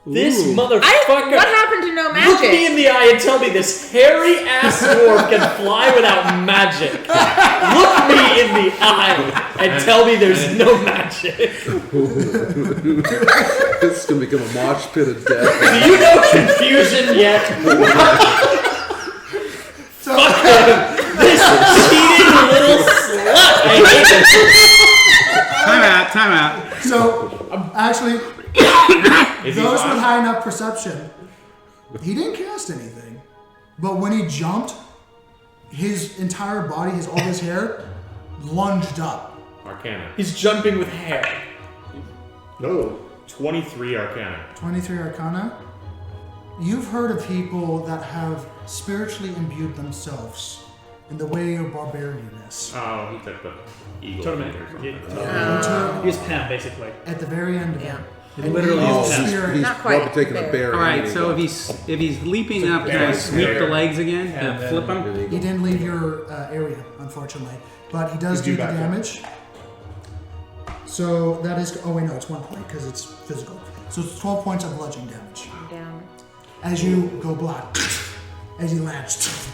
This Ooh. motherfucker. What happened to no Look me magic? in the eye and tell me this hairy ass dwarf can fly without magic. Look me in the eye and tell me there's no magic. This is going to become a mosh pit of death. Do you know confusion yet? Fuck him. This cheating little slut. I hate it. Time out. So, actually, Is he those with fine? high enough perception, he didn't cast anything. But when he jumped, his entire body, all his hair, lunged up. Arcana. He's jumping with hair. No. 23 Arcana. 23 Arcana. You've heard of people that have spiritually imbued themselves in the way of barbarianness. Oh, he took the eagle. Totem. Into- He's Pam, basically. at the very end of Yeah. it. It literally Oh, is Pam. Spirit. he's Not quite probably taking a there. bear. All right. and So if he's leaping up, can I sweep the legs again And to then- flip him? He didn't leave your area, unfortunately, but he does He's due do the back up. damage. So that is. Oh wait, no, it's 1 point because it's physical. So it's 12 points of bludgeoning damage Down. as you go black, as he lands.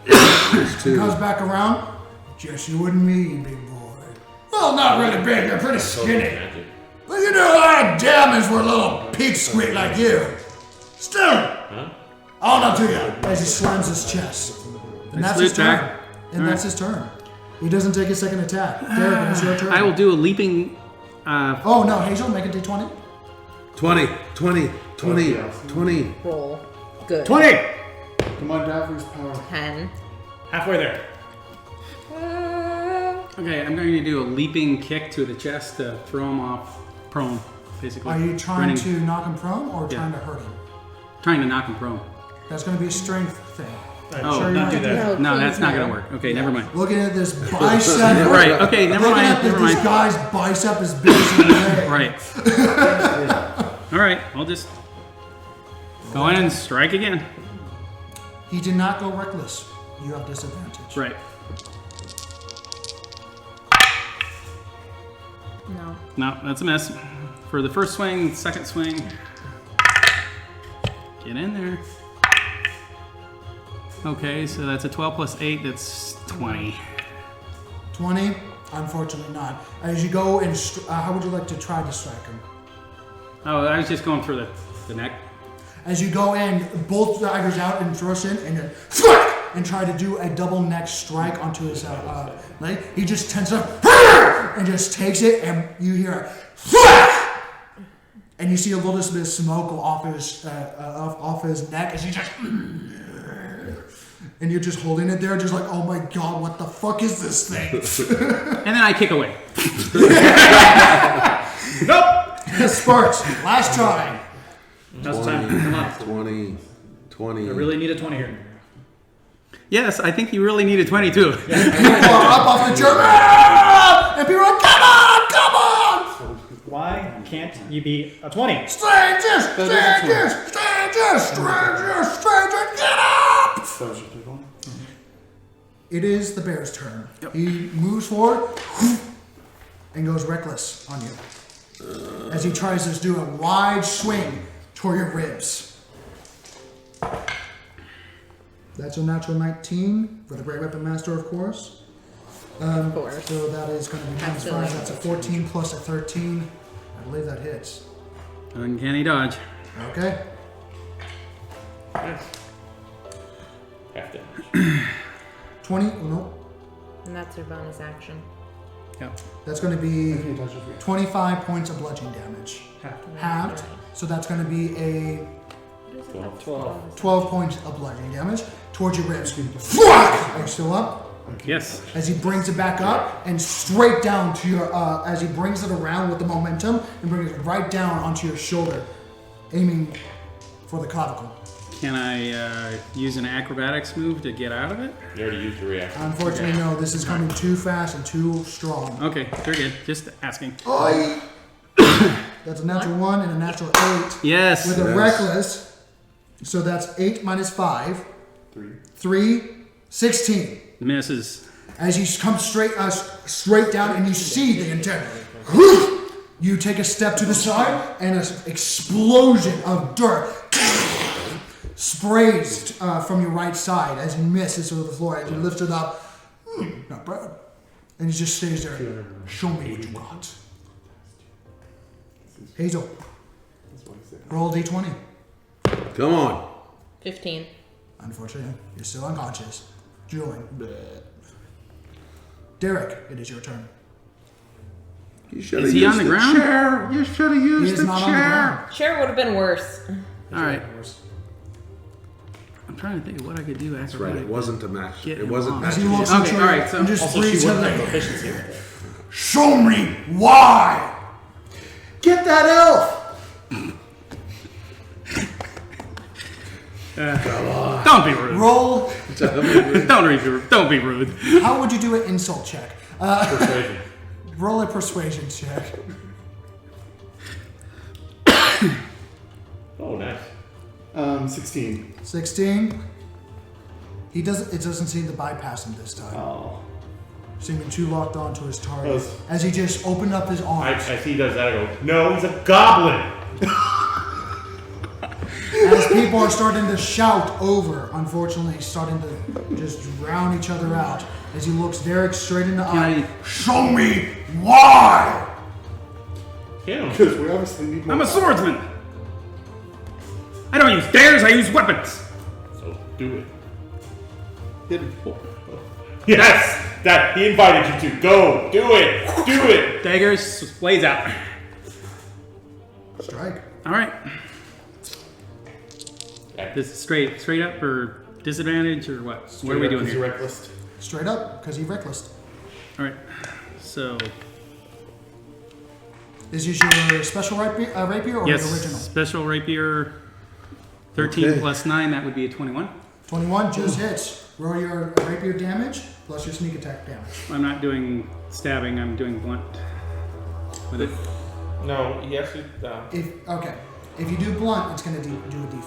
There's He two. comes back around. Just you and me, big boy. Well, not really big. You're pretty skinny. Magic. But you know our damage for a little pig squeak like you. Still, Huh? on up to you as he slams his chest. And that's his Salute turn. back. And All that's his turn. He doesn't take his second attack. Derek, it's your turn. I will do a leaping. Oh no, Hazel, make a d20. 20. 20. 20. Roll. Good. 20! Come on, Daffy's power. 10. Halfway there. Okay, I'm going to do a leaping kick to the chest to throw him off prone, basically. Are you trying Running- to knock him prone or Yeah. trying to hurt him? Trying to knock him prone. That's going to be a strength thing. Oh, sure not you do want that. No, please that's not no. going to work. Okay, never mind. Looking at this bicep. Right, okay, never Looking mind, at never this mind. guy's bicep is big as a leg. Right. All right, I'll just go in and strike again. He did not go reckless. You have disadvantage. Right. No. No, that's a miss. For the first swing, second swing. Get in there. Okay, so that's a 12 plus 8, that's 20. 20? Unfortunately not. As you go and how would you like to try to strike him? Oh, I was just going for the neck. As you go in, both daggers out and thrust in, and then thwack, and try to do a double neck strike onto his leg. He just tenses up and just takes it, and you hear a thwack, and you see a little bit of smoke go off his neck as he just. And you're just holding it there, just like, oh my god, what the fuck is this thing? And then I kick away. Nope! Sparks, last try. Now's the time. Come on. 20. 20. I really need a 20 here. Yes, I think you really need a 22. You fall up off the chair, and people are like, come on, come on! Why can't you be a 20? Strangers, strangers, strangers, strangers, strangers, get up! It is the bear's turn. Yep. He moves forward and goes reckless on you. As he tries to do a wide swing toward your ribs. That's a natural 19 for the Great Weapon Master, of course. Of course. So that is going to be times 5. That's a 14 plus a 13. I believe that hits. Uncanny dodge. Okay. Half damage. 20. Oh, no. And that's your bonus action. Yep. That's going to be 25 points of bludgeoning damage. Halved. So that's going to be a 12 points of bludgeoning damage towards your ribs. Are you still up? Yes. As he brings it back up and straight down to your, as he brings it around with the momentum and brings it right down onto your shoulder, aiming for the clavicle. Can I use an acrobatics move to get out of it? You already used your reaction. Unfortunately, no. This is coming too fast and too strong. Okay, very good. Just asking. That's a natural 1 and a natural 8. Yes. With a reckless. So that's 8 minus 5. 3. 16. Misses. As he comes straight down and you see the intent. You take a step to the side and an explosion of dirt sprays from your right side as he misses over the floor. As you lift it up, not bad. And he just stays there. Show me what you got. Hazel, roll a d20. Come on. 15. Unfortunately, you're still unconscious. Julian. Derek, it is your turn. You should Is have he used on the ground? chair. You should have He used is the not on the chair. ground. Sure would have been worse. All right. I'm trying to think of what I could do That's right. It acrobatic. wasn't a match. Get It him wasn't off. As he magic. looks Okay, into all you right, so- and just Also, she breathes wouldn't have heavily. proficiency with it. Show me why. Get that elf. Don't be rude. Roll. Don't be rude. How would you do an insult check? Persuasion. Roll a persuasion check. Oh, nice. 16. 16. It doesn't seem to bypass him this time. Oh. Seeming too locked on to his target. Yes. As he just opened up his I arms. see he does that. I go, no, he's a goblin. As people are starting to shout over, unfortunately, starting to just drown each other out. As he looks Derek straight in the eye. Show me why! Hit him. Because we obviously need more. I'm a swordsman. I don't use dares, I use weapons. So do it. Hit him. Yes! That he invited you to. Go! Do it! Do it! Daggers, blaze out. Strike. All right. This is straight up or disadvantage or what? What are we doing here? Reckless. Straight up, because he reckless. All right. So Is this your special rapier or yes, your original? special rapier. 13 Okay. plus 9. That would be a 21. 21 just hits. Roll your rapier damage plus your sneak attack damage. I'm not doing stabbing. I'm doing blunt with it. No, he actually. If you do blunt, it's going to do a d4.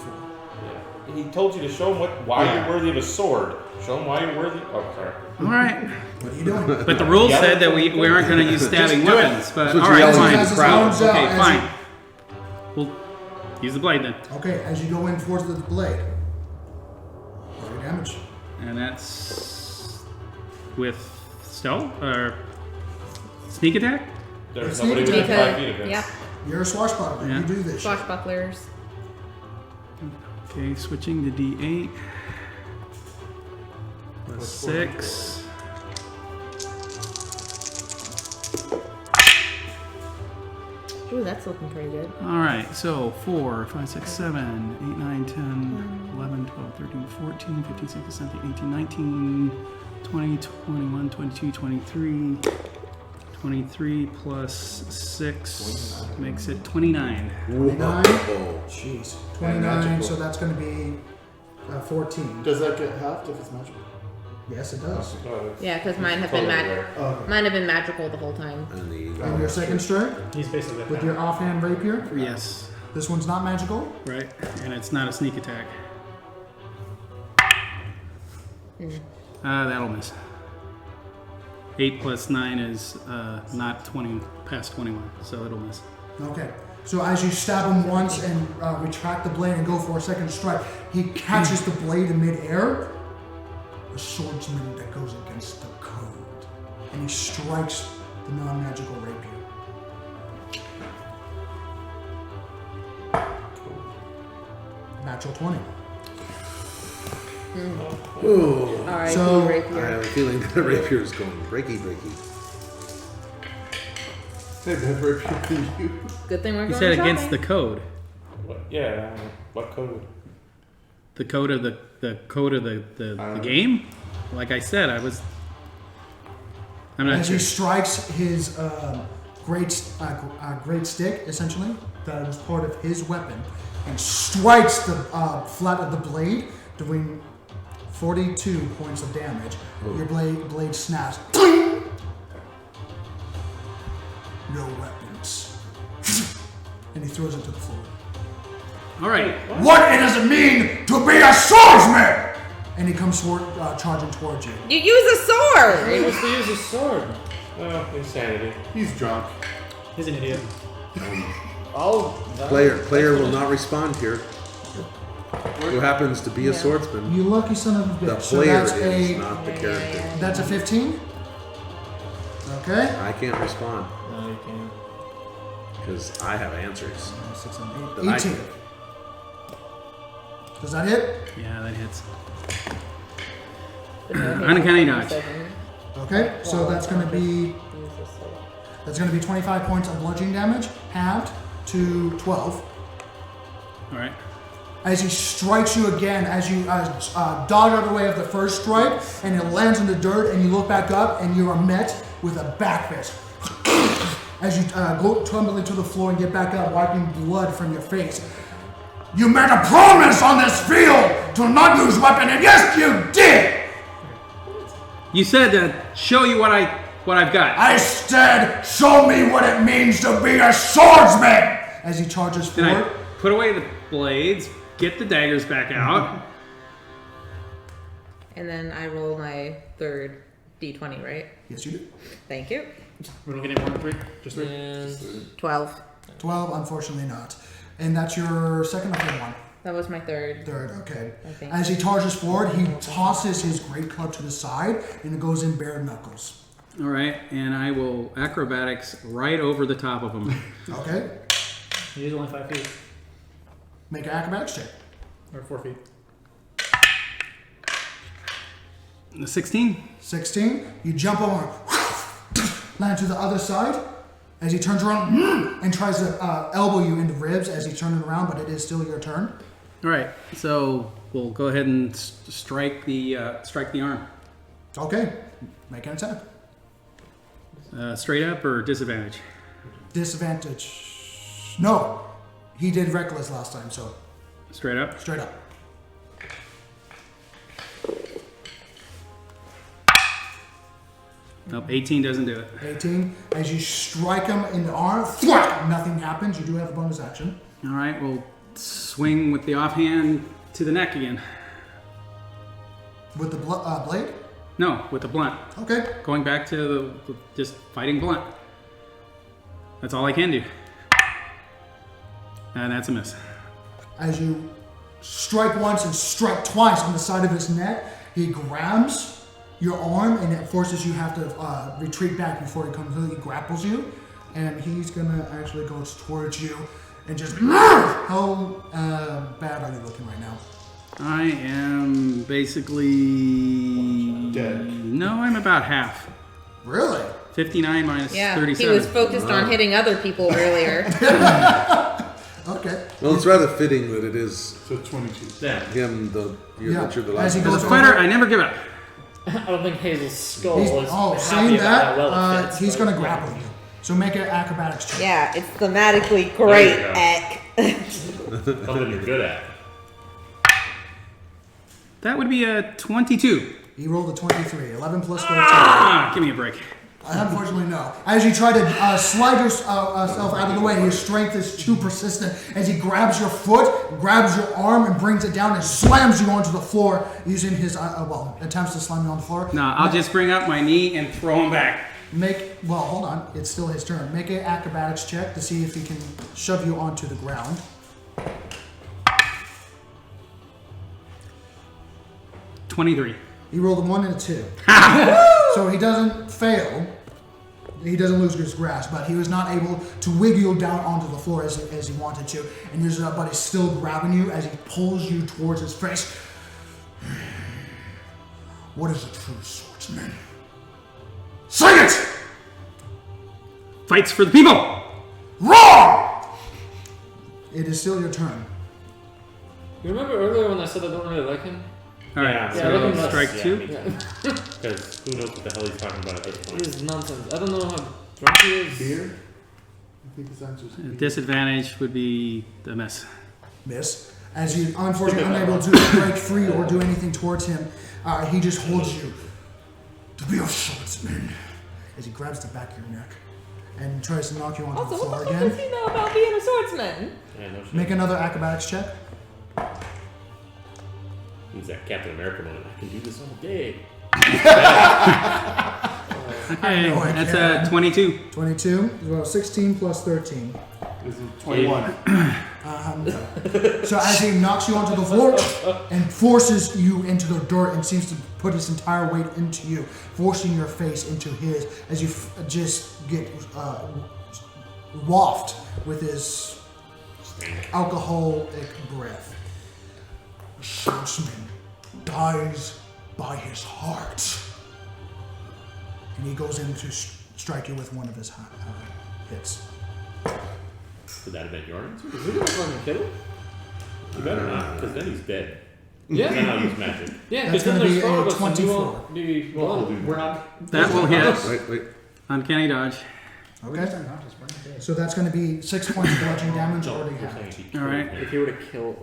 Yeah. He told you to show him why you're worthy of a sword. Show him why you're worthy. Oh, sorry. All right. What are you doing? But the rules said that we aren't going to use stabbing do it. weapons. But That's what all you're right, yelling fine. at the crowd. Okay, As fine. We'll use the blade then. Okay, as you go in towards the blade, roll your damage. And that's with stealth or sneak attack. There's It's nobody neat within Because, 5 feet of him. yep, You're a swashbuckler. Yeah. You do this. swashbucklers. Okay, switching to D8. Plus 6. Ooh, that's looking pretty good. All right, so 4, 5, 6, 7, 8, 9, 10, 11, 12, 13, 14, 15, 16, 17, 18, 19, 20, 21, 22, 23. 23 plus 6 makes it 29. 29. Whoa. Jeez. And 29, magical. so that's going to be 14. Does that get halved if it's magical? Yes, it does. Yeah, because mine have been Okay. mine have been magical the whole time. And the And your second strike He's basically with your offhand rapier. Yes, This one's not magical. right, and it's not a sneak attack. That'll miss. 8 plus 9 is not 20 past 21, so it'll miss. Okay. So as you stab him once and retract the blade and go for a second strike, he catches the blade in midair. A swordsman that goes against the code. And he strikes the non-magical rapier. Natural 20. Ooh. Alright, So- right I here. have a feeling the rapier is going breaky. Hey, better rapier than you. Good thing we're He going said shopping. against the code. What? Yeah. What code? The code of the game? Like I said, I'm not As sure. he strikes his great stick, essentially, that was part of his weapon, and strikes the flat of the blade, doing 42 points of damage. Your blade snaps. No weapons. And he throws it to the floor. All right. What does it mean to be a swordsman? And he comes charging towards you. You use a sword! He wants to use his sword. Oh, insanity. He's drunk. He's an idiot. Player will not respond here. Who happens to be a swordsman? You lucky son of a The bitch. So player that's is a not the character. that's a 15. Okay. I can't respond No, you can't. because I have answers. 6 and 8. That I 18. Does that hit? Yeah, that hits. Uncanny Uncanny dodge. Okay. So that's going to be 25 points of bludgeoning damage, halved to 12. All right. As he strikes you again, as you dodge out of the way of the first strike, and it lands in the dirt, and you look back up, and you are met with a back fist. As you go tumbling to the floor and get back up, wiping blood from your face. You made a promise on this field to not use weapon, and yes, you did! You said to show you what I've got. I said, show me what it means to be a swordsman! As he charges Then forward. I put away the blades, get the daggers back out. And then I roll my third d20, right? Yes, you do. Thank you. We don't get any more than 3? Just 3? And 12. 12, unfortunately not. And that's your second or third one? That was my third. Third, okay. I think. As he charges forward, he tosses his great club to the side, and it goes in bare knuckles. All right, and I will acrobatics right over the top of them. Okay? He's only 5 feet. Make an acrobatics check. Or 4 feet. The 16. 16. You jump over, land to the other side. As he turns around and tries to elbow you into ribs as he's turning around, but it is still your turn. All right, so we'll go ahead and strike the arm. Okay, make an attack. Straight up or disadvantage? Disadvantage. No, he did reckless last time, so Straight up. straight up. Nope, 18 doesn't do it. 18. As you strike him in the arm, thwack, nothing happens. You do have a bonus action. All right, we'll swing with the offhand to the neck again. With the blade? No, with the blunt. Okay. Going back to the just fighting blunt. That's all I can do. And that's a miss. As you strike once and strike twice on the side of his neck, he grabs your arm and it forces you have to retreat back before he completely grapples you. And he's gonna actually go towards you and just. How bad are you looking right now? I am basically Dead. No, I'm about half. Really? 59 minus Yeah, 37. he was focused on hitting other people earlier. Okay. Well, it's rather fitting that it is So 22. Yeah. him, that you're As the he last. As goes a fighter, over- I never give up. I don't think Hazel's skull He's, is oh, happy saying about that, how well it fits. he's but- gonna grapple you. So make an acrobatics check. Yeah, it's thematically great, There you Eck. Something you're good at. That would be a 22. He rolled a 23. 11 plus 13. Give me a break. Unfortunately, no. As you try to slide yourself out of the way, his strength is too persistent. As he grabs your foot, grabs your arm, and brings it down and slams you onto the floor using his, attempts to slam you on the floor. No, I'll just bring up my knee and throw him back. Hold on. It's still his turn. Make an acrobatics check to see if he can shove you onto the ground. 23. He rolled a 1 and a 2. So he doesn't fail. He doesn't lose his grasp, but he was not able to wiggle down onto the floor as he wanted to. And his buddy's still grabbing you as he pulls you towards his face. What is a true swordsman? Say it! Fights for the people! Wrong! It is still your turn. You remember earlier when I said I don't really like him? All right, Yeah, Yeah, I think so that's- strike yeah, 2. me too. Because who knows what the hell he's talking about at this point. It is nonsense. I don't know how drunk he is. Beer? I think his answer's beer. Disadvantage would be the miss. Miss. As you unfortunately unable to break free or do anything towards him, he just holds you. To be a swordsman. As he grabs the back of your neck and tries to knock you onto Also, the what floor the fuck does again. he know about being a swordsman? Yeah, no shit. Make another acrobatics check. He's that Captain America moment. I can do this all day. Okay, know I that's can. a 22. 22. Well, 16 plus 13. This is 21. So as he knocks you onto the floor and forces you into the dirt and seems to put his entire weight into you, forcing your face into his as you just get wafted with his alcoholic breath. A swordsman dies by his heart. And he goes in to strike you with one of his hits. Would that have been your answer? Is he gonna fucking kill him? You better not, because then he's dead. Yeah. Then I'll use magic. Yeah, That's because then gonna there's be four a of us and we 24. won't be. Well, we're not. That will hit. Wait. Uncanny dodge. Okay. So that's going to be 6 points of bludgeoning damage already We're happened. saying he All right. If he were to kill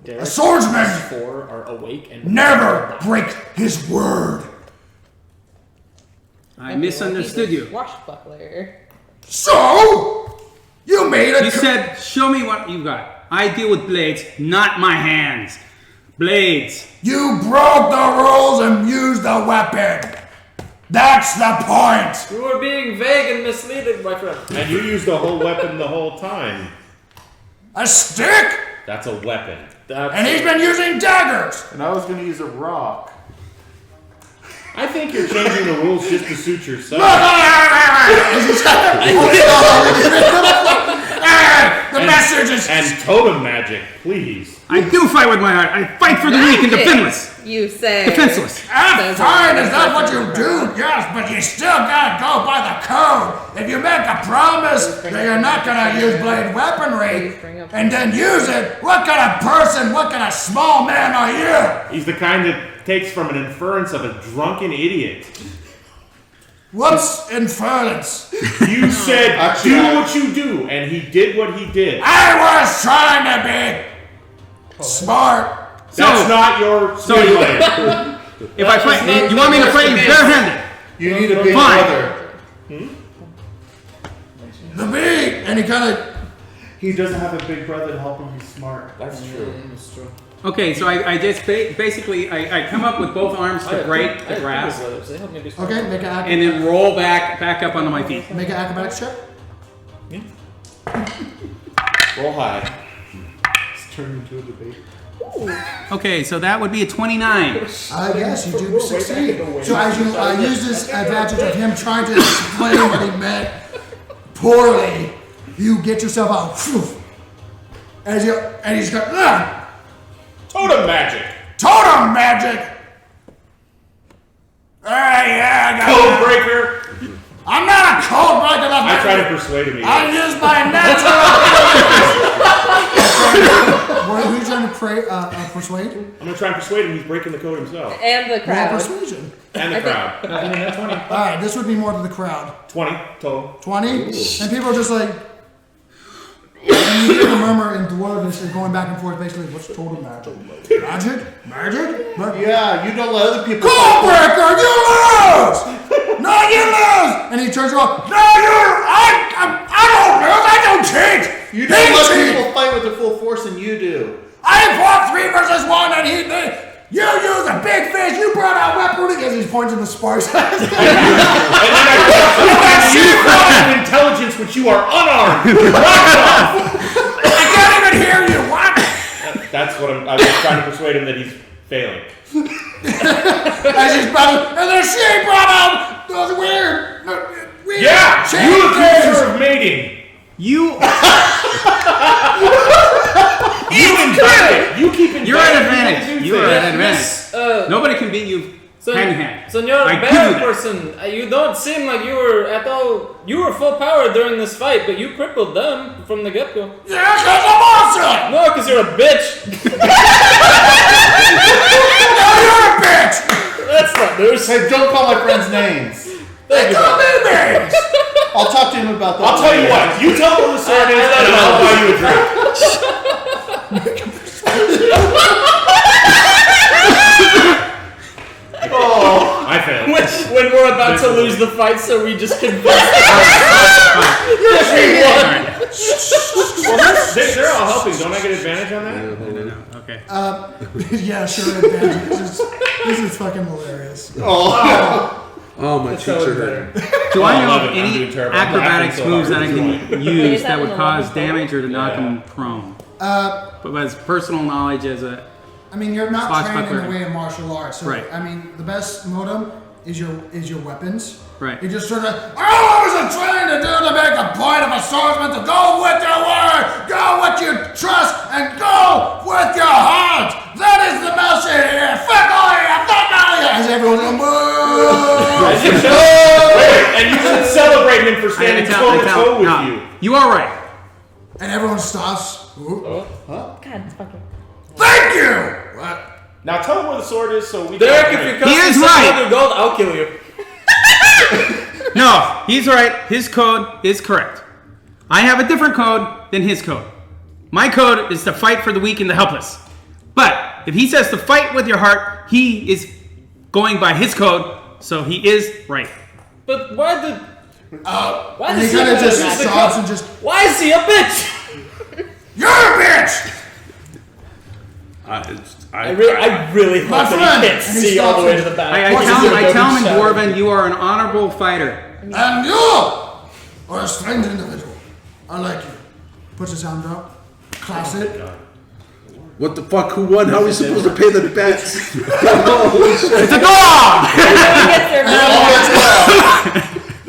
Derek, A swordsman four are awake and never break his word. I misunderstood you. Swashbuckler. So you made a. You said, show me what you got. I deal with blades, not my hands. Blades. You broke the rules and used the weapon. That's the point. you were being vague and misleading, my friend. And you used the whole weapon the whole time. A stick, That's a weapon. and he's been using daggers. And I was going to use a rock. I think you're changing the rules just to suit yourself. The message is... And totem magic, please. I do fight with my heart. I fight for the weak and defenseless. You say. Defenseless. Fine, is that what you do? Yes, but you still gotta go by the code. If you make a promise that you're not gonna use blade weaponry and then use it, what kind of person, what kind of small man are you? He's the kind that takes from an inference of a drunken idiot. What's inference? You said, do what you do, and he did what he did. I was trying to be smart. That's not your plan. If I fight, you want me to fight you barehanded? You need a big Fine. brother. The bee, and He doesn't have a big brother to help him be smart. That's true. Okay, so I just basically I come up with both arms to break the grass, Okay, make an and then roll back up onto my feet. Make an acrobatics check. Roll high. It's turned into a debate. Okay, so that would be a 29. Yes, you do succeed. So as you use this advantage of him trying to explain what he meant poorly, you get yourself out. And he's got Totem magic. totem magic. Yeah, I got Code it. breaker. I'm not a code breaker. I try to persuade him. I use my natural. What are you trying to persuade? I'm gonna try and persuade him he's breaking the code himself. And the Roll crowd. persuasion. And the crowd. All right, this would be more to the crowd. 20 total. 20, and people are just like, and you hear the murmur in Dwarvish and going back and forth, basically, what's total magic? Magic? Yeah, you don't let other people. Code breaker, you lose! No, you lose! And he turns around, no, I don't lose, I don't cheat! You don't let people fight with their full force, and you do. I fought 3 versus 1, and you used a big fish, you brought out weaponry, as he's pointing to the sparse. And then you brought an intelligence which you are unarmed. I can't even hear you, what? That's what I was trying to persuade him that he's failing. As he's brought, and then she brought out those weird Yeah! chain You things. accuse her of mating. You invented. You keep inventing. You're at advantage. You are at advantage. Yes, Nobody can beat you hand in hand. So you're I a give you bear that. person. You don't seem like you were at all. You were full power during this fight, but you crippled them from the get-go. Yeah, because I'm awesome! No, because you're a bitch. No, you're a bitch! That's not news. Hey, don't call my friends names. They call me names! I'll talk to him about that. I'll tell you what. You tell him who the sword is, and I'll buy you a drink. Oh, I failed. When we're about to lose the fight, so we just convince them. Well, they're all helping. Don't I get advantage on that? No. Okay. Yeah, sure, advantage. This is fucking hilarious. Oh, my cheeks are hurting. Do I know love of it. I'm any doing terrible. I'm acrobatics laughing so moves that I hard. can use that would that cause one damage or to knock Yeah. him prone? But as personal knowledge as a I mean, you're not Fox trained in Buckler. the way of martial arts. So, Right. I mean, the best modem is your weapons. Right. You just sort of, I was trying to do to make a point of a swordsman to go with your word, go with your trust, and go with your heart. That is the message here. Fuck all of you, fuck all of you. As everyone's going, boo. And you should celebrate him for standing toe to toe with no, you. You are right. And everyone stops. Ooh. God, fucking. Thank you. What? Now tell him where the sword is so we Derek, can. if you He cost is me right. 600 gold, I'll kill you. No, he's right. His code is correct. I have a different code than his code. My code is to fight for the weak and the helpless. But if he says to fight with your heart, he is going by his code, so he is right. But why did? Why And does he he kind of have just to use the stops cup? and just, Why is he a bitch? you're a bitch. I really hope My that friend! he can't And he see all the way to stops the back. I tell him in Dwarven, you are an honorable fighter. And you are a strange individual. I like you. Puts his hand out. Class it. What the fuck? Who won? How are we supposed to pay the bets? It's a dog!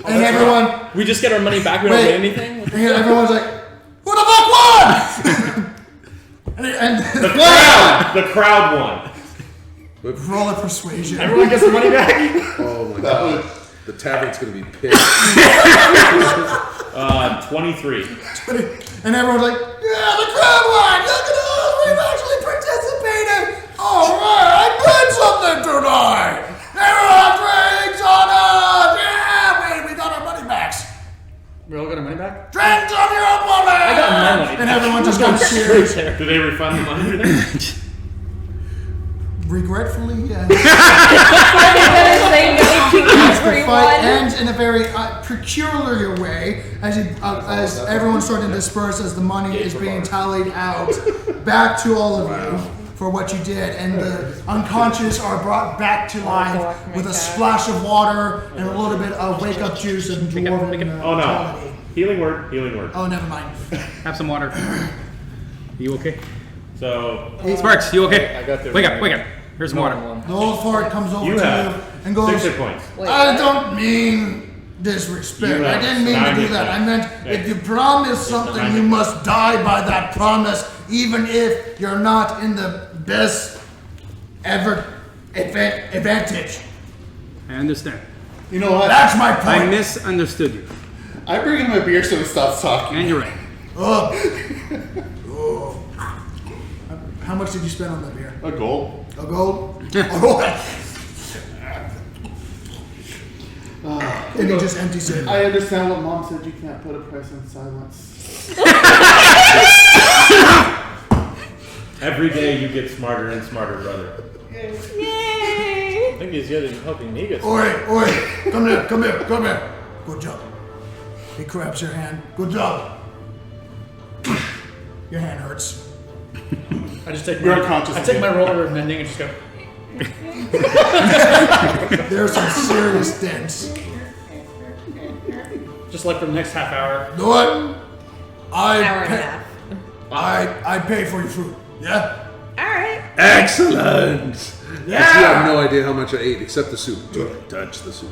And everyone, We just get our money back. We don't Wait. get anything. and everyone's like, who the the fuck won? and The crowd won. roll a persuasion. Everyone gets their money back. Oh my god. The tavern's gonna be pissed. 23. And everyone's like, yeah, the crowd won! Look at us! We've actually participated! Alright, I played something tonight! Everyone drinks on us! Yeah! Wait, we got our money backs! We all got our money back? Drinks on your money! I got my money. And everyone just goes serious. Do they refund the money? Regretfully, yes. The Everyone. fight ends in a very peculiar way as everyone's starting to disperse as the money is being tallied out back to all of you for what you did, and the unconscious are brought back to life with a splash of water and a little bit of wake-up juice and dwarven Oh no. quality. Healing word. Healing word. Oh, never mind. Have some water. You okay? So Sparks, you okay? I got the Wake up, wake up. Here's some water. The old fart comes over you to have you and goes, 6 hit points. I don't mean disrespect. You I have didn't mean to 9 do hit that. I points. meant Okay. if you promise something, 9 you hit must die by that promise, even if you're not in the best ever advantage. I understand. You know what? That's my I point. misunderstood you. I bring him a beer so he stops talking. And you're right. Oh. How much did you spend on that beer? A goal. A gold? Oh. And he just empties it. I understand what Mom said. You can't put a price on silence. Every day you get smarter and smarter, brother. I think he's helping me get. Oi, come here. Good job. He grabs your hand. Good job. Your hand hurts. I just take You're my, unconscious I take again. my roller of mending and just go. There's some serious dents. Just like for the next half hour. You know what? Hour and a half. I pay for your food. Yeah? Alright. Excellent! You have no idea how much I ate except the soup. Don't touch the soup.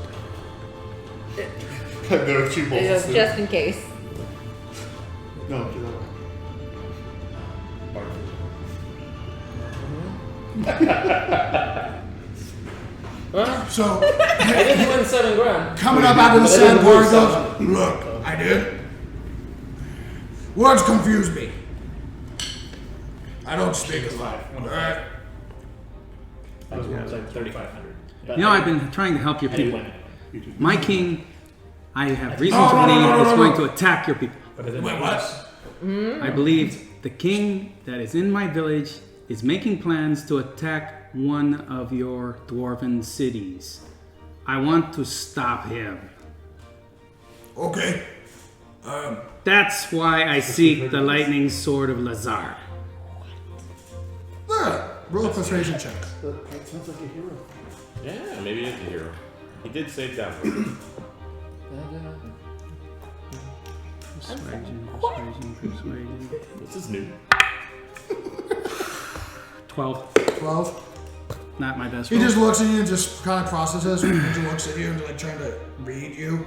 There are 2 bowls of soup. Just in case. No, do that. Well, So, I did win $7,000. coming up out of the But I didn't sandbar lose goes, something. look, I did. Words confuse me. I don't speak a lot. Alright? I was like 3,500. You know, I've been trying to help your I did people. win. My king, I have reason to believe, is going to attack your people. But I didn't Wait, win. what? I believe the king that is in my village is making plans to attack one of your dwarven cities. I want to stop him. Okay. That's why I seek the lightning sword of Lazar. Roll a persuasion check. That sounds like a hero. Yeah, maybe he's a hero. He did save that. Persuasion. This is new. 12. 12. Not my best He roll. just looks at you and just kind of processes and just looks at you and like trying to read you.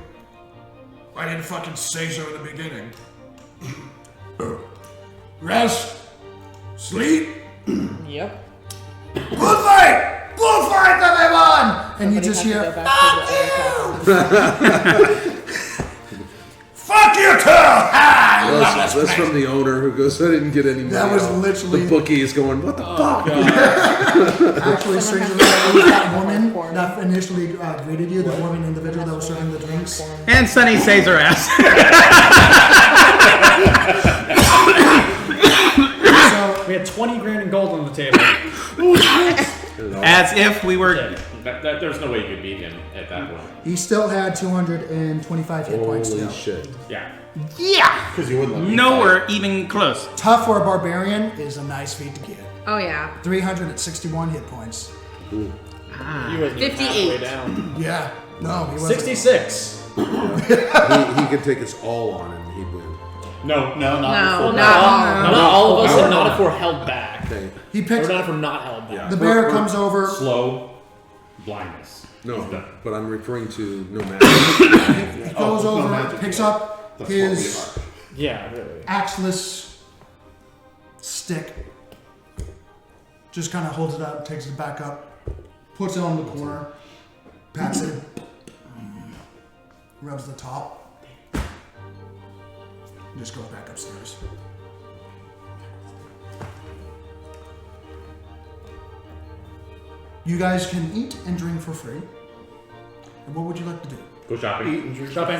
I didn't fucking say so in the beginning. Rest. Sleep. Yep. Good fight! Good fight, everyone! And you just hear, fuck you too! Ah, I love this That's place. from the owner who goes, I didn't get any money. That was out." literally- The bookie is going, what the fuck? Actually, strangely, it was that woman that initially greeted you, the woman individual that was serving the drinks. And Sunny saves her ass. So, We had 20 grand in gold on the table. As if we were. There's no way you could beat him at that point. he still had 225 hit points Holy still. shit. Yeah. Yeah! Because you wouldn't let me Nowhere even close. Tough for a barbarian is a nice feat to get. Oh yeah. 361 hit points. He wasn't even 58. halfway down. Yeah. No, he wasn't. 66. He could take us all on and he'd win. No. No, not No, before. not Not all of us, No. and not if we're held back. Okay. He Or picks. not if we're not held back. Yeah. The bear comes over. Slow blindness. No, He's done. but I'm referring to no matter. He goes no over, magic, picks yeah. up That's his what Yeah, really. axeless stick. Just kind of holds it up, takes it back up, puts it on the corner, pats it, rubs the top, just goes back upstairs. You guys can eat and drink for free. And what would you like to do? Go shopping. Shopping.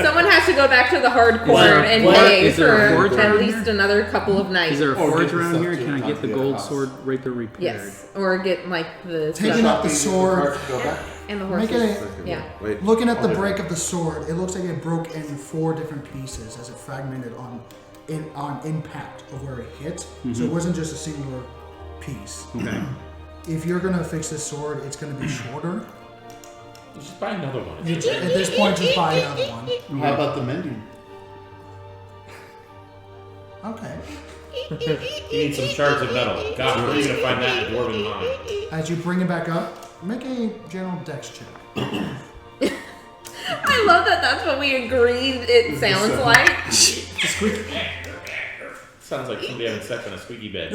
Someone has to go back to the hardcore and pay for at least another couple of nights. Is there a Or forge get the around stuff here? to Can I the get the top of gold the sword rapier repaired? Yes, or get like the Taking up the sword, Go back. and the make horses. it Yeah. Wait. looking at the break of the sword, it looks like it broke in 4 different pieces as it fragmented on impact of where it hit. So it wasn't just a singular piece. Okay. If you're gonna fix this sword, it's gonna be shorter. Just buy another one. At this point, just buy another one. How about the mending? Okay. You need some shards of metal. God, where are you gonna find that in a dwarven mine? As you bring it back up, make a general dex check. I love that. That's what we agreed. It sounds like. Sounds like somebody having sex on a squeaky bed.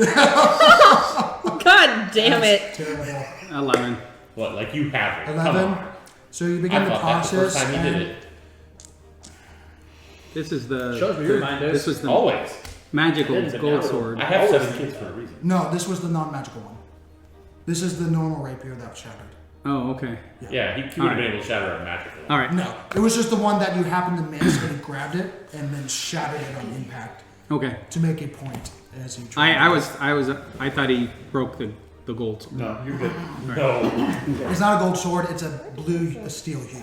God damn it! Terrible. 11. What? Like you have it? Come 11. on. So you I begin the thought that the first process, time you did and it. This is the. Shows me your mind is. This was the Always. magical It is an gold arrow. sword. I have 7 kids for a reason. no, this was the non-magical one. This is the normal rapier that was shattered. Oh, okay. Yeah, he would have been able to shatter a magical one. All right. No, it was just the one that you happened to miss, and he grabbed it and then shattered it on impact Okay. to make a point as he. I thought he broke the gold sword. No, you're good. No. It's not a gold sword; it's a steel hue.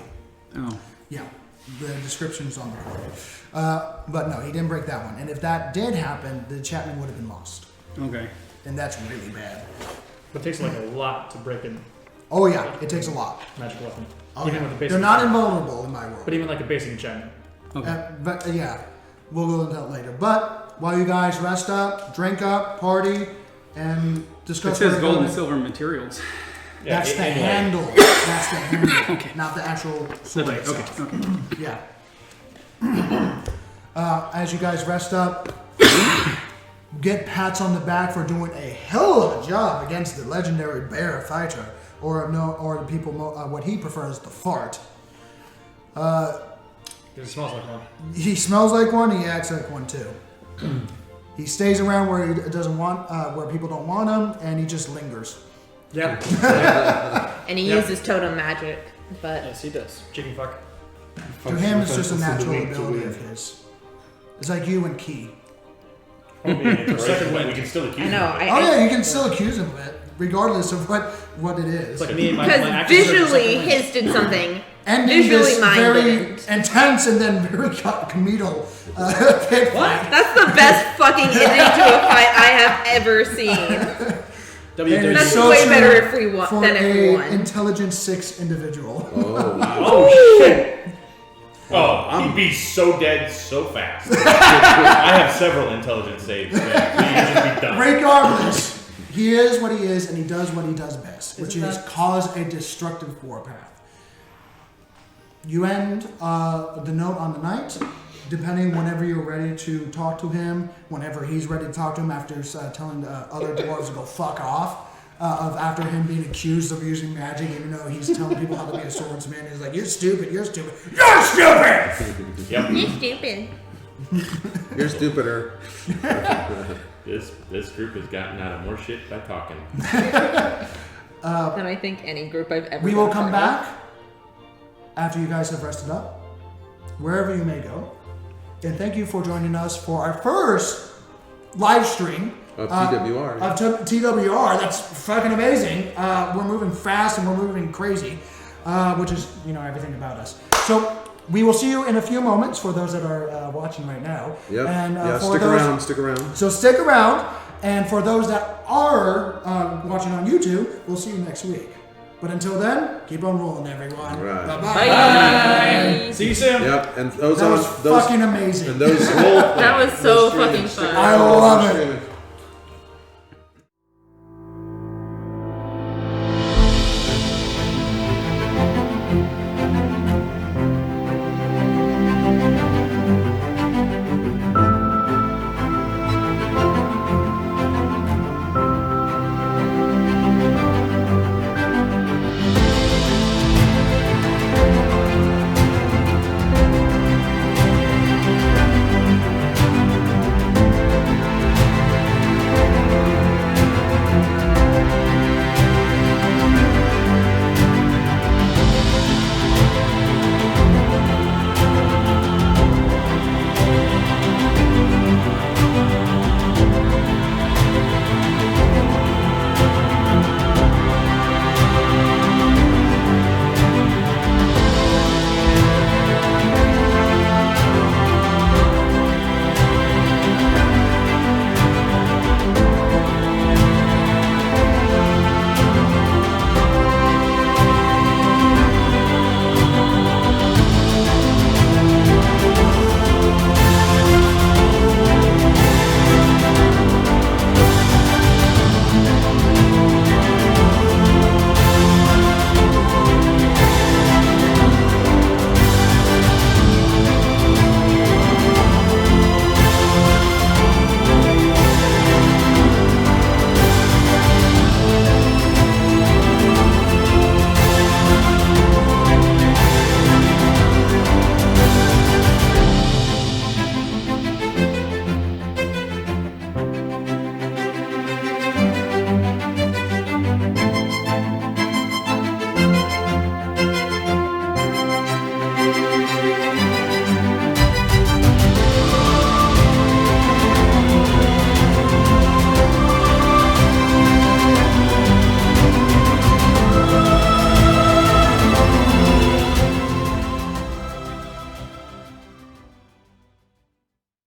Oh. Yeah, the description's on the card. But no, he didn't break that one. And if that did happen, the enchantment would have been lost, Okay. and that's really bad. But it takes like a lot to break a Oh yeah, it takes a lot. magic weapon. Oh, Even yeah. with a basic They're not enchantment. invulnerable in my world. But even like a basic enchantment. Okay. But yeah, we'll go into that later. But while you guys rest up, drink up, party, and It discuss. says where gold you're and going, silver materials. Yeah, That's the anyway. handle. That's the handle, not the actual sword Okay. itself. Okay. Yeah. As you guys rest up, get pats on the back for doing a hell of a job against the legendary bear fighter, or the people what he prefers, the fart. It smells like one. He smells like one. He acts like one too. He stays around where he doesn't want, where people don't want him, and he just lingers. Yeah. And he Yep. uses totem magic, but Yes, he does. Chicken fuck. To him, it's just a natural ability of his. It's like you and Key. We can still accuse I him know. of it. Oh yeah, you can still accuse him of it, regardless of what it is. It's like me and my because actions are the visually second his did something. Ending visually this mine very didn't. intense and then very comedial pit fight. That's the best fucking ending to a fight I have ever seen. And WWE. it's That's so way true better if we won for than if we a won. intelligence 6 individual. Oh shit! Oh, he'd be so dead so fast. I have several intelligence saves. Man. He'd just be done. Regardless, he is what he is, and he does what he does best, which is cause a destructive warpath. You end the note on the night, depending whenever you're ready to talk to him, whenever he's ready to talk to him after telling the other dwarves to go fuck off, after him being accused of using magic, even though he's telling people how to be a swordsman. He's like, you're stupid, you're stupid, you're stupid! Yep. You're stupid. You're stupider. This group has gotten out of more shit by talking. Than I think any group I've ever We will been come part of. back after you guys have rested up, wherever you may go. And thank you for joining us for our first live stream Of TWR. Of TWR. That's fucking amazing. We're moving fast and we're moving crazy, which is, everything about us. So we will see you in a few moments for those that are watching right now. Yep. And Yeah, for stick those, around, stick around. So stick around. And for those that are watching on YouTube, we'll see you next week. But until then, keep on rolling, everyone. Right. Bye-bye. Bye. See you soon. Yep, and those That was those fucking amazing. and those That was so fucking fun. I love it.